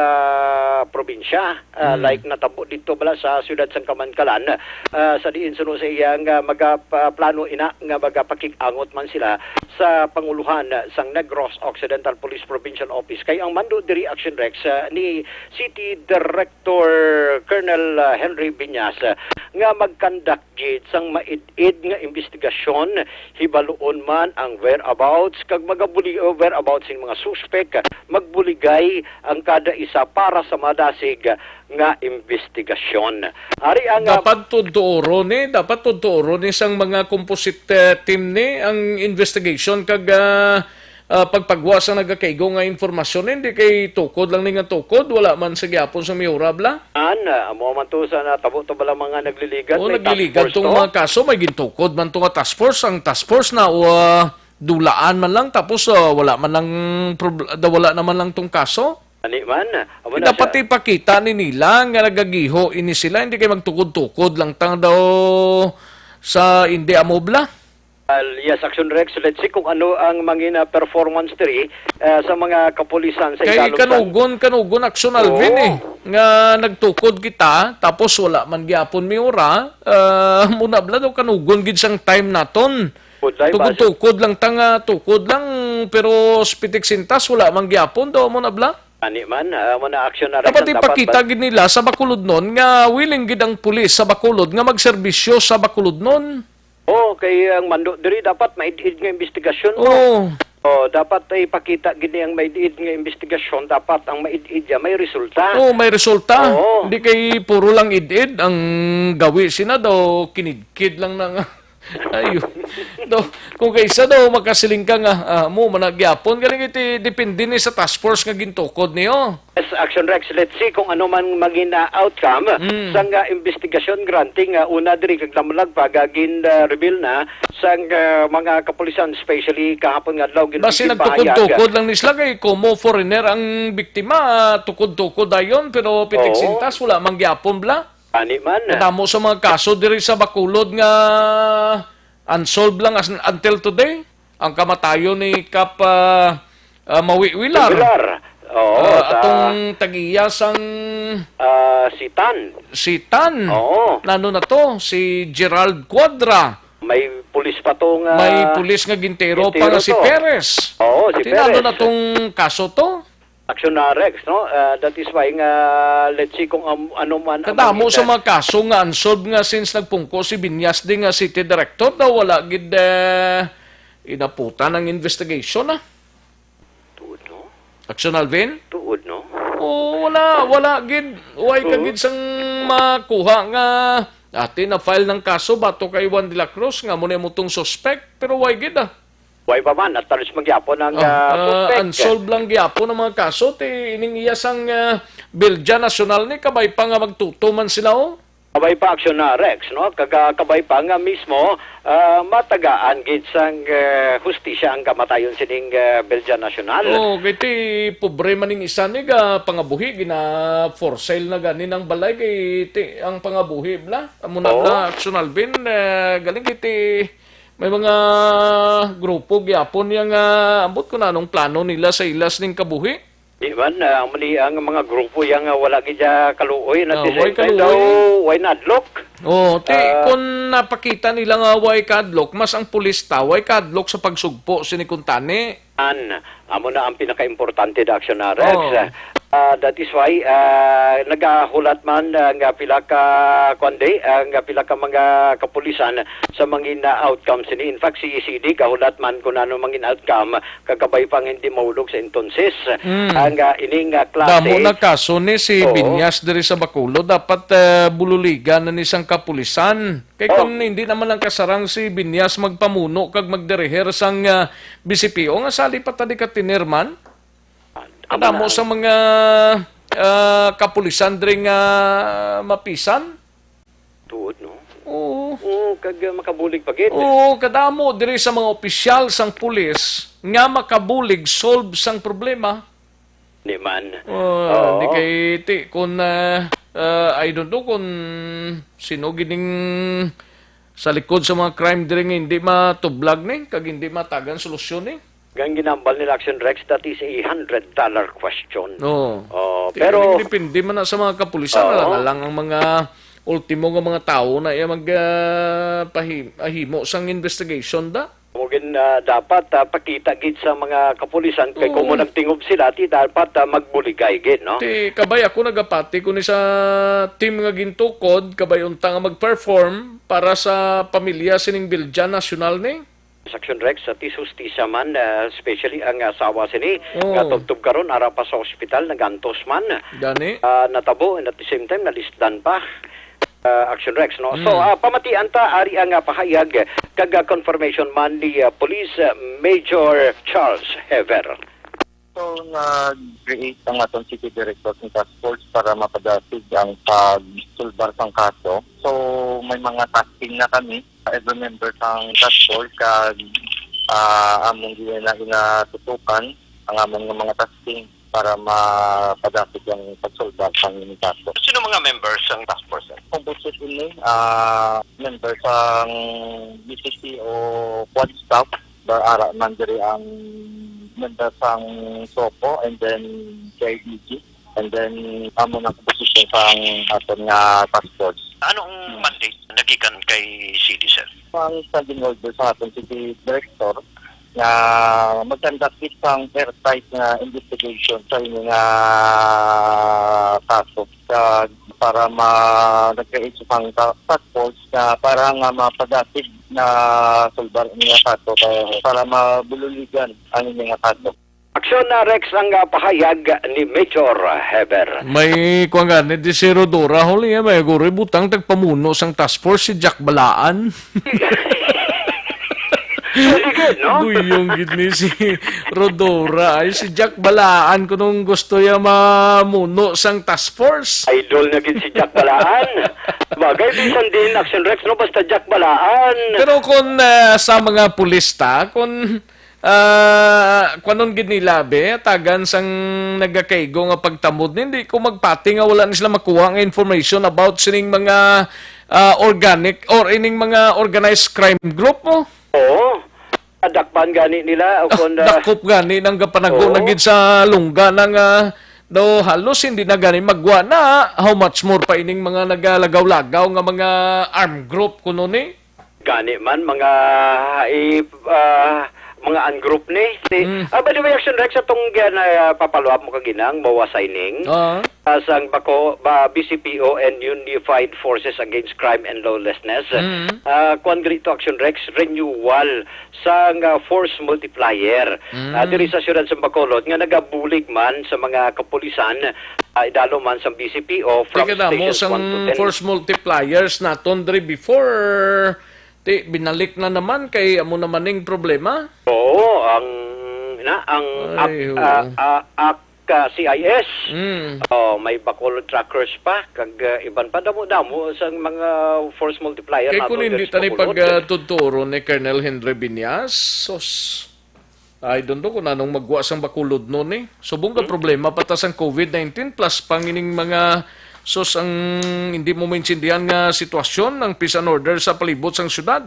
probinsya like natabo dito bala sa siyudad sang Kamankalan sa diin suno sa yang magaplano ina nga magapakik-angot man sila sa panguluhan sang Negros Occidental Police Provincial Office. Kay ang mando diri Action Rex ni City Director Colonel Henry Biñas nga magkandak gid sang maid-id nga investigasyon hibaluon man ang whereabouts kag whereabouts sing mga suspect magbuligay ang kada isa para sa madasig nga investigasyon. Ari ang
dapat tudoro ni sang mga composite team ni ang investigation kag pagpagwas ang nagakaigo nga informasyon hindi kay tukod lang ni nga tukod wala man sa gyapon sa miura bla.
Amo man to sa natabo to bala mga nagliligan.
Nagliligan tong mga kaso may gintukod man to nga task force ang task force na dulaan man lang tapos wala naman lang tong kaso.
Ani man.
Dapat ipakita ni nila nga nagagiho ini sila hindi kay magtukod-tukod lang tang daw sa hindi amobla.
Yes, Action Rex, let's see kung ano ang mangina performance tree sa mga kapulisan sa
kay kanugon Action Alvin nga nagtukod kita tapos wala man gyapon miura muna bla daw kanugon gid sang time naton. Tukod lang tanga tukod lang pero spitik sintas wala man gyapon daw muna bla.
Ani man, muna action na rin.
Dapat ipakita gid nila sa Bacolod nun nga willing gid ang pulis sa Bacolod nga magserbisyo sa Bacolod nun.
Kay ang mando diri dapat maid-id nga investigasyon dapat ipakita gid ang maid-id nga investigasyon dapat ang maid-id may resulta.
May resulta. Hindi kay puro lang id-id ang gawi sina daw kinidkid lang nang ayo. Kung kaysa daw makasiling ka nga mo managyapon galing iti depende ni sa task force nga gintukod niyo.
Yes, Action Rex, let's see kung ano man maging outcome sang investigasyon granting una diri kag lamalag pagagin reveal na sang mga kapulisan especially kahapon nga adlaw gid
basi nagtukod-tukod lang ni sila kay como foreigner ang biktima tukod-tukod dayon pero pitik sintas wala man gyapon bla.
Ani man.
Kadamo sa mga kaso diri sa Bacolod nga unsolved lang until today. Ang kamatayon ni Kap Mawi Wilar. Atong tagiya sang Sitan. Nano na to si Gerald Cuadra.
May pulis pa to nga
may pulis nga gintero pa nga si Perez.
Si Perez.
Nano na tong kaso to.
Action na Rex, no? That is why nga let's see kung ano man
kadamo sa mga kaso nga unsolved nga since nagpungko si Biñas din nga city director daw wala gid inaputan ang investigation
Tuod no?
Action Alvin?
Tuod no?
Wala gid way ka gid sang makuha nga na file ng kaso bato kay Juan de la Cruz nga mo tong suspect pero way gid
Way pa man, at talos magyapon ang suspect.
Unsolved lang gyapon ang mga kaso. Ining iya sang Belgian National ni, kabay pa nga magtutuman sila
Kabay pa Action na Rex, no? Kabay pa nga mismo, matagaan gid sang hustisya ang kamatayon sining Belgian National.
Kiti pobre man ning isa ni pangabuhi, gina for sale na ganin ang balay, kiti ang pangabuhi bla. Muna bla Action Alvin, galing kiti may mga grupo gyapon yang ambot ko na anong plano nila sa ilas ning kabuhi.
Iban ang mga grupo yang wala gid kaluoy na way nadlok.
Kung napakita nila nga way kadlok, mas ang pulis ta way kadlok sa pagsugpo sini kuntani.
Amo na ang pinaka-importante da Action na Rex. That is why nagahulat man nga pila ka nga pila ka mga kapulisan sa mangin outcomes ni. In fact si ECD kahulat man kun ano mangin outcome kakabay pang hindi maulog sa entonces ang ining klase.
Damo na kaso ni si Biñas diri sa Bacolod dapat bululigan na ni sang kapulisan. Kay kung hindi naman lang kasarang si Biñas magpamuno kag magdireher sang BCPO nga sali pa tadi ka tinirman. Kadamo sa mga kapulisan diri nga mapisan.
Tuod no? Kag makabulig pagit.
Kadamo diri sa mga opisyal sang pulis nga makabulig solve sang problema.
Di man.
Di kay kun I don't know kung sino gining sa likod sa mga crime diri nga hindi matublag ni kag hindi matagan solusyon ni.
Gang ginambal nila Action Rex, that is a $100 question.
Pero depende man na sa mga kapulisan lang ang mga ultimo nga mga tao na magpahimo sang investigation da.
Mugin dapat pakita gid sa mga kapulisan kay kung mo nagtingob sila ti dapat magbuligay gid no.
Ti kabay ako nagapati kun sa team nga gintukod kabay unta nga mag-perform para sa pamilya sining Biljan National ni.
Section Rex sa tisustisya man, especially ang asawa sini, katubtub karon ara pa sa ospital, nagantos man.
Gani?
Natabo and at the same time, nalisdan pa. Action Rex, no? So, pamatian ta, ari ang pahayag, confirmation man ni Police Major Charles Hever.
So, nag-create ang atong City Director ng Task Force para mapadasig ang pag-sulbar ng kaso. So, may mga tasking na kami. Every member ng Task Force among inatutukan ang among mga tasking para mapadasig ang pag-sulbar ng kaso.
Sino mga members ng Task Force?
Kung busit ini, members ng BCC o Quad Staff, ara man diri ang members ang SOPO and then KIDG and then amo na composition sang aton nga task force.
Anong mandate nagikan kay CD, sir?
Ang standing order sa aton City Director na mag-conduct isang airtight na investigation sa inyong kaso para nag-create sa task force na para nga mapadasig na sulbar niya kaso para mabululigan ang inyong kaso.
Aksyon na Rex ang pahayag ni Major Heber.
May kuha nga ni di si Rodora, huli may guri butang tagpamuno sang task force si Jack Balaan. Buyong gid ni si Rodora ay si Jack Balaan kunong gusto ya mamuno sang task force.
Idol na gid si Jack Balaan. Bagay bisan din Action Rex no basta Jack Balaan.
Pero kung sa mga pulista kung kwanon gid nila be tagan sang nagakaygo nga pagtamod hindi ko magpati nga wala ni sila makuha nga information about sining mga organic or ining mga organized crime group mo.
Oo. Dakpan gani nila o kung
dakop gani nang gapanago na gid sa lungga nang do halos hindi na gani magwa na how much more pa ining mga nagalagaw-lagaw nga mga armed group kuno ni
gani man mga mga ungroup ni. By the way, Action Rex, atong papaluap mo kaginang, mawa signing. Sang BCPO and Unified Forces Against Crime and Lawlessness. Kuan grito Action Rex, renewal sang force multiplier. Diri sa syudad sa Bacolod, nga nagabulig man sa mga kapulisan, idalo man sa BCPO from stations 1 to 10.
Force multipliers naton diri before binalik na naman kay amo namaning problema.
Oo, ang CIS. May Bacolod trackers pa kag iban pa damo sa mga force multiplier
kay kun hindi tani pagtuturo ni Colonel Henry Binyas. I don't know kung anong magwa sang Bacolod noon eh. Subong ka problema patas ang COVID-19 plus pangining mga ang hindi mo maintindihan nga sitwasyon ng peace and order sa palibot sang syudad.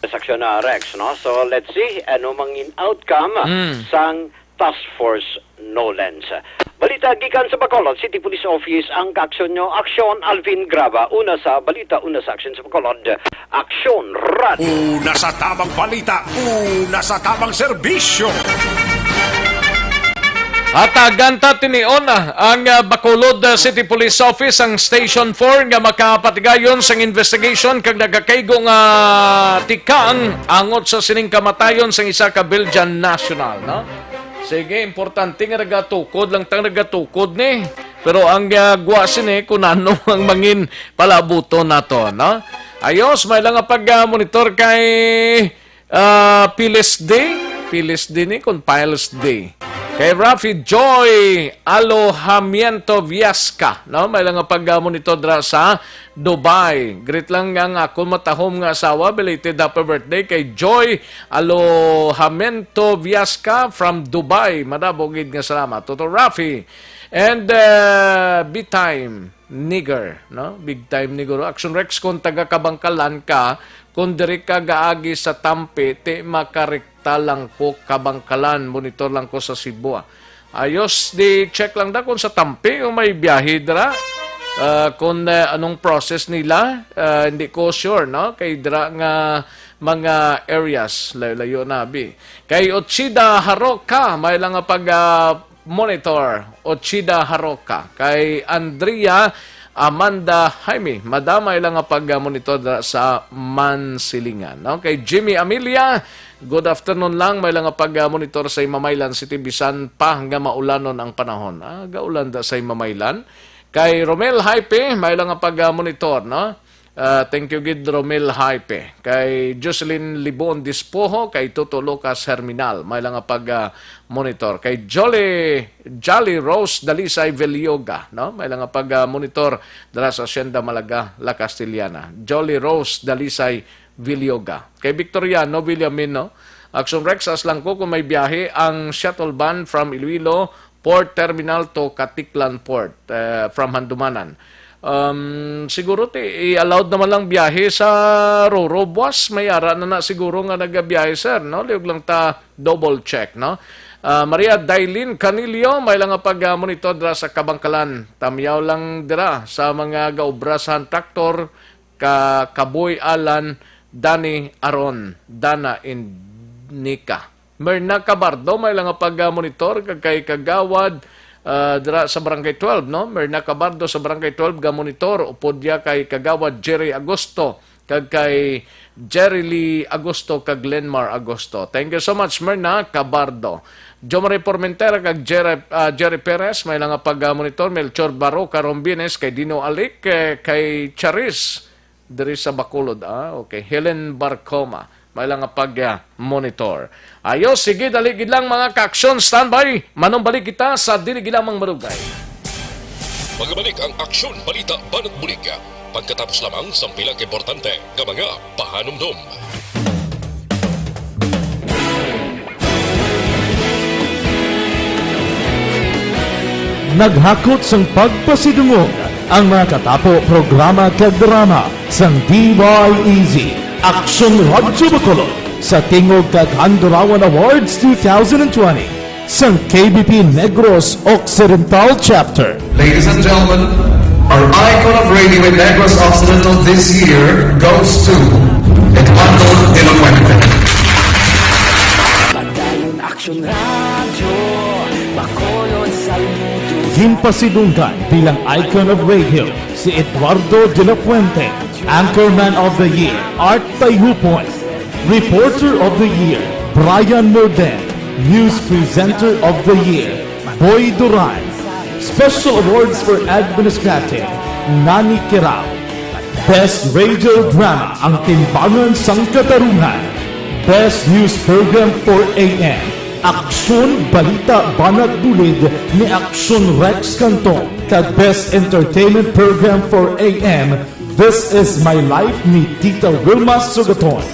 Saksyon na Rex, no? So let's see ano mangin outcome sang Task Force Nolens. Balita gikan sa Bacolod City Police Office ang kaaksyon nyo. Aksyon Alvin Grava. Una sa balita, una sa aksyon sa Bacolod. Aksyon Radio.
Una sa tamang balita, una sa tamang serbisyo.
Hatagan ta tinion ang Bacolod City Police Office ang Station 4 nga makapatigayon sang investigation kag nagakaygo nga tikang angot sa sining kamatayon sang isa ka Biljan National, no? Sige, importante nga nagatukod lang tang nagatukod ni. Pero ang gwa sini kunano ang mangin palabuto nato, no? Ayos, may lang pag-monitor kay Pilis Day ni kun Piles Day. Kay Rafi Joy Alojamiento Viasca, no? May lang pag-monitor dra sa Dubai. Great lang ang ako matahom nga asawa. Belated happy birthday kay Joy Alojamiento Viasca from Dubai. Madabogid nga salamat. Toto Rafi. And Big Time Nigger, no? Big Time Nigger. Action Rex kung taga-kabangkalan ka, kung diri ka gaagi sa Tampi, ti makarekta lang ko kabangkalan, monitor lang ko sa Cebu. Ayos, di check lang da kung sa Tampi, kung may biyahe dira. Kung anong process nila, hindi ko sure, no? Kay dira nga mga areas, layo nabi. Kay Ochida Haroka, may lang nga pag-monitor. Ochida Haroka. Kay Andrea Amanda Jaime, madamay lang nga pag-monitor sa Mansilingan. No? Kay Jimmy Amelia, good afternoon lang, may lang nga pag-monitor sa Mamaylan City, bisan pa hanggang maulanon ang panahon. Gaulan da sa Mamaylan. Kay Romel Hype, may lang nga pag-monitor, no? Thank you, Gid Romel Hype. Kay Jocelyn Libon Dispoho, kay Toto Lucas Herminal, may lang nga pag-monitor. Kay Jolly Rose Dalisay Velioga, no? May lang nga pag-monitor dala sa Hacienda Malaga, La Castellana. Jolly Rose Dalisay Velioga. Kay Victoriano Villamin, no? Action Rex, aslang ko kung may biyahe ang shuttle van from Iloilo Port Terminal to Katiklan Port from Handumanan. Siguro i-allowed naman lang biyahe sa Roro Buwas. May ara na siguro nga nagabiyahe, sir, no? Liog lang ta double check, no? Maria Dailin Canilio, may lang nga pag-monitor dira sa Kabangkalan. Tamyaw lang dira sa mga gaubrasan traktor, Kaboy Alan, Dani Aron, Dana Indika. Merna Cabardo, may lang nga pag-monitor, kay Kagawad, dira sa Barangay 12, no? Merna Cabardo sa Barangay 12, ga-monitor, upod ya kay Kagawad Jerry Agosto, kay Jerry Lee Agosto, kag Glenmar Agosto. Thank you so much, Merna Cabardo. Jomare Formentera, kag Jerry Perez, may lang nga pag-monitor, Melchor Baro, Carombines, kay Dino Alik, kay Charis, diri sa Bacolod, okay. Helen Barcoma, may lang nga pag-monitor. Ayos, sige, daligid lang mga ka-aksyon. Standby, manumbalik kita sa diligilamang marugay.
Magabalik ang aksyon, balita, banat bulig. Pagkatapos lamang sa pilang importante ng mga pahanumdum.
Naghakot sang pagpasidungog ang mga katapo programa kag drama sang DYEZ Action Radyo Bacolod sa Tingog kag Handurawan Awards 2020 sang KBP Negros Occidental Chapter.
Ladies and gentlemen, our icon of radio in Negros Occidental this year goes to Eduardo de la Fuente.
Padayon Action Radio Bacolod saludo.
Himpasidunggan bilang icon of radio si Eduardo de la Fuente, Anchorman of the Year, Art Tayupoy, Reporter of the Year, Brian Morden, News Presenter of the Year, Boy Duran, Special Awards for Administrative, Nani Kirao, Best Radio Drama, ang Timbangan sang Katarungan, Best News Program for AM, Aksyon Balita Banat Bulid ni Aksyon Rex Cantong, kag Best Entertainment Program for AM, This Is My Life ni Tita Wilma Sugaton.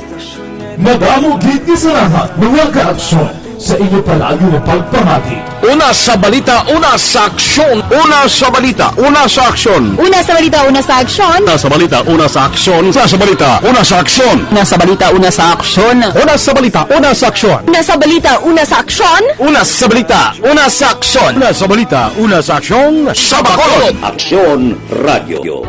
Madamo gid ni sa lahat mga ka-aksyon sa inyo palagi na pagpamati.
Una sa balita, una sa aksyon. Una sa balita, una sa aksyon.
Una sa balita, una sa aksyon.
Una sa balita, una sa aksyon. Una sa balita, una sa aksyon.
Una sa balita, una sa aksyon.
Una sa balita, una sa aksyon.
Una sa balita, una sa aksyon.
Una sa balita, una sa aksyon. Una sa balita, una sa aksyon. Sa Bacolod. Aksyon Radio.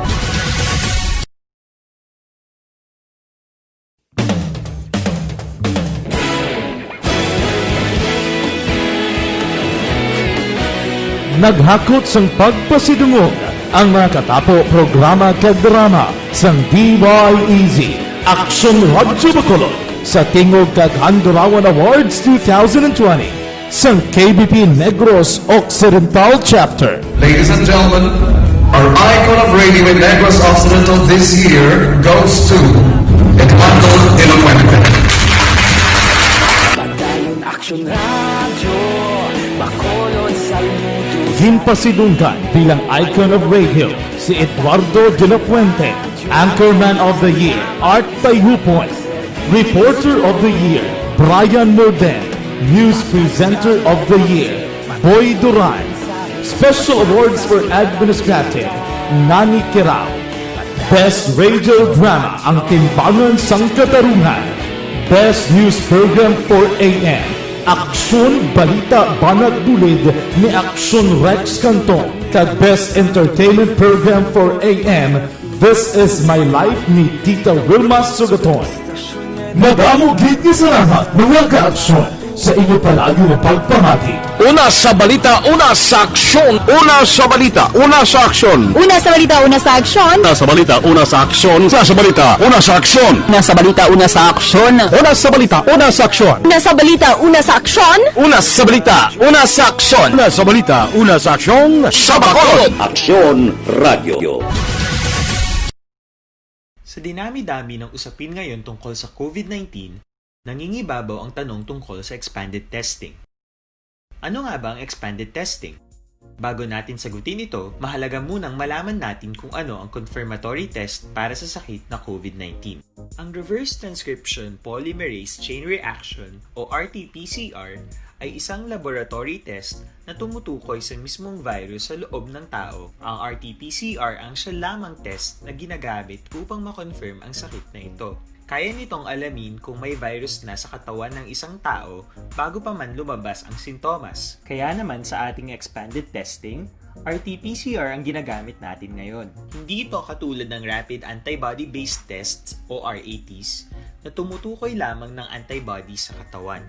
Naghakot sang pagpasidungog ang mga katapo programa kag drama sang DYEZ Action Radyo Bacolod sa Tingog kag Handurawan Awards 2020 sang KBP Negros Occidental Chapter.
Ladies and gentlemen, our icon of radio in Negros Occidental this year goes to Eduardo de la Fuente.
Padayon Action Radio Bacolod saludo.
Himpasidunggan bilang icon of radio si Eduardo de la Fuente, Anchorman of the Year, Art Tayupoy, Reporter of the Year, Brian Morden, News Presenter of the Year, Boy Duran, Special Awards for Administrative, Nani Kirao, Best Radio Drama, ang Timbangan sang Katarungan, Best News Program for AM, Aksyon Balita Banat Bulig ni Aksyon Rex Canton kag Best Entertainment Program for AM This Is My Life ni Tita Wilma Sugaton. Madamo gid ni salamat mga ka-aksyon sa inyo palagi na pagpamati.
Una sa balita, una sa aksyon. Una sa balita, una sa aksyon.
Una sa balita, una sa aksyon.
Una sa balita, una sa aksyon. Una sa balita, una sa aksyon.
Una sa balita, una sa aksyon.
Una sa balita, una sa aksyon.
Una sa balita, una sa aksyon.
Una sa balita, una sa aksyon. Una sa balita, una sa aksyon. Sa Bacolod. Aksyon Radio.
Sa dinami-dami ng usapin ngayon tungkol sa COVID-19, nangingibabaw ang tanong tungkol sa expanded testing. Ano nga ba ang expanded testing? Bago natin sagutin ito, mahalaga munang malaman natin kung ano ang confirmatory test para sa sakit na COVID-19. Ang reverse transcription polymerase chain reaction o RT-PCR ay isang laboratory test na tumutukoy sa mismong virus sa loob ng tao. Ang RT-PCR ang siya lamang test na ginagamit upang makonfirm ang sakit na ito. Kaya nitong alamin kung may virus na sa katawan ng isang tao bago pa man lumabas ang sintomas. Kaya naman sa ating expanded testing, RT-PCR ang ginagamit natin ngayon. Hindi ito katulad ng rapid antibody-based tests o RATs na tumutukoy lamang ng antibodies sa katawan.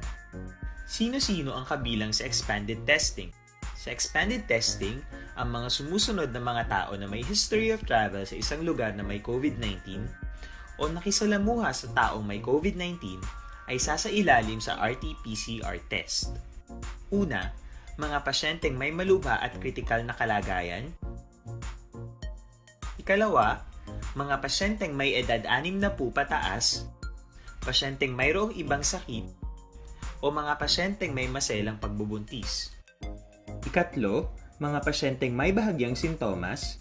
Sino-sino ang kabilang sa expanded testing? Sa expanded testing, ang mga sumusunod na mga tao na may history of travel sa isang lugar na may COVID-19 o nakisalamuha sa taong may COVID-19 ay sasailalim sa RT-PCR test. Una, mga pasyenteng may malubha at kritikal na kalagayan. Ikalawa, mga pasyenteng may edad 60 pataas, pasyenteng mayroong ibang sakit, o mga pasyenteng may maselang pagbubuntis. Ikatlo, mga pasyenteng may bahagyang sintomas.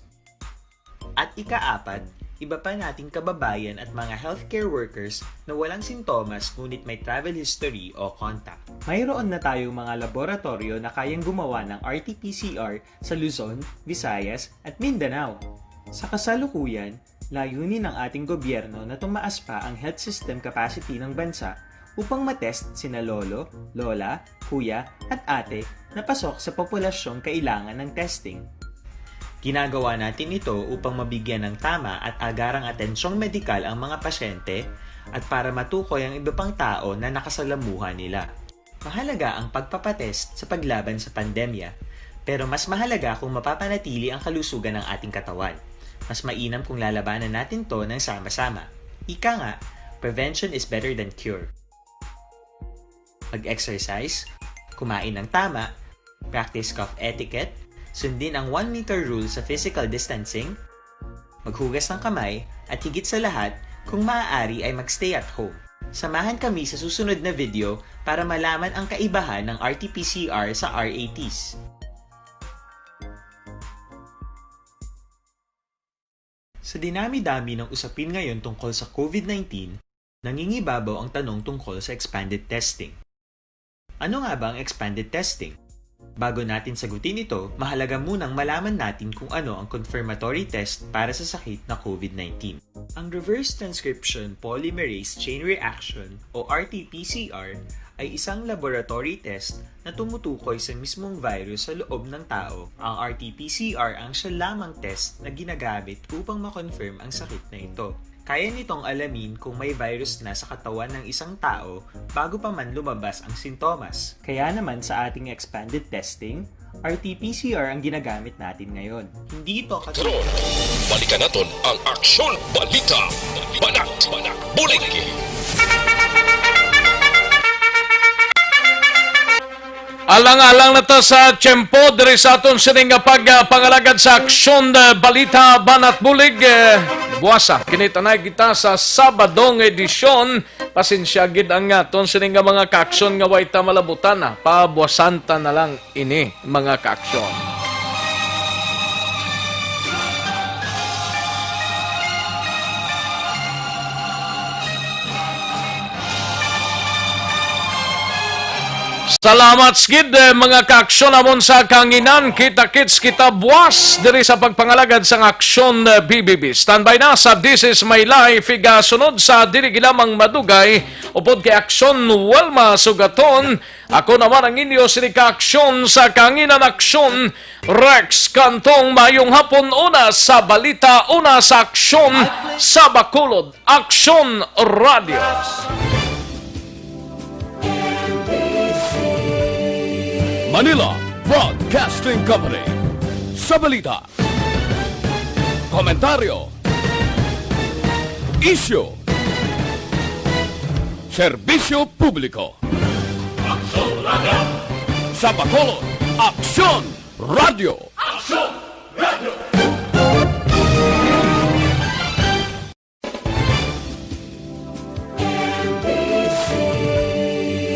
At ikaapat, iba pa nating kababayan at mga healthcare workers na walang sintomas ngunit may travel history o contact. Mayroon na tayong mga laboratorio na kayang gumawa ng RT-PCR sa Luzon, Visayas at Mindanao. Sa kasalukuyan, layunin ng ating gobyerno na tumaas pa ang health system capacity ng bansa upang matest sina lolo, lola, kuya at ate na pasok sa populasyong kailangan ng testing. Ginagawa natin ito upang mabigyan ng tama at agarang atensyong medikal ang mga pasyente at para matukoy ang iba pang tao na nakasalamuha nila. Mahalaga ang pagpapatest sa paglaban sa pandemya, pero mas mahalaga kung mapapanatili ang kalusugan ng ating katawan. Mas mainam kung lalabanan natin to ng sama-sama. Ika nga, prevention is better than cure. Mag-exercise, kumain ng tama, practice cough etiquette, sundin ang 1 meter rule sa physical distancing, maghugas ng kamay, at higit sa lahat, kung maaari ay magstay at home. Samahan kami sa susunod na video para malaman ang kaibahan ng RT-PCR sa RATs. Sa dinami-dami ng usapin ngayon tungkol sa COVID-19, nangingibabaw ang tanong tungkol sa expanded testing. Ano nga ba ang expanded testing? Bago natin sagutin ito, mahalaga munang malaman natin kung ano ang confirmatory test para sa sakit na COVID-19. Ang reverse transcription polymerase chain reaction o RT-PCR ay isang laboratory test na tumutukoy sa mismong virus sa loob ng tao. Ang RT-PCR ang siya lamang test na ginagamit upang makonfirm ang sakit na ito. Kaya nitong alamin kung may virus na sa katawan ng isang tao bago pa man lumabas ang sintomas. Kaya naman sa ating expanded testing, RT-PCR ang ginagamit natin ngayon. Hindi ito
Karon, balikan natin ang Aksyon Balita. Banat, bulig.
Alang-alang na ta sa tiyempo diri sa aton sining pagpangalagad sa Aksyon Balita Banat Bulig. Buwasa, kinitanay kita sa Sabadong edisyon. Pasensya gid ang aton sining mga kaaksyon nga way ta malabutan na. Pabuwasanta na lang ini mga kaaksyon. Salamat skid mga kaaksyon amon sa kanginan. Kita-kits kita buwas diri sa pagpangalagad sa Aksyon BBB. Standby na sa This Is My Life. Iga sunod sa diri gilamang madugay upod kay Aksyon Wilma Sugaton Ako naman ang inyo sinikaaksyon sa Kanginan Aksyon, Rex Cantong. Mayong hapon, una sa balita, una sa aksyon sa Bacolod, Aksyon Radio.
Manila Broadcasting Company. Sa balita, komentaryo, issue, serbisyo publiko. Aksyon Radio. Sa Bacolod, Aksyon Radio. Aksyon Radio.